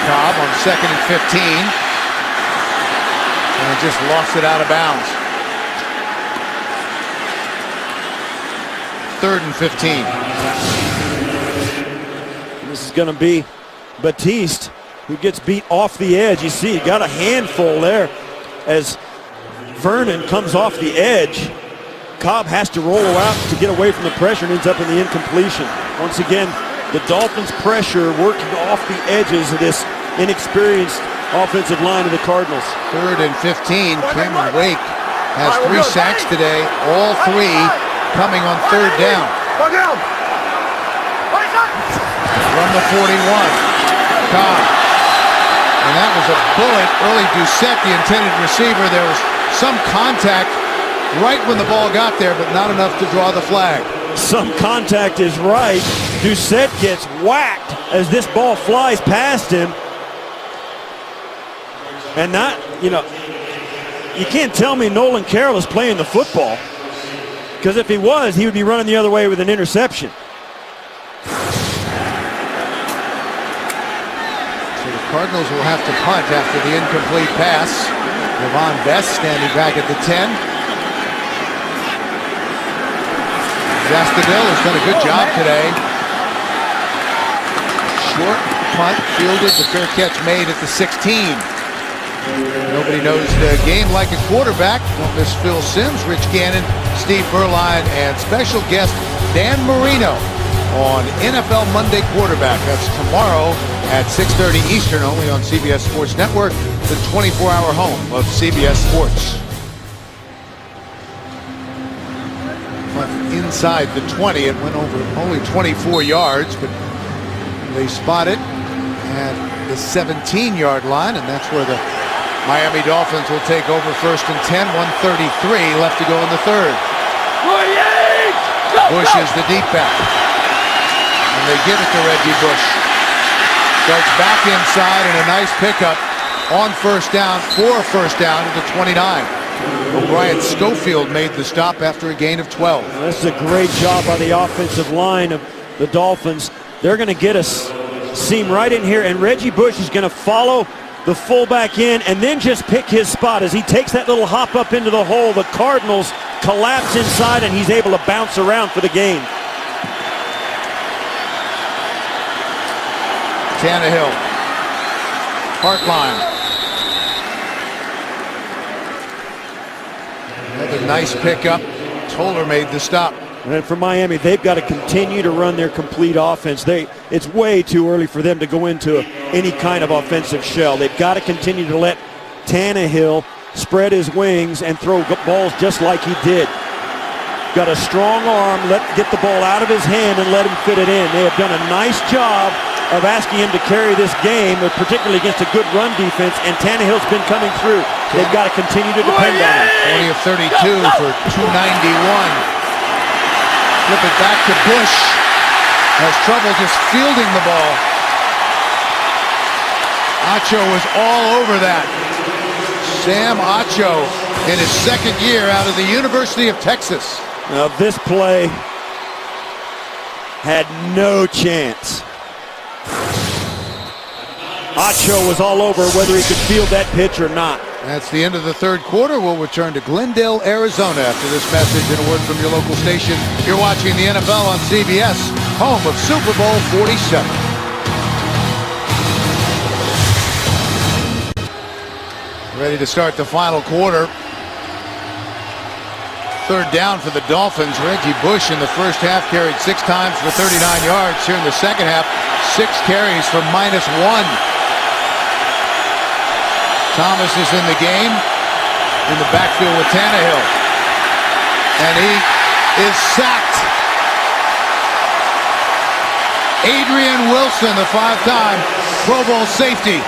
Cobb on 2nd and 15. And just lost it out of bounds. 3rd and 15. This is going to be Baptiste, who gets beat off the edge. You see, he got a handful there as Vernon comes off the edge. Cobb has to roll out to get away from the pressure and ends up in the incompletion. Once again, the Dolphins' pressure working off the edges of this inexperienced offensive line of the Cardinals. 3rd and 15. Cameron Wake has 3 sacks today, all 3 coming on 3rd down. From the 41, Cobb. And that was a bullet. Early Doucette, the intended receiver. There was some contact right when the ball got there, but not enough to draw the flag. Some contact is right. Doucette gets whacked as this ball flies past him. And not, you can't tell me Nolan Carroll is playing the football. Because if he was, he would be running the other way with an interception. So the Cardinals will have to punt after the incomplete pass. Levon Best standing back at the 10. Zastadil has done a good job today. Short punt fielded, the fair catch made at the 16. Nobody knows the game like a quarterback. Don't miss Phil Simms, Rich Gannon, Steve Berline, and special guest Dan Marino on NFL Monday Quarterback. That's tomorrow at 6:30 Eastern, only on CBS Sports Network, the 24-hour home of CBS Sports. Inside the 20, it went over only 24 yards, but they spot it at the 17-yard line, and that's where the Miami Dolphins will take over first and 10, 1:33 left to go in the third. Bush is the deep back, and they give it to Reggie Bush. Starts back inside, and a nice pickup on first down for a first down to the 29. O'Brien Schofield made the stop after a gain of 12. This is a great job by the offensive line of the Dolphins. They're going to get a seam right in here, and Reggie Bush is going to follow the fullback in and then just pick his spot. As he takes that little hop up into the hole, the Cardinals collapse inside, and he's able to bounce around for the gain. Tannehill, Hartline. Another nice pickup. Toller made the stop. And for Miami, they've got to continue to run their complete offense. It's way too early for them to go into any kind of offensive shell. They've got to continue to let Tannehill spread his wings and throw balls just like he did. Got a strong arm, get the ball out of his hand and let him fit it in. They have done a nice job of asking him to carry this game, particularly against a good run defense, and Tannehill's been coming through. They've got to continue to depend on him. 20 of 32 for 291. Flip it back to Bush. Has trouble just fielding the ball. Acho was all over that. Sam Acho in his second year out of the University of Texas. Now this play had no chance. Acho was all over whether he could field that pitch or not. That's the end of the third quarter. We'll return to Glendale, Arizona after this message and a word from your local station. You're watching the NFL on CBS, home of Super Bowl 47. Ready to start the final quarter. Third down for the Dolphins. Reggie Bush in the first half carried 6 times for 39 yards. Here in the second half, 6 carries for -1. Thomas is in the game in the backfield with Tannehill. And he is sacked. Adrian Wilson, the 5-time Pro Bowl safety.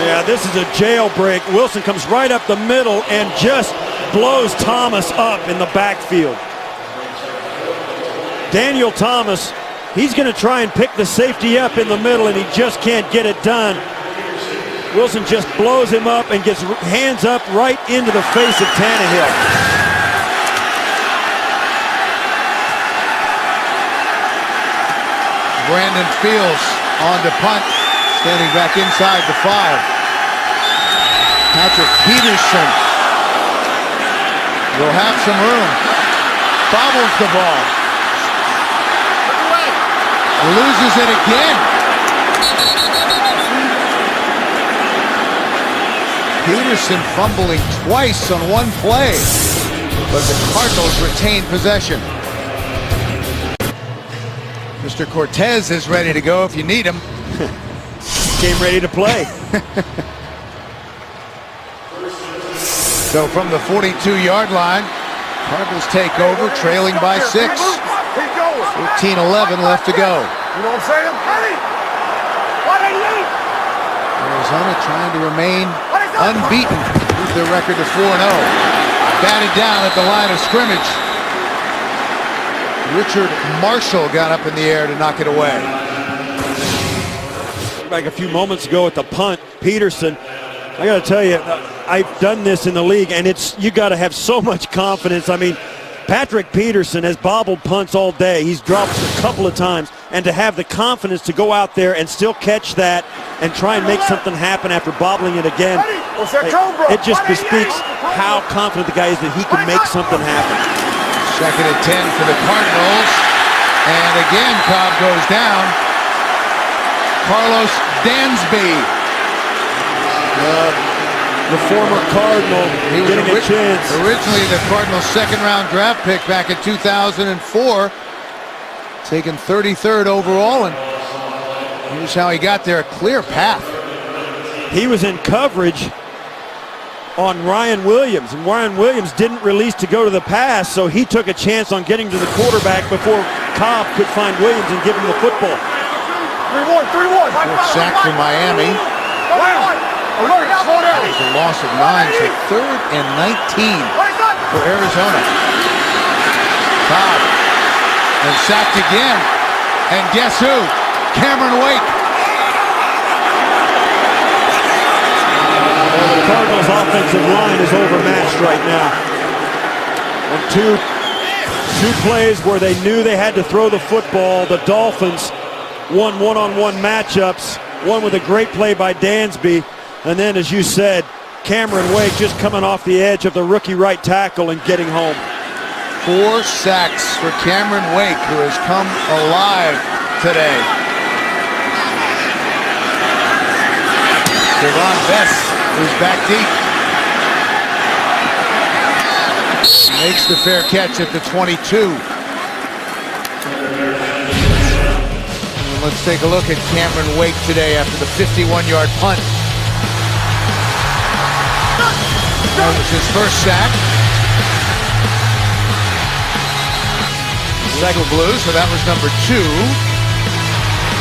Yeah, this is a jailbreak. Wilson comes right up the middle and just blows Thomas up in the backfield. Daniel Thomas, he's going to try and pick the safety up in the middle, and he just can't get it done. Wilson just blows him up and gets hands up right into the face of Tannehill. Brandon Fields on to punt, standing back inside the 5. Patrick Peterson will have some room. Bobbles the ball. Loses it again. Peterson fumbling twice on one play, but the Cardinals retain possession. Mr. Cortez is ready to go if you need him. Came ready to play. So from the 42-yard line, Cardinals take over, trailing by 6. 13-11 left to go. You know what I'm saying? Hey! What are you? Arizona trying to remain unbeaten, move their record to 4-0. Batted down at the line of scrimmage. Richard Marshall got up in the air to knock it away. Back a few moments ago at the punt, Peterson, I got to tell you, I've done this in the league, and you got to have so much confidence. I mean, Patrick Peterson has bobbled punts all day. He's dropped a couple of times, and to have the confidence to go out there and still catch that and try and make something happen after bobbling it again, it just bespeaks how confident the guy is that he can make something happen. 2nd and 10 for the Cardinals, and again Cobb goes down. Carlos Dansby, the former Cardinal, he was getting a chance. Originally the Cardinals' 2nd-round draft pick back in 2004, taken 33rd overall, and here's how he got there, a clear path. He was in coverage on Ryan Williams, and Ryan Williams didn't release to go to the pass, so he took a chance on getting to the quarterback before Cobb could find Williams and give him the football. 3-1. Sack for Miami. That was a loss of 9, so 3rd and 19 for Arizona. Cobb, and sacked again, and guess who? Cameron Wake. The Cardinals' offensive line is overmatched right now. On two plays where they knew they had to throw the football, the Dolphins won one-on-one matchups, one with a great play by Dansby, and then, as you said, Cameron Wake just coming off the edge of the rookie right tackle and getting home. 4 sacks for Cameron Wake, who has come alive today. Devon Best, who's back deep, makes the fair catch at the 22. And let's take a look at Cameron Wake today after the 51-yard punt. That was his first sack. Second blue, so that was number 2.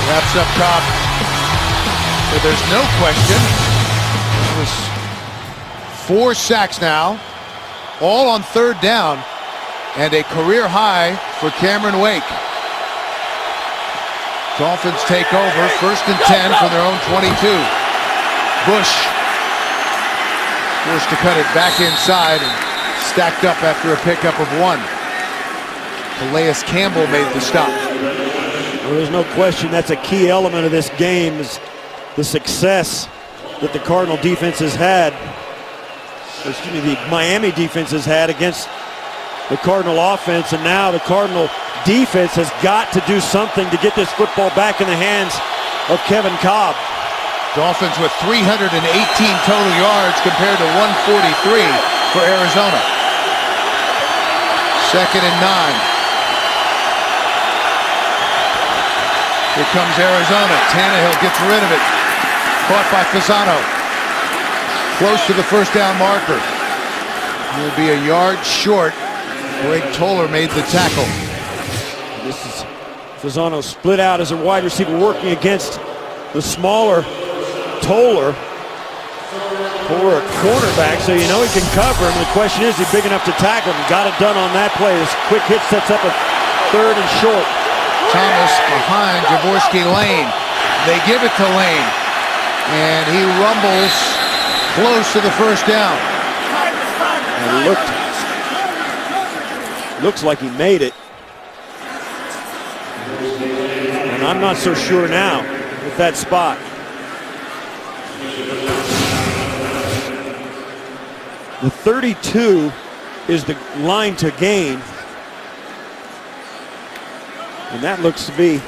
Wraps up Cobb. So there's no question. It was 4 sacks now, all on 3rd down, and a career high for Cameron Wake. Dolphins take over, 1st and 10 from their own 22. Bush forced to cut it back inside and stacked up after a pickup of 1. Calais Campbell made the stop. Well, there's no question that's a key element of this game, is the success that the Cardinal defense has had, the Miami defense has had against the Cardinal offense, and now the Cardinal defense has got to do something to get this football back in the hands of Kevin Cobb. Dolphins with 318 total yards compared to 143 for Arizona. 2nd and 9. Here comes Arizona. Tannehill gets rid of it. Caught by Fasano. Close to the 1st down marker. He'll be a yard short. Greg Toller made the tackle. This is Fasano split out as a wide receiver working against the smaller Toller. Toller a cornerback, so you know he can cover him. The question is he big enough to tackle him? Got it done on that play. This quick hit sets up a 3rd and short. Thomas behind Jaworski Lane. They give it to Lane, and he rumbles close to the 1st down. And looks like he made it. And I'm not so sure now with that spot. The 32 is the line to gain. And that looks to be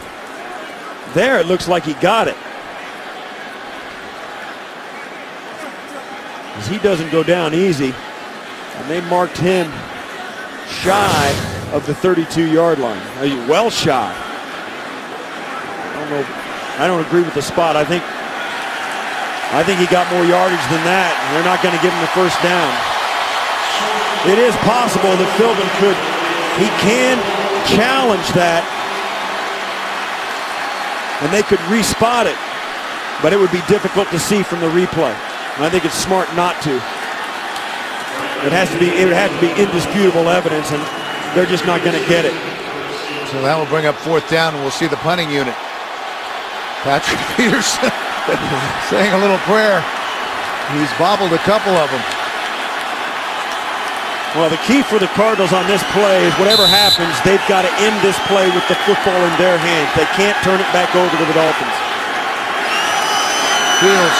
there. It looks like he got it. As he doesn't go down easy. And they marked him shy of the 32-yard line. Well shy. I don't know. I don't agree with the spot. I think he got more yardage than that. And they're not going to give him the 1st down. It is possible that Philbin he can challenge that, and they could respot it. but it would be difficult to see from the replay. And I think it's smart not to. It would have to be indisputable evidence, and they're just not going to get it. So that will bring up 4th down, and we'll see the punting unit. Patrick Peterson saying a little prayer. He's bobbled a couple of them. Well, the key for the Cardinals on this play is whatever happens, they've got to end this play with the football in their hands. They can't turn it back over to the Dolphins. Fields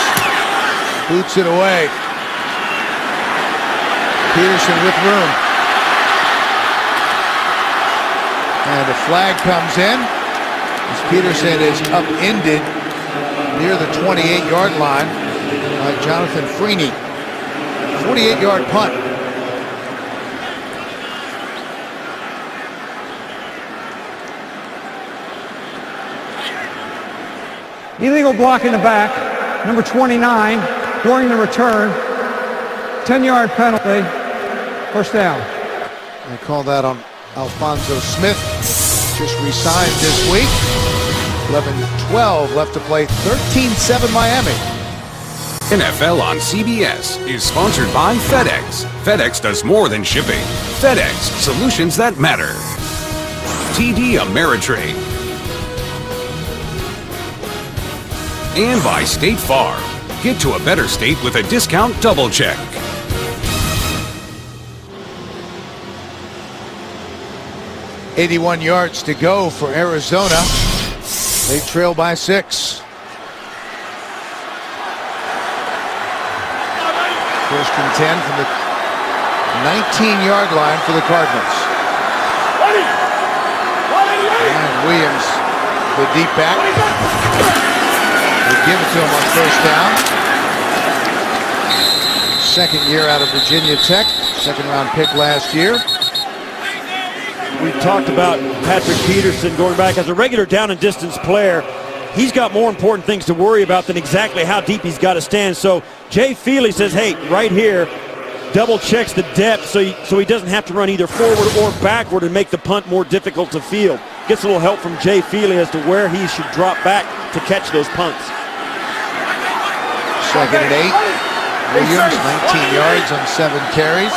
boots it away. Peterson with room. And a flag comes in as Peterson is upended near the 28-yard line by Jonathan Freeney. 48-yard punt. Illegal block in the back, number 29, during the return. 10-yard penalty, 1st down. They call that on Alfonso Smith, just re-signed this week. 11-12 left to play, 13-7 Miami. NFL on CBS is sponsored by FedEx. FedEx does more than shipping. FedEx, solutions that matter. TD Ameritrade. And by State Farm. Get to a better state with a discount double check. .81 yards to go for Arizona. They trail by 6. First and 10 from the 19-yard line for the Cardinals. And Williams, the deep back. They give it to him on 1st down. Second year out of Virginia Tech. 2nd-round pick last year. We talked about Patrick Peterson going back as a regular down and distance player. He's got more important things to worry about than exactly how deep he's got to stand. So Jay Feely says, hey, right here, double checks the depth so he doesn't have to run either forward or backward and make the punt more difficult to field. Gets a little help from Jay Feely as to where he should drop back to catch those punts. 2nd and 8. Williams, 19 yards on 7 carries.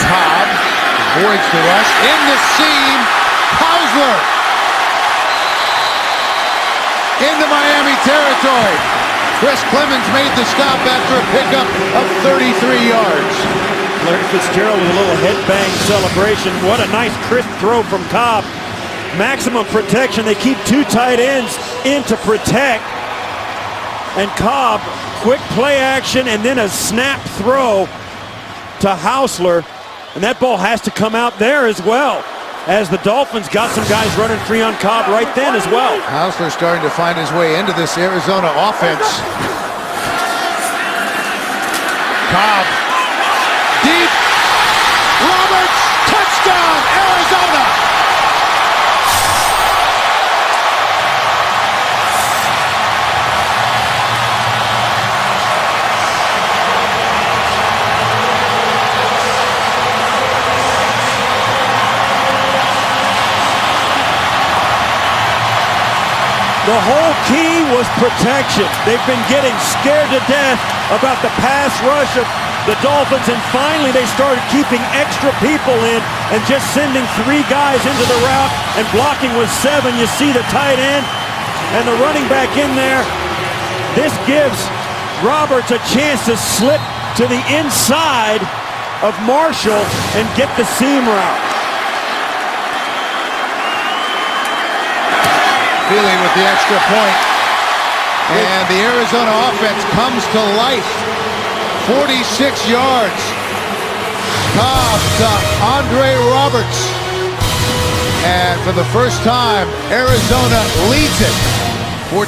Cobb avoids the rush. In the seam, Hausler. Into Miami territory. Chris Clemens made the stop after a pickup of 33 yards. Larry Fitzgerald with a little headbang celebration. What a nice crisp throw from Cobb. Maximum protection. They keep 2 tight ends in to protect. And Cobb, quick play action and then a snap throw to Hausler. And that ball has to come out there as well, as the Dolphins got some guys running free on Cobb right then as well. Hausler starting to find his way into this Arizona offense. Cobb, deep, Roberts, touchdown, Arizona! The whole key was protection. They've been getting scared to death about the pass rush of the Dolphins, and finally they started keeping extra people in and just sending 3 guys into the route and blocking with 7. You see the tight end and the running back in there. This gives Roberts a chance to slip to the inside of Marshall and get the seam route. Feely with the extra point. And the Arizona offense comes to life. 46 yards. Cobb to Andre Roberts. And for the first time, Arizona leads it. 14-13.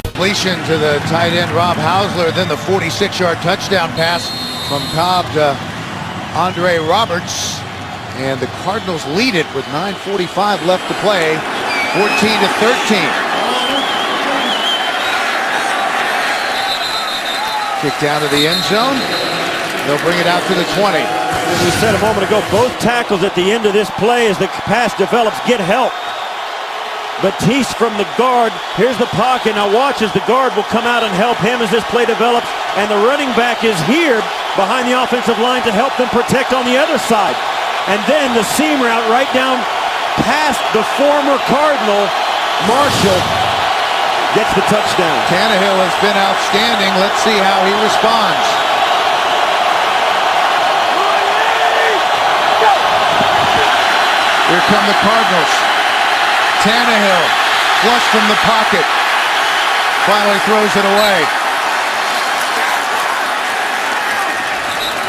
Completion to the tight end, Rob Hausler. Then the 46-yard touchdown pass from Cobb to Andre Roberts. And the Cardinals lead it with 9:45 left to play, 14-13. Kick down to the end zone. They'll bring it out to the 20. As we said a moment ago, both tackles at the end of this play as the pass develops get help. Batiste from the guard. Here's the pocket. Now watch as the guard will come out and help him as this play develops. And the running back is here behind the offensive line to help them protect on the other side. And then the seam route right down past the former Cardinal. Marshall gets the touchdown. Tannehill has been outstanding. Let's see how he responds. Here come the Cardinals. Tannehill, flush from the pocket. Finally throws it away.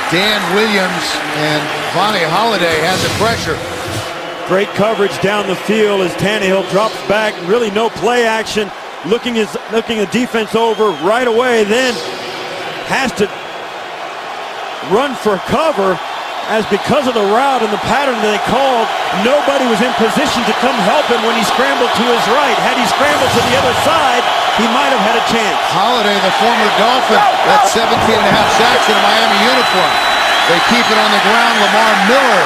Dan Williams and Vonnie Holliday had the pressure. Great coverage down the field as Tannehill drops back. Really no play action. Looking the defense over right away. Then has to run for cover. As because of the route and the pattern that they called, nobody was in position to come help him when he scrambled to his right. Had he scrambled to the other side, he might have had a chance. Holliday, the former Dolphin, that's 17 and a half sacks in a Miami uniform. They keep it on the ground. Lamar Miller.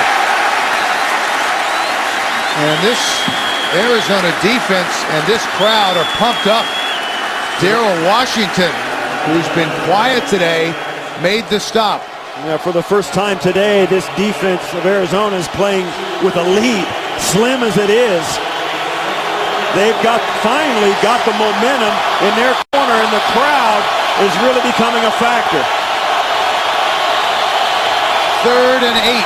And this Arizona defense and this crowd are pumped up. Darrell Washington, who's been quiet today, made the stop. Yeah, for the first time today, this defense of Arizona is playing with a lead, slim as it is. They've finally got the momentum in their corner, and the crowd is really becoming a factor. 3rd and 8.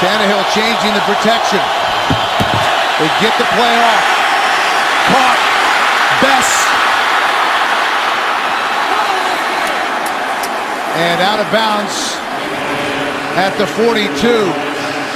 Tannehill changing the protection. They get the play off. Caught. Bess. And out of bounds at the 42.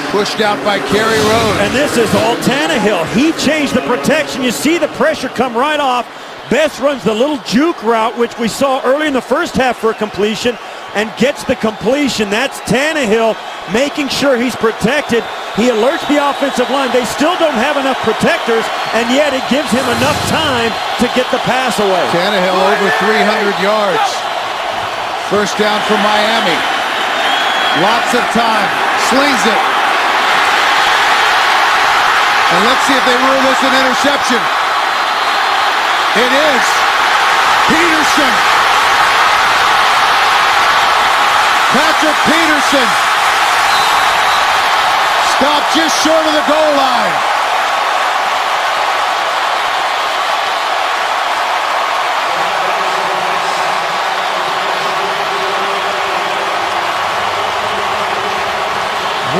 Pushed out by Kerry Rhodes. And this is all Tannehill. He changed the protection. You see the pressure come right off. Bess runs the little juke route, which we saw early in the first half for a completion, and gets the completion. That's Tannehill making sure he's protected. He alerts the offensive line. They still don't have enough protectors, and yet it gives him enough time to get the pass away. Tannehill over 300 yards. First down for Miami. Lots of time. Slings it. And let's see if they rule this an interception. It is. Peterson. Patrick Peterson. Stopped just short of the goal line.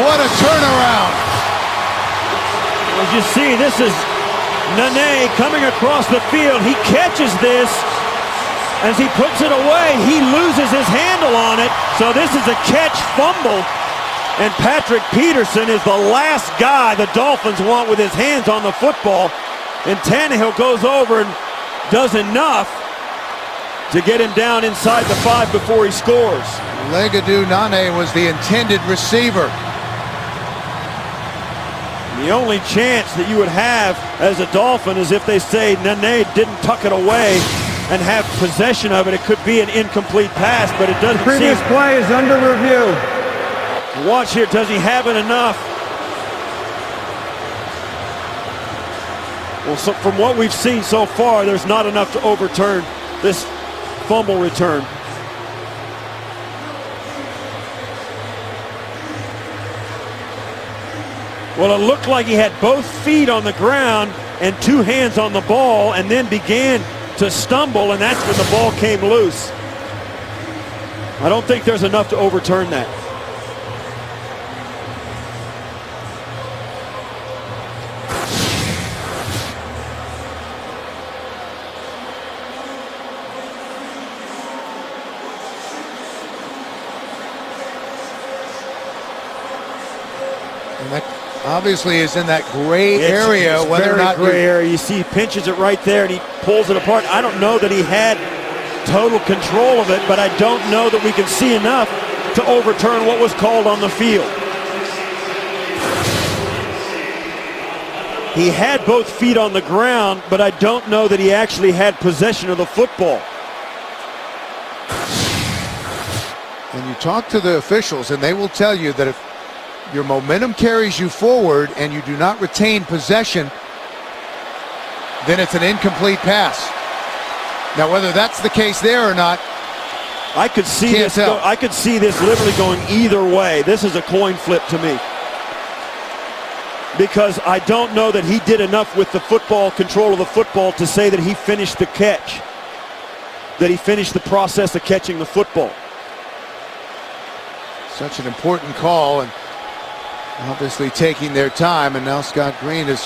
What a turnaround. As you see, this is Nene coming across the field. He catches this. As he puts it away, he loses his handle on it. So this is a catch fumble. And Patrick Peterson is the last guy the Dolphins want with his hands on the football. And Tannehill goes over and does enough to get him down inside the 5 before he scores. Legadou Nane was the intended receiver. The only chance that you would have as a Dolphin is if they say Nene didn't tuck it away and have possession of it. It could be an incomplete pass, but it doesn't seem. Previous play is under review. Watch here, does he have it enough? Well, so from what we've seen so far, there's not enough to overturn this fumble return. Well, it looked like he had both feet on the ground and 2 hands on the ball, and then began to stumble, and that's when the ball came loose. I don't think there's enough to overturn that. And that obviously is in that gray area, it's whether or not gray area. You see he pinches it right there and he pulls it apart. I don't know that he had total control of it, but I don't know that we can see enough to overturn what was called on the field. He had both feet on the ground, but I don't know that he actually had possession of the football. And you talk to the officials, and they will tell you that if your momentum carries you forward and you do not retain possession, then it's an incomplete pass. Now, whether that's the case there or not, I could see can't this. tell. I could see this literally going either way. This is a coin flip to me, because I don't know that he did enough with the football, control of the football, to say that he finished the catch, that he finished the process of catching the football. such an important call, and obviously taking their time. And now Scott Green is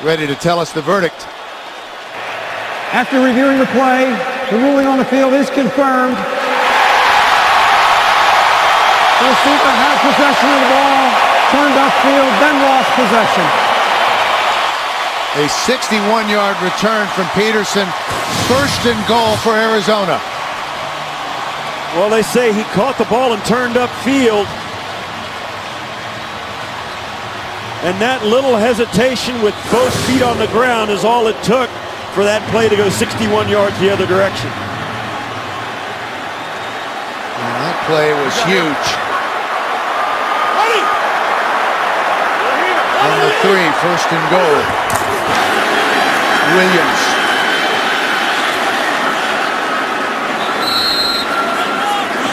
ready to tell us the verdict. After reviewing the play, the ruling on the field is confirmed. The receiver had possession of the ball, turned upfield, then lost possession. A 61-yard return from Peterson. First and goal for Arizona. Well, they say he caught the ball and turned upfield. And that little hesitation with both feet on the ground is all it took for that play to go 61 yards the other direction. And that play was huge. On the 3, first and goal. Williams.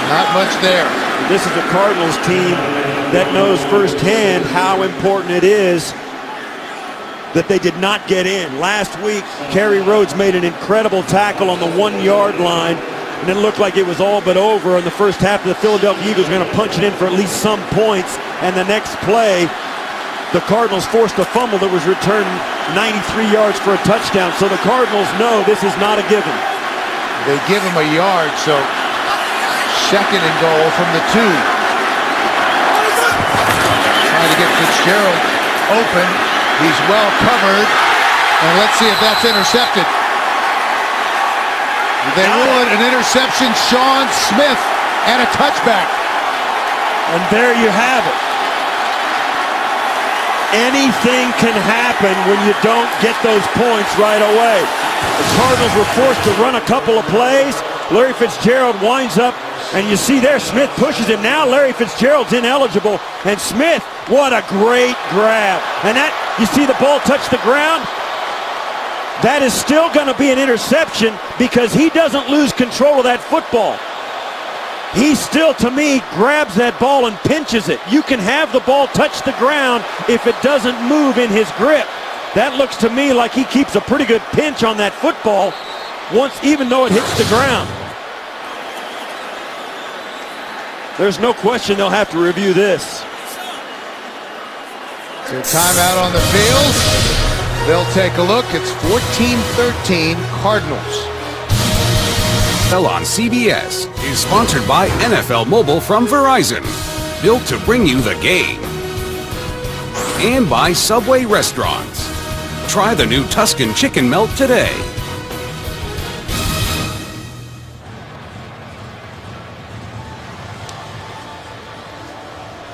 Not much there. This is a Cardinals team that knows firsthand how important it is that they did not get in. Last week, Kerry Rhodes made an incredible tackle on the 1-yard line, and it looked like it was all but over in the first half. The Philadelphia Eagles were going to punch it in for at least some points, and the next play, the Cardinals forced a fumble that was returned 93 yards for a touchdown. So the Cardinals know this is not a given. They give him a yard, so second and goal from the 2. Trying to get Fitzgerald open. He's well covered. And let's see if that's intercepted. They rule it an interception. Sean Smith and a touchback. And there you have it. Anything can happen when you don't get those points right away. The Cardinals were forced to run a couple of plays. Larry Fitzgerald winds up, and you see there Smith pushes him. Now Larry Fitzgerald's ineligible, and Smith, what a great grab. And that, you see the ball touch the ground? That is still going to be an interception because he doesn't lose control of that football. He still, to me, grabs that ball and pinches it. You can have the ball touch the ground if it doesn't move in his grip. That looks to me like he keeps a pretty good pinch on that football even though it hits the ground. There's no question they'll have to review this. So timeout on the field. They'll take a look. It's 14-13 Cardinals. On CBS is sponsored by NFL Mobile from Verizon, built to bring you the game. And by Subway Restaurants. Try the new Tuscan Chicken Melt today.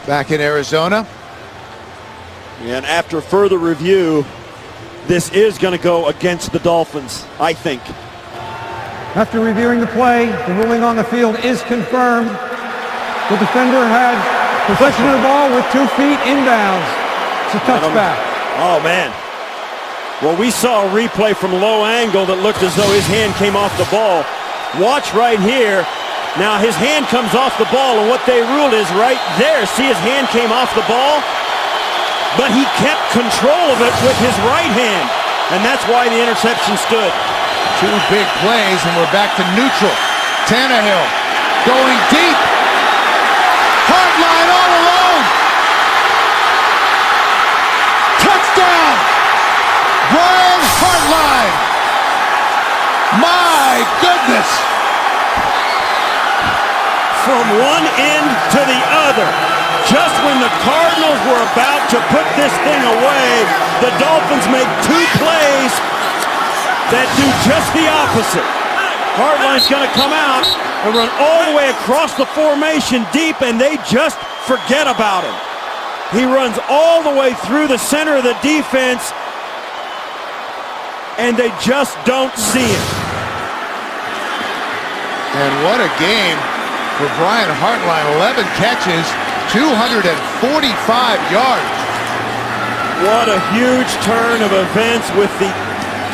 Back in Arizona. And after further review, this is going to go against the Dolphins, I think. After reviewing the play, the ruling on the field is confirmed. The defender had possession of the ball with 2 feet inbounds. It's a touchback. Oh, man. Well, we saw a replay from low angle that looked as though his hand came off the ball. Watch right here. Now his hand comes off the ball, and what they ruled is right there. See, his hand came off the ball, but he kept control of it with his right hand, and that's why the interception stood. 2 big plays, and we're back to neutral. Tannehill going deep. Hardline all alone. Touchdown. Brian Hartline. My goodness. From one end to the other. Just when the Cardinals were about to put this thing away, the Dolphins make 2 plays that do just the opposite. Hardline's going to come out and run all the way across the formation deep, and they just forget about him. He runs all the way through the center of the defense, and they just don't see him. And what a game for Brian Hartline. 11 catches, 245 yards. What a huge turn of events with the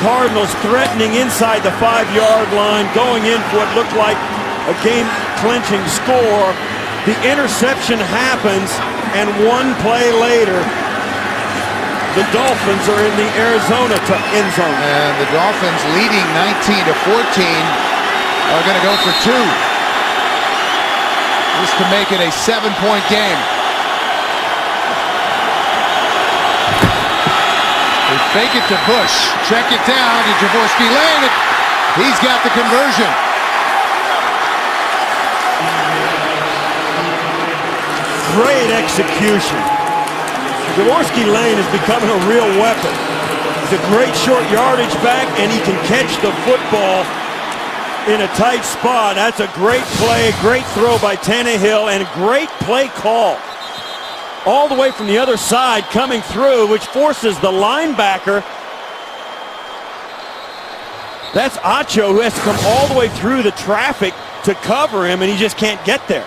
Cardinals threatening inside the 5-yard line, going in for what looked like a game-clinching score. The interception happens, and one play later, the Dolphins are in the Arizona end zone. And the Dolphins, leading 19-14, are going to go for 2. Just to make it a 7-point game. They fake it to Bush, check it down to Jaworski Lane. He's got the conversion. Great execution. Jaworski Lane is becoming a real weapon. He's a great short yardage back, and he can catch the football in a tight spot. That's a great play, great throw by Tannehill, and a great play call. All the way from the other side coming through, which forces the linebacker. That's Acho, who has to come all the way through the traffic to cover him, and he just can't get there.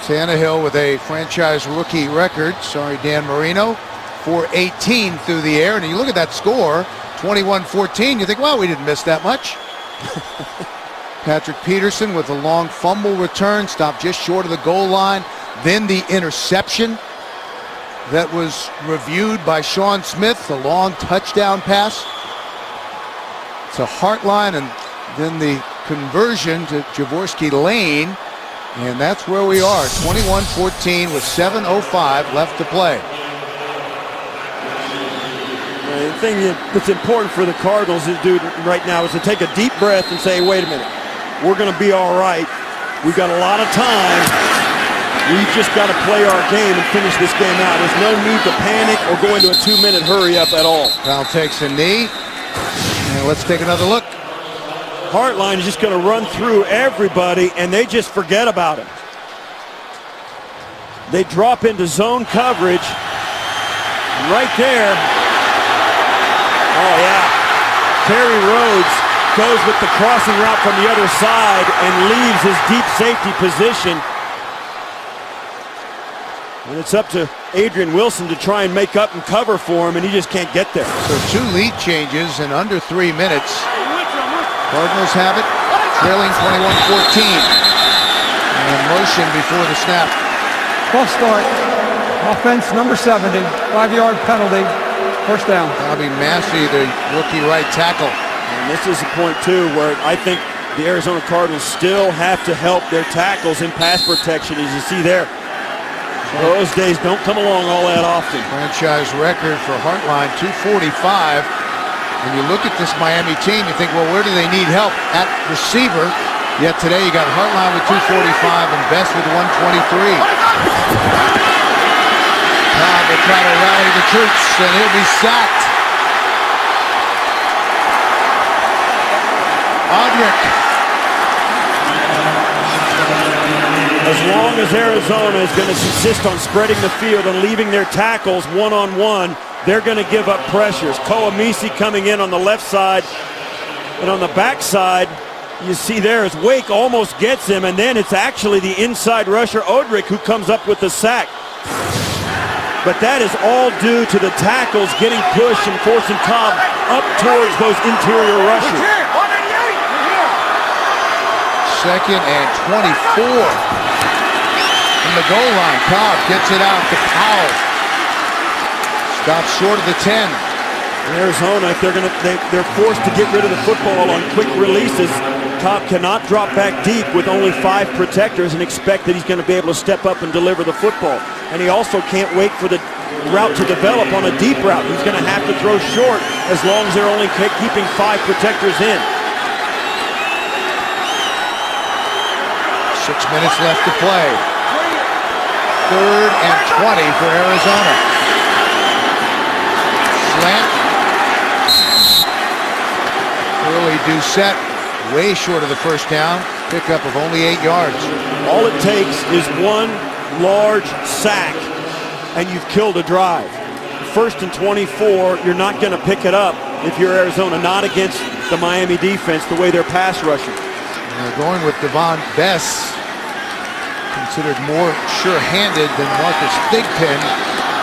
Tannehill with a franchise rookie record. Sorry, Dan Marino. 418 through the air. And you look at that score, 21-14. You think, well, we didn't miss that much. Patrick Peterson with a long fumble return, stopped just short of the goal line. Then the interception that was reviewed by Sean Smith, the long touchdown pass to Hartline, and then the conversion to Jaworski Lane. And that's where we are, 21-14 with 7:05 left to play. The thing that's important for the Cardinals to do right now is to take a deep breath and say, wait a minute, we're going to be all right. We've got a lot of time. We've just got to play our game and finish this game out. There's no need to panic or go into a 2-minute hurry-up at all. Brown takes a knee. And let's take another look. Hartline is just going to run through everybody, and they just forget about him. They drop into zone coverage. Right there. Oh, yeah. Terry Rhodes goes with the crossing route from the other side and leaves his deep safety position. And it's up to Adrian Wilson to try and make up and cover for him, and he just can't get there. So 2 lead changes in under 3 minutes. Cardinals have it, trailing 21-14. And motion before the snap. False start. Offense number 70. 5-yard penalty. First down. Bobby Massey, the rookie right tackle. And this is the point, too, where I think the Arizona Cardinals still have to help their tackles in pass protection, as you see there. Those days don't come along all that often. Franchise record for Hartline, 245. And you look at this Miami team, you think, well, where do they need help? At receiver. Yet today you got Hartline with 245 and Best with 123. Cobb will try to rally the troops, and he'll be sacked. Audric. As long as Arizona is going to insist on spreading the field and leaving their tackles one-on-one, they're going to give up pressures. Koamisi coming in on the left side, and on the back side, you see there as Wake almost gets him, and then it's actually the inside rusher, Audric, who comes up with the sack. But that is all due to the tackles getting pushed and forcing Cobb up towards those interior rushers. 2nd and 24. From the goal line, Cobb gets it out to Powell. Stops short of the 10. In Arizona, if they're forced to get rid of the football on quick releases, Cobb cannot drop back deep with only 5 protectors and expect that he's going to be able to step up and deliver the football. And he also can't wait for the route to develop on a deep route. He's going to have to throw short as long as they're only keeping 5 protectors in. 6 minutes left to play. 3rd and 20 for Arizona. Slant. Early Doucette, way short of the first down. Pickup of only 8 yards. All it takes is one large sack, and you've killed a drive. 1st and 24, you're not going to pick it up if you're Arizona, not against the Miami defense, the way they're pass rushing. They're going with Devon Bess, considered more sure-handed than Marcus Thigpen.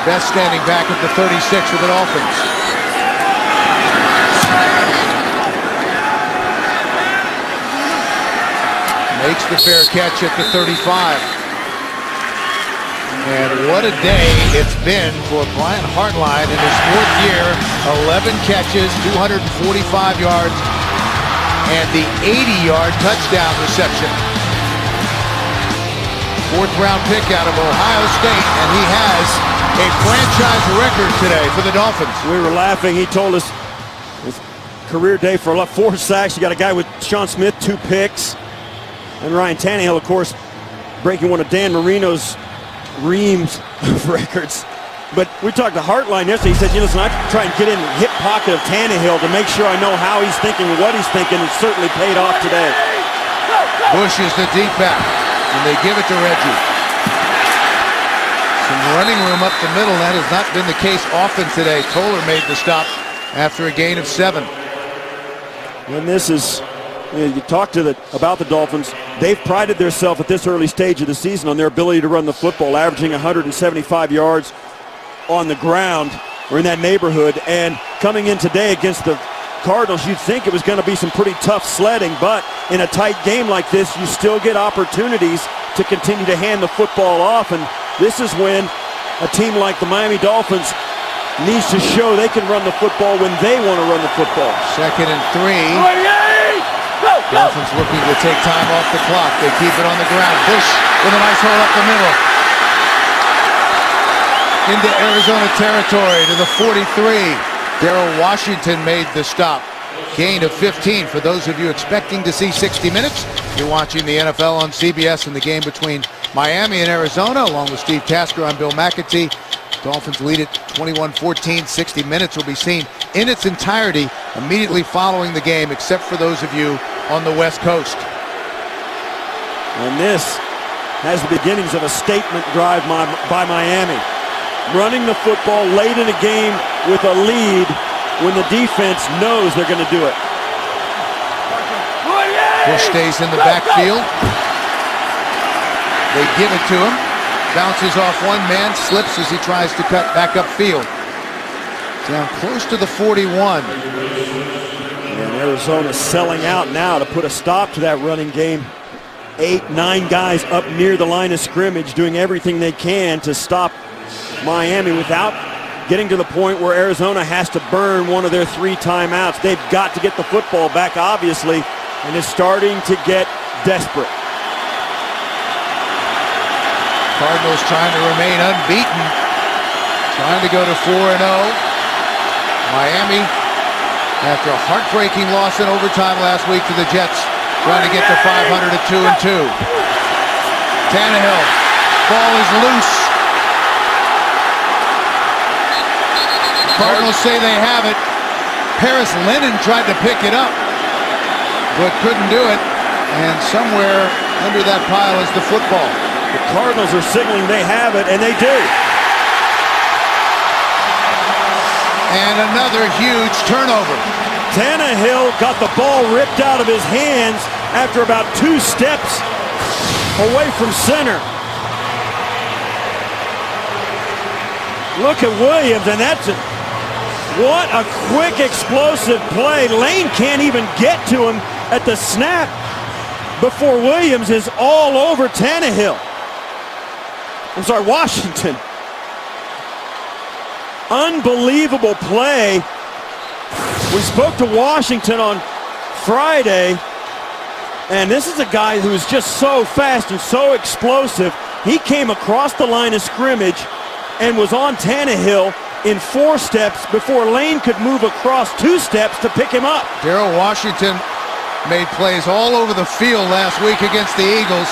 Bess standing back at the 36 for the Dolphins. Makes the fair catch at the 35. And what a day it's been for Brian Hartline in his 4th year. 11 catches, 245 yards, and the 80-yard touchdown reception. 4th-round pick out of Ohio State, and he has a franchise record today for the Dolphins. We were laughing. He told us his career day for 4 sacks. You got a guy with Sean Smith, 2 picks. And Ryan Tannehill, of course, breaking one of Dan Marino's reams of records. But we talked to Hartline yesterday. He said, listen, I try and get in the hip pocket of Tannehill to make sure I know how he's thinking and what he's thinking. It certainly paid off today. Bush is the deep back, and they give it to Reggie. Some running room up the middle. That has not been the case often today. Toller made the stop after a gain of 7. And this is, you talk about the Dolphins. They've prided themselves at this early stage of the season on their ability to run the football, averaging 175 yards on the ground or in that neighborhood. And coming in today against the Cardinals, you'd think it was going to be some pretty tough sledding, but in a tight game like this, you still get opportunities to continue to hand the football off. And this is when a team like the Miami Dolphins needs to show they can run the football when they want to run the football. 2nd and 3. Dolphins looking to take time off the clock. They keep it on the ground. Bush with a nice hole up the middle. Into Arizona territory to the 43. Darrell Washington made the stop. Gain of 15. For those of you expecting to see 60 minutes, you're watching the NFL on CBS in the game between Miami and Arizona. Along with Steve Tasker, I'm Bill McAtee. Dolphins lead it 21-14. 60 minutes will be seen in its entirety immediately following the game, except for those of you on the West Coast. And this has the beginnings of a statement drive by Miami. Running the football late in a game with a lead when the defense knows they're going to do it. Bush stays in the backfield. They give it to him. Bounces off one man, slips as he tries to cut back upfield. Down close to the 41. And Arizona selling out now to put a stop to that running game. 8, 9 guys up near the line of scrimmage doing everything they can to stop Miami without getting to the point where Arizona has to burn one of their 3 timeouts. They've got to get the football back, obviously, and is starting to get desperate. Cardinals trying to remain unbeaten, trying to go to 4-0. Miami, after a heartbreaking loss in overtime last week to the Jets, trying to get to 500 at 2-2. Tannehill, ball is loose. Cardinals say they have it. Paris Lennon tried to pick it up, but couldn't do it. And somewhere under that pile is the football. The Cardinals are signaling they have it, and they do. And another huge turnover. Tannehill got the ball ripped out of his hands after about 2 steps away from center. Look at Williams, and that's it. What a quick, explosive play. Lane can't even get to him at the snap before Williams is all over Tannehill. I'm sorry, Washington. Unbelievable play. We spoke to Washington on Friday, and this is a guy who's just so fast and so explosive. He came across the line of scrimmage and was on Tannehill in 4 steps before Lane could move across 2 steps to pick him up. Darrell Washington made plays all over the field last week against the Eagles.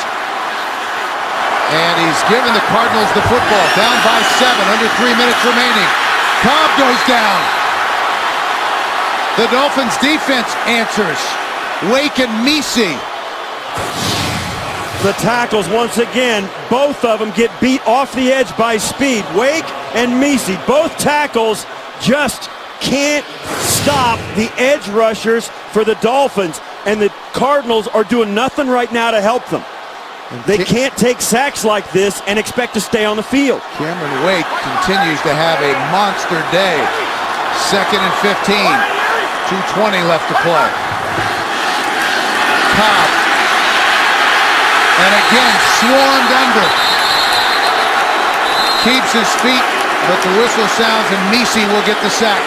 And he's given the Cardinals the football. Down by 7, under 3 minutes remaining. Cobb goes down. The Dolphins defense answers. Wake and Misi. The tackles once again, both of them get beat off the edge by speed. Wake and Misi, both tackles just can't stop the edge rushers for the Dolphins. and the Cardinals are doing nothing right now to help them. They can't take sacks like this and expect to stay on the field. Cameron Wake continues to have a monster day. 2nd and 15. 2:20 left to play. Cobb. And again, swarmed under. Keeps his feet, but the whistle sounds and Misi will get the sack.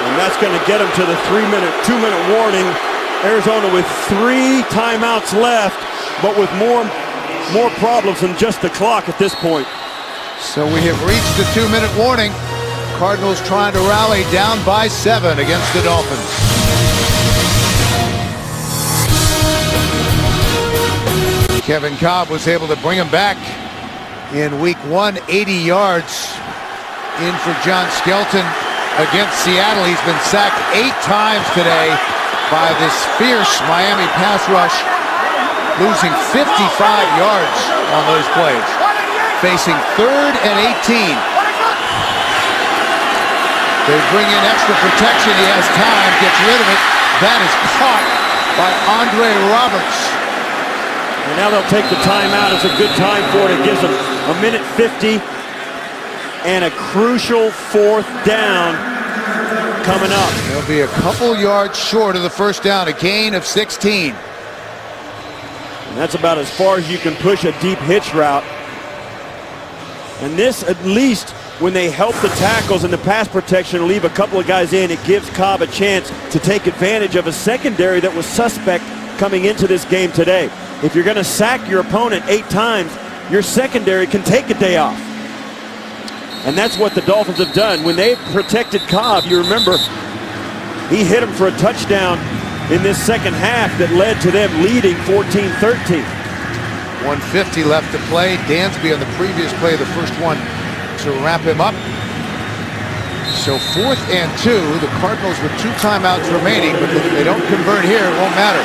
And that's going to get him to the 2-minute warning. Arizona with 3 timeouts left, but with more problems than just the clock at this point. So we have reached the 2-minute warning. Cardinals trying to rally down by 7 against the Dolphins. Kevin Cobb was able to bring him back in week 1, 80 yards in for John Skelton against Seattle. He's been sacked 8 times today by this fierce Miami pass rush, losing 55 yards on those plays. Facing 3rd and 18. They bring in extra protection. He has time, gets rid of it. That is caught by Andre Roberts. And now they'll take the timeout. It's a good time for it. It gives them 1:50 and a crucial 4th down coming up. They'll be a couple yards short of the first down, a gain of 16. And that's about as far as you can push a deep hitch route. And this, at least, when they help the tackles and the pass protection and leave a couple of guys in, it gives Cobb a chance to take advantage of a secondary that was suspect coming into this game today. If you're going to sack your opponent 8 times, your secondary can take a day off. And that's what the Dolphins have done. When they protected Cobb, you remember, he hit him for a touchdown in this second half that led to them leading 14-13. 1:50 left to play. Dansby on the previous play, the first one to wrap him up. So 4th and 2, the Cardinals with 2 timeouts remaining, but if they don't convert here, it won't matter.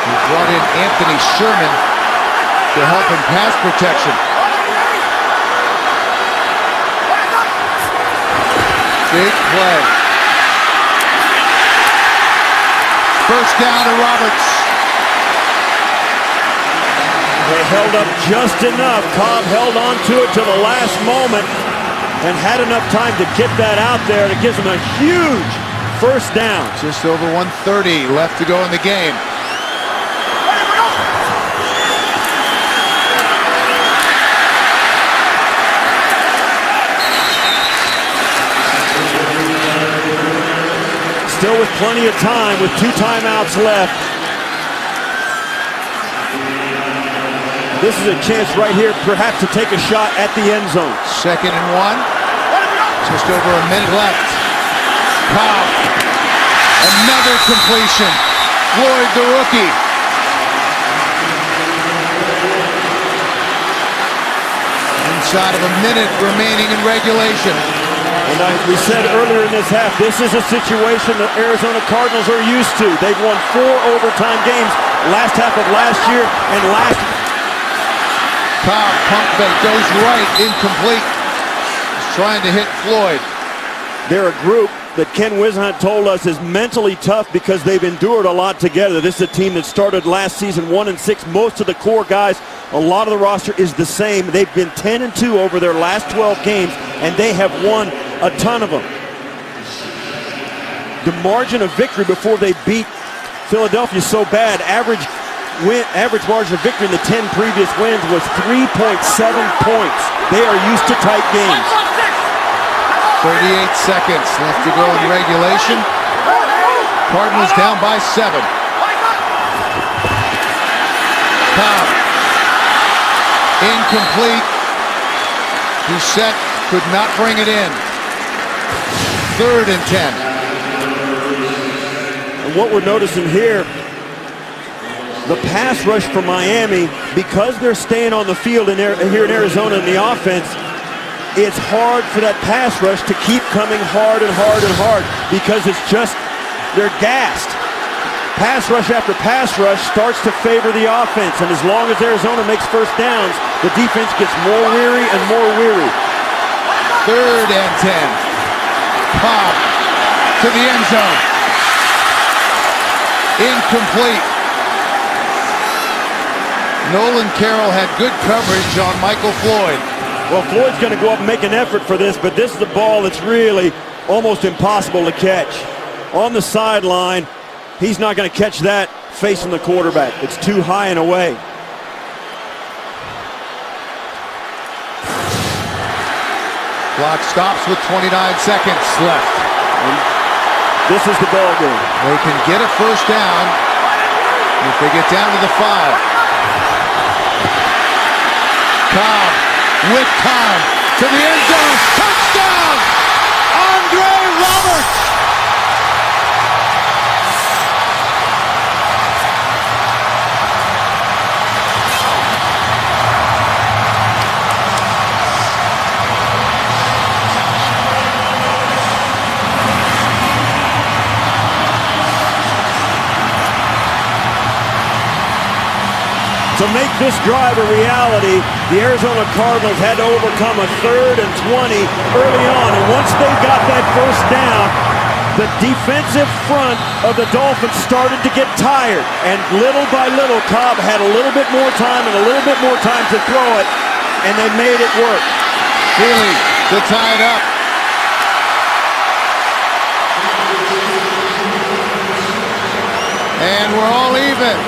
He brought in Anthony Sherman to help in pass protection. Big play. First down to Roberts. They held up just enough. Cobb held on to it to the last moment and had enough time to get that out there. It gives them a huge first down. Just over 1:30 left to go in the game. Still with plenty of time, with 2 timeouts left. This is a chance right here, perhaps, to take a shot at the end zone. 2nd and 1. Just over a minute left. Cobb. Another completion. Floyd, the rookie. Inside of a minute remaining in regulation. And we said earlier in this half, this is a situation the Arizona Cardinals are used to. They've won 4 overtime games last half of last year and last. Cobb pump fake goes right, incomplete. He's trying to hit Floyd. They're a group that Ken Wisenhunt told us is mentally tough because they've endured a lot together. This is a team that started last season 1-6. Most of the core guys, a lot of the roster is the same. They've been 10-2 over their last 12 games, and they have won a ton of them. The margin of victory before they beat Philadelphia so bad, average margin of victory in the 10 previous wins was 3.7 points. They are used to tight games. 38 seconds left to go in regulation. Cardinals down by 7. Cobb. Incomplete. Doucette could not bring it in. 3rd and 10. And what we're noticing here, the pass rush for Miami, because they're staying on the field here in Arizona in the offense, it's hard for that pass rush to keep coming hard and hard and hard because it's just, they're gassed. Pass rush after pass rush starts to favor the offense, and as long as Arizona makes first downs, the defense gets more weary and more weary. 3rd and 10. Cobb to the end zone. Incomplete. Nolan Carroll had good coverage on Michael Floyd. Well, Floyd's going to go up and make an effort for this, but this is a ball that's really almost impossible to catch. On the sideline, he's not going to catch that facing the quarterback. It's too high and away. Clock stops with 29 seconds left. And this is the ball game. They can get a first down if they get down to the 5. Cobb with time to the end zone. Touchdown! Andre Roberts! To make this drive a reality, the Arizona Cardinals had to overcome a 3rd and 20 early on. And once they got that first down, the defensive front of the Dolphins started to get tired. And little by little, Cobb had a little bit more time and a little bit more time to throw it. And they made it work. Healy to tie it up. And we're all even.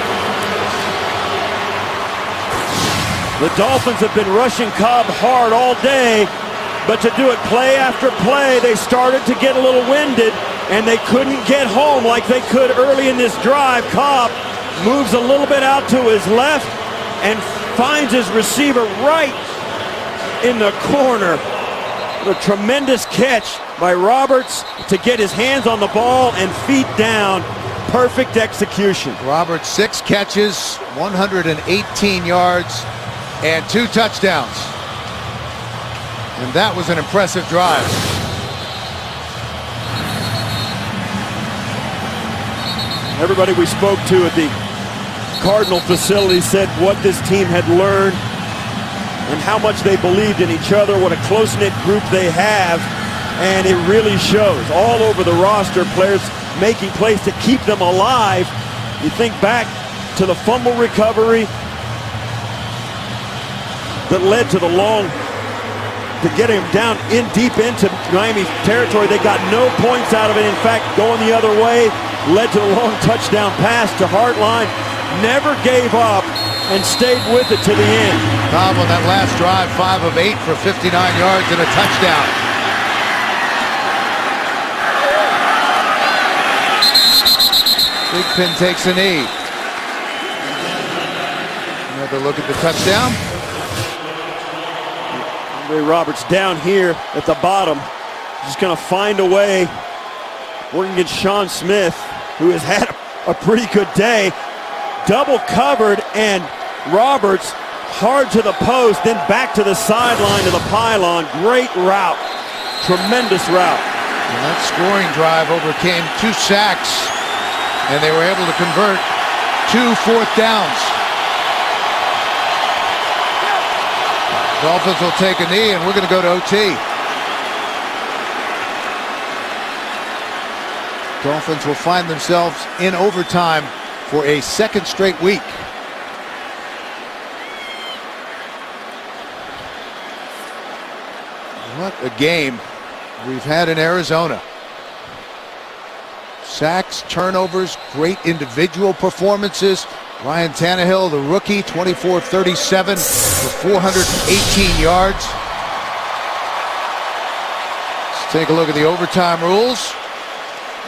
The Dolphins have been rushing Cobb hard all day, but to do it play after play, they started to get a little winded, and they couldn't get home like they could early in this drive. Cobb moves a little bit out to his left and finds his receiver right in the corner. A tremendous catch by Roberts to get his hands on the ball and feet down. Perfect execution. Roberts, 6 catches, 118 yards, and 2 touchdowns. And that was an impressive drive. Everybody we spoke to at the Cardinal facility said what this team had learned and how much they believed in each other, what a close-knit group they have, and it really shows. All over the roster, players making plays to keep them alive. You think back to the fumble recovery that led to the long, to get him down in deep into Miami's territory. They got no points out of it. In fact, going the other way led to the long touchdown pass to Hartline. Never gave up and stayed with it to the end. Cobb on that last drive, 5 of 8 for 59 yards and a touchdown. Big Pin takes a knee. Another look at the touchdown. Andre Roberts down here at the bottom, just going to find a way, working against Sean Smith, who has had a pretty good day. Double covered, and Roberts hard to the post, then back to the sideline to the pylon. Great route, tremendous route. And that scoring drive overcame 2 sacks, and they were able to convert 2 fourth downs. Dolphins will take a knee, and we're going to go to OT. Dolphins will find themselves in overtime for a 2nd straight week. What a game we've had in Arizona. Sacks, turnovers, great individual performances. Ryan Tannehill, the rookie, 24-37 for 418 yards. Let's take a look at the overtime rules.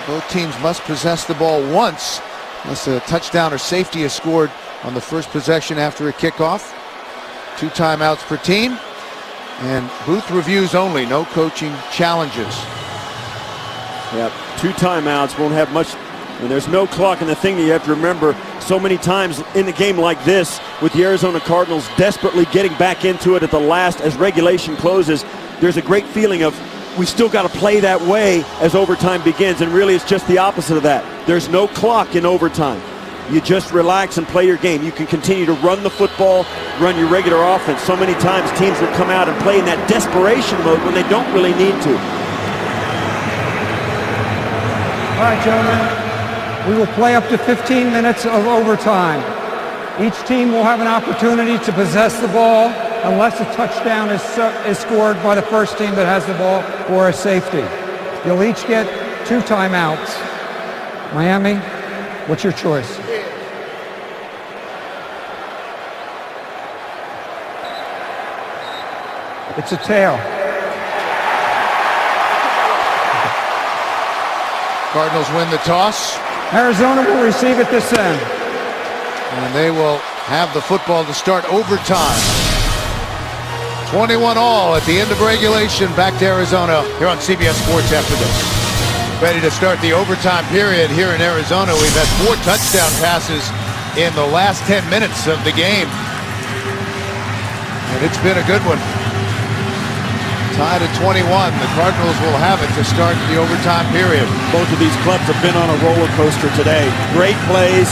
Both teams must possess the ball once unless a touchdown or safety is scored on the first possession after a kickoff. 2 timeouts per team. And booth reviews only, no coaching challenges. Yeah, 2 timeouts, won't have much. And there's no clock, and the thing that you have to remember, so many times in a game like this, with the Arizona Cardinals desperately getting back into it at the last as regulation closes, there's a great feeling of we still got to play that way as overtime begins, and really it's just the opposite of that. There's no clock in overtime. you just relax and play your game. You can continue to run the football, run your regular offense. So many times teams will come out and play in that desperation mode when they don't really need to. All right, gentlemen, we will play up to 15 minutes of overtime. Each team will have an opportunity to possess the ball unless a touchdown is scored by the first team that has the ball or a safety. You'll each get 2 timeouts. Miami, what's your choice? It's a tail. Cardinals win the toss. Arizona will receive at this end. And they will have the football to start overtime. 21 all at the end of regulation. Back to Arizona here on CBS Sports after this. Ready to start the overtime period here in Arizona. We've had 4 touchdown passes in the last 10 minutes of the game. And it's been a good one. Tied at 21. The Cardinals will have it to start the overtime period. Both of these clubs have been on a roller coaster today. Great plays,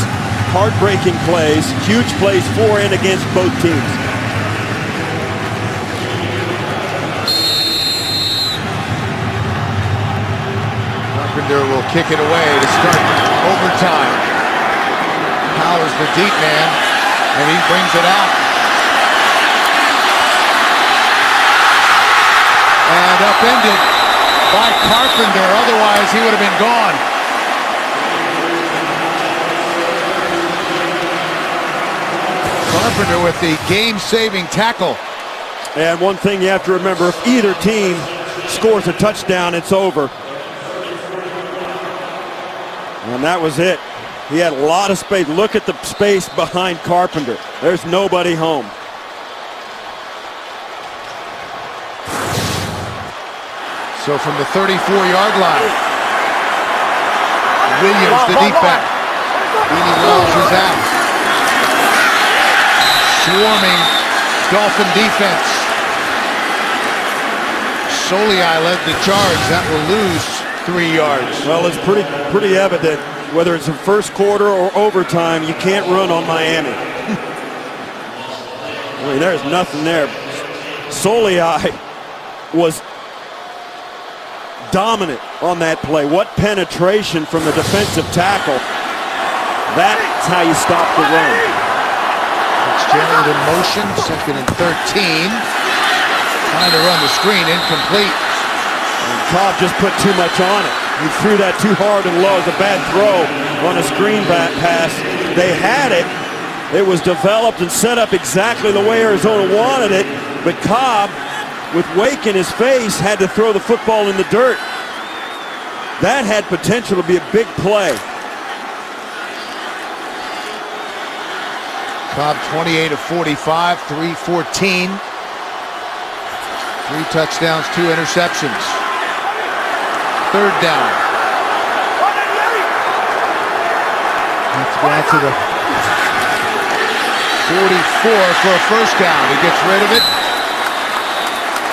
heartbreaking plays, huge plays for and against both teams. Carpenter will kick it away to start overtime. Powers the deep man, and he brings it out. And upended by Carpenter, otherwise he would have been gone. Carpenter with the game-saving tackle. And one thing you have to remember, if either team scores a touchdown, it's over. And that was it. He had a lot of space. Look at the space behind Carpenter. There's nobody home. So from the 34-yard line, Williams, the deep back. Beanie Wells is out. Swarming Dolphin defense. Solei led the charge. That will lose 3 yards. Well, it's pretty evident, whether it's in first quarter or overtime, you can't run on Miami. I mean, there's nothing there. Solei was dominant on that play. What penetration from the defensive tackle. That's how you stop the run. Fitzgerald in motion, 2nd and 13. Trying to run the screen, incomplete. And Cobb just put too much on it. He threw that too hard and low. It was a bad throw on a screen back pass. They had it. It was developed and set up exactly the way Arizona wanted it, but Cobb, with Wake in his face, had to throw the football in the dirt. That had potential to be a big play. Cobb 28 of 45, 314. 3 touchdowns, 2 interceptions. 3rd down. Let's go out to the 44 for a first down. He gets rid of it.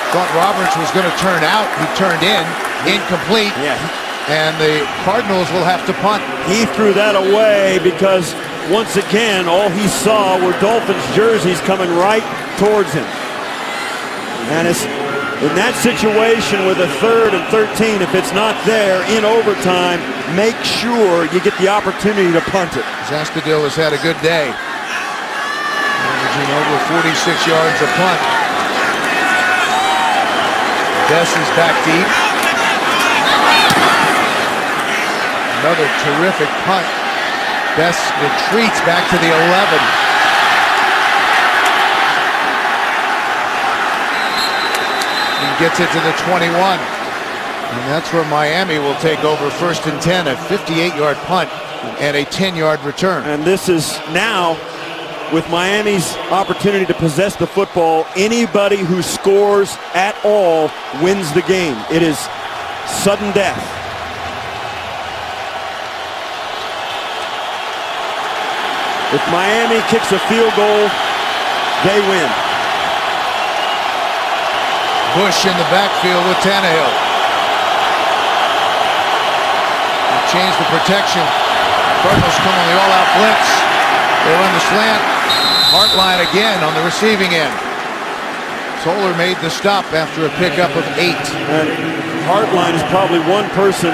Thought Roberts was going to turn out. He turned in. Incomplete. Yeah. And the Cardinals will have to punt. He threw that away because, once again, all he saw were Dolphins jerseys coming right towards him. And it's in that situation with a 3rd and 13, if it's not there in overtime, make sure you get the opportunity to punt it. Zastudil has had a good day. Averaging over 46 yards a punt. Bess is back deep. Another terrific punt. Bess retreats back to the 11. He gets it to the 21. And that's where Miami will take over 1st and 10, a 58-yard punt and a 10-yard return. And this is now, with Miami's opportunity to possess the football, anybody who scores at all wins the game. It is sudden death. If Miami kicks a field goal, they win. Bush in the backfield with Tannehill. They change the protection. Cardinals come on the all-out blitz. They run the slant. Hartline again on the receiving end. Soler made the stop after a pickup of 8. And Hartline is probably one person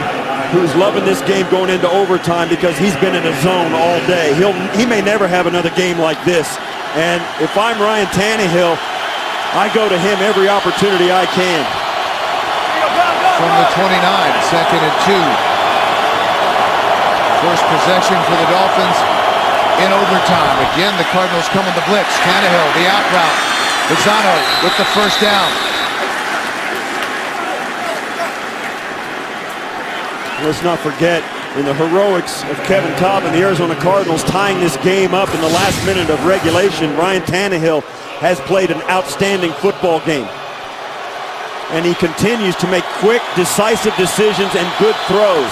who's loving this game going into overtime because he's been in a zone all day. He may never have another game like this. And if I'm Ryan Tannehill, I go to him every opportunity I can. From the 29, 2nd and 2. First possession for the Dolphins in overtime. Again, the Cardinals come on the blitz. Tannehill, the out route. Lozano with the first down. Let's not forget, in the heroics of Kevin Kolb and the Arizona Cardinals tying this game up in the last minute of regulation, Ryan Tannehill has played an outstanding football game. And he continues to make quick, decisive decisions and good throws.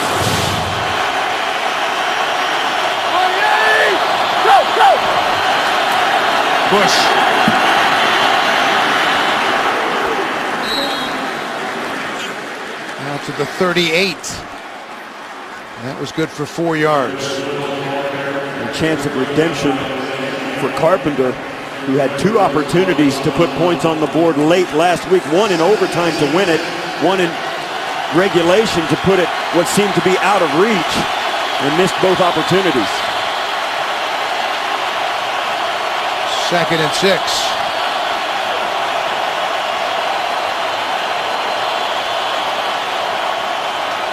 Bush. Now to the 38. That was good for 4 yards. A chance of redemption for Carpenter, who had 2 opportunities to put points on the board late last week. One in overtime to win it, one in regulation to put it what seemed to be out of reach, and missed both opportunities. 2nd and 6.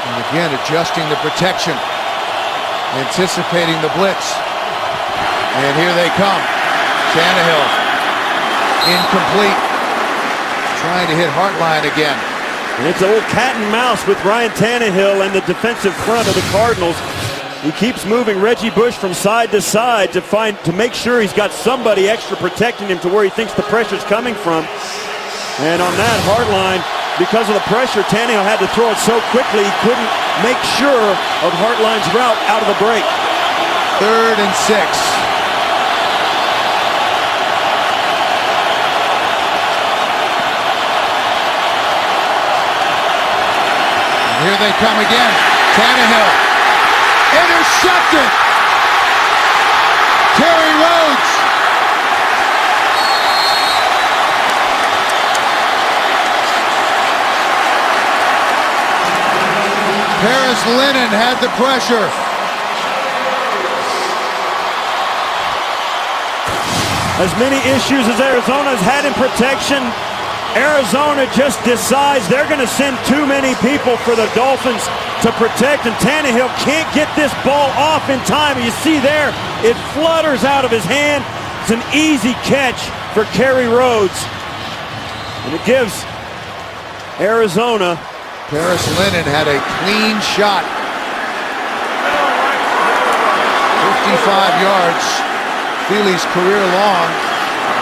And again, adjusting the protection, anticipating the blitz. And here they come. Tannehill, incomplete. Trying to hit Hartline again. And it's old cat and mouse with Ryan Tannehill and the defensive front of the Cardinals. He keeps moving Reggie Bush from side to side to make sure he's got somebody extra protecting him to where he thinks the pressure's coming from. And on that Hartline, because of the pressure, Tannehill had to throw it so quickly he couldn't make sure of Hartline's route out of the break. 3rd and 6. And here they come again. Tannehill. Intercepted. Terry Rhodes. Paris Lennon had the pressure. As many issues as Arizona's had in protection, Arizona just decides they're going to send too many people for the Dolphins to protect, and Tannehill can't get this ball off in time. You see there, it flutters out of his hand. It's an easy catch for Kerry Rhodes, and it gives Arizona. Paris Lennon had a clean shot. 55 yards. Feely's career long.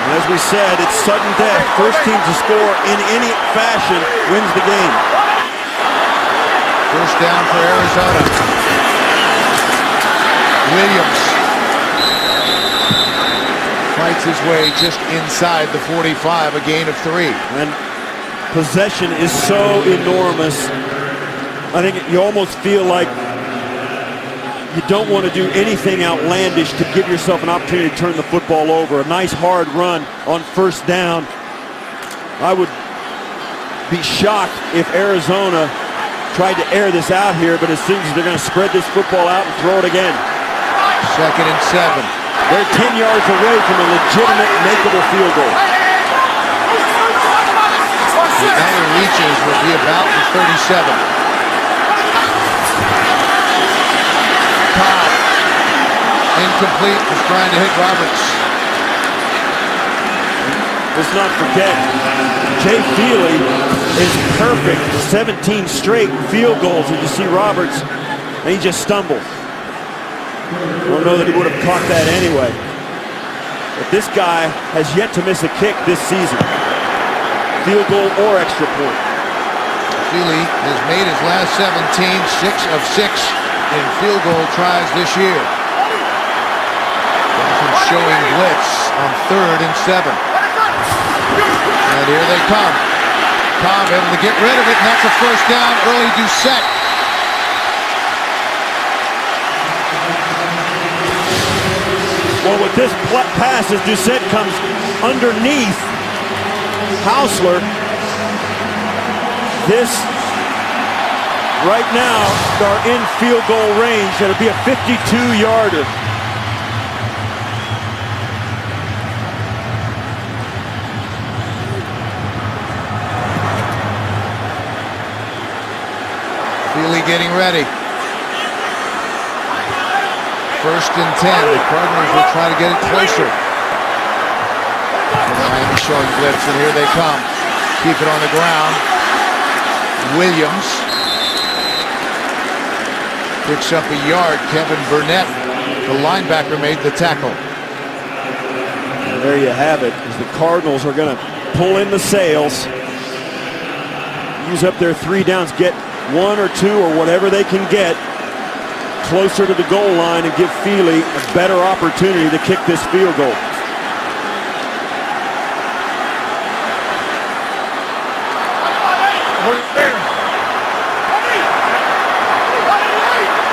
And as we said, it's sudden death. First team to score in any fashion wins the game. First down for Arizona. Williams fights his way just inside the 45, a gain of 3. And possession is so enormous. I think you almost feel like you don't want to do anything outlandish to give yourself an opportunity to turn the football over. A nice hard run on first down. I would be shocked if Arizona tried to air this out here, but as soon as they're going to spread this football out and throw it again. 2nd and 7. They're 10 yards away from a legitimate makeable field goal. Another reaches will be about the 37. Cobb, incomplete, was trying to hit Roberts. Let's not forget, Jay Feely is perfect. 17 straight field goals. And you see Roberts, and he just stumbled. I don't know that he would have caught that anyway. But this guy has yet to miss a kick this season. Field goal or extra point. Feely has made his last 17, 6 of 6 in field goal tries this year. Dolphins showing blitz on 3rd and 7. And here they come. Cobb able to get rid of it, and that's a first down. Early Doucette. But this pass as Doucette comes underneath Hausler. This right now are in field goal range. It'll be a 52-yarder. Feely getting ready. 1st and 10. The Cardinals will try to get it closer. Miami showing blitz, and here they come. Keep it on the ground. Williams picks up a yard. Kevin Burnett, the linebacker, made the tackle. And there you have it, as the Cardinals are going to pull in the sails, use up their 3 downs, get 1 or 2 or whatever they can get closer to the goal line and give Feely a better opportunity to kick this field goal.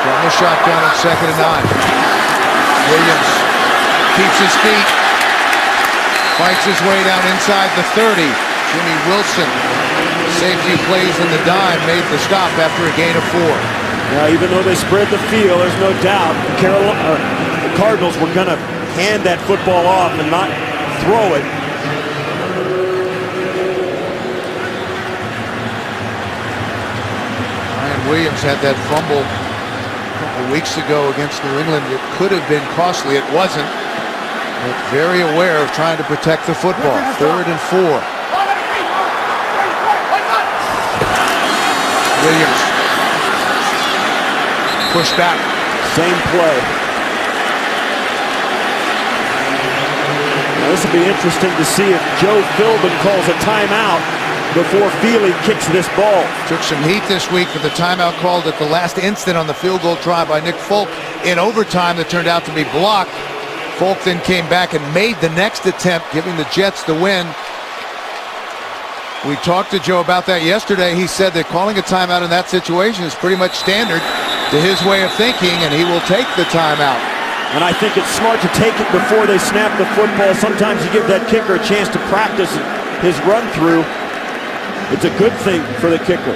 From the shotgun on 2nd and 9. Williams keeps his feet, fights his way down inside the 30. Jimmy Wilson, safety plays in the dime, made the stop after a gain of 4. Now, even though they spread the field, there's no doubt the Cardinals were going to hand that football off and not throw it. Ryan Williams had that fumble a couple weeks ago against New England. It could have been costly. It wasn't. But very aware of trying to protect the football. 3rd and 4. Williams. Push back. Same play. Now, this will be interesting to see if Joe Philbin calls a timeout before Feely kicks this ball. Took some heat this week with the timeout called at the last instant on the field goal try by Nick Folk in overtime that turned out to be blocked. Folk then came back and made the next attempt, giving the Jets the win. We talked to Joe about that yesterday. He said that calling a timeout in that situation is pretty much standard to his way of thinking, and he will take the timeout. And I think it's smart to take it before they snap the football. Sometimes you give that kicker a chance to practice his run through. It's a good thing for the kicker.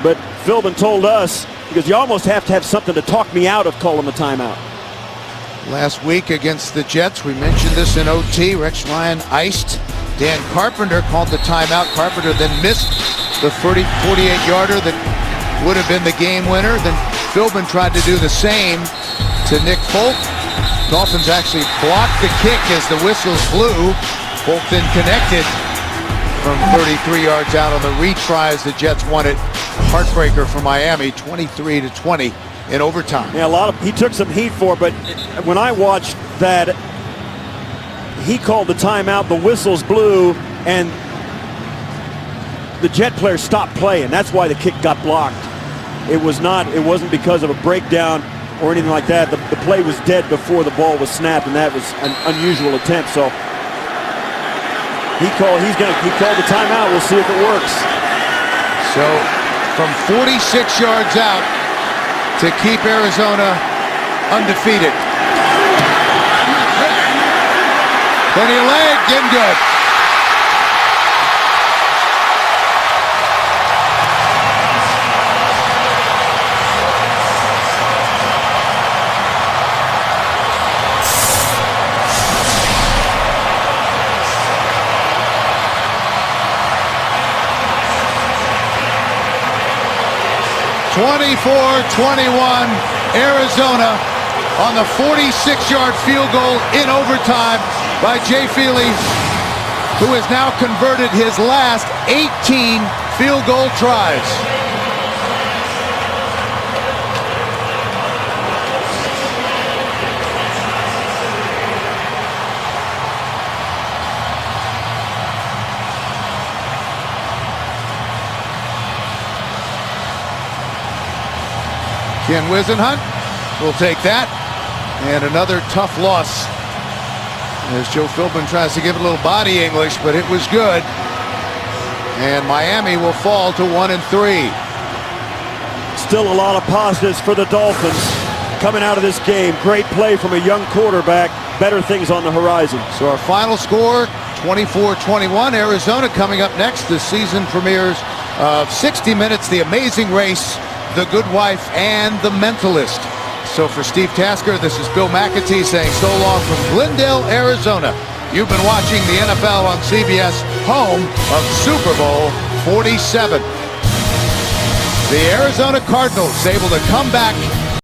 But Philbin told us, because you almost have to have something to talk me out of calling the timeout. Last week against the Jets, we mentioned this in OT. Rex Ryan iced Dan Carpenter, called the timeout. Carpenter then missed the 48-yarder that would have been the game winner. Then Philbin tried to do the same to Nick Folk. Dolphins actually blocked the kick as the whistles blew. Folk then connected from 33 yards out on the retry as the Jets won it. Heartbreaker for Miami, 23-20 in overtime. Yeah, he took some heat for it, but when I watched that, he called the timeout, the whistles blew, and the Jet players stopped playing. That's why the kick got blocked. It wasn't because of a breakdown or anything like that. The play was dead before the ball was snapped, and that was an unusual attempt. So he called the timeout. We'll see if it works. So from 46 yards out to keep Arizona undefeated. Plenty of leg, getting good. (24-21) Arizona on the 46-yard field goal in overtime by Jay Feely, who has now converted his last 18 field goal tries. Ken Wisenhunt will take that. And another tough loss as Joe Philbin tries to give it a little body English, but it was good. And Miami will fall to 1-3. Still a lot of positives for the Dolphins coming out of this game. Great play from a young quarterback. better things on the horizon. So our final score, 24-21. Arizona coming up next. The season premieres of 60 Minutes, The Amazing Race, The Good Wife, and The Mentalist. So for Steve Tasker, this is Bill McAtee saying so long from Glendale, Arizona. You've been watching the NFL on CBS, home of Super Bowl 47. The Arizona Cardinals able to come back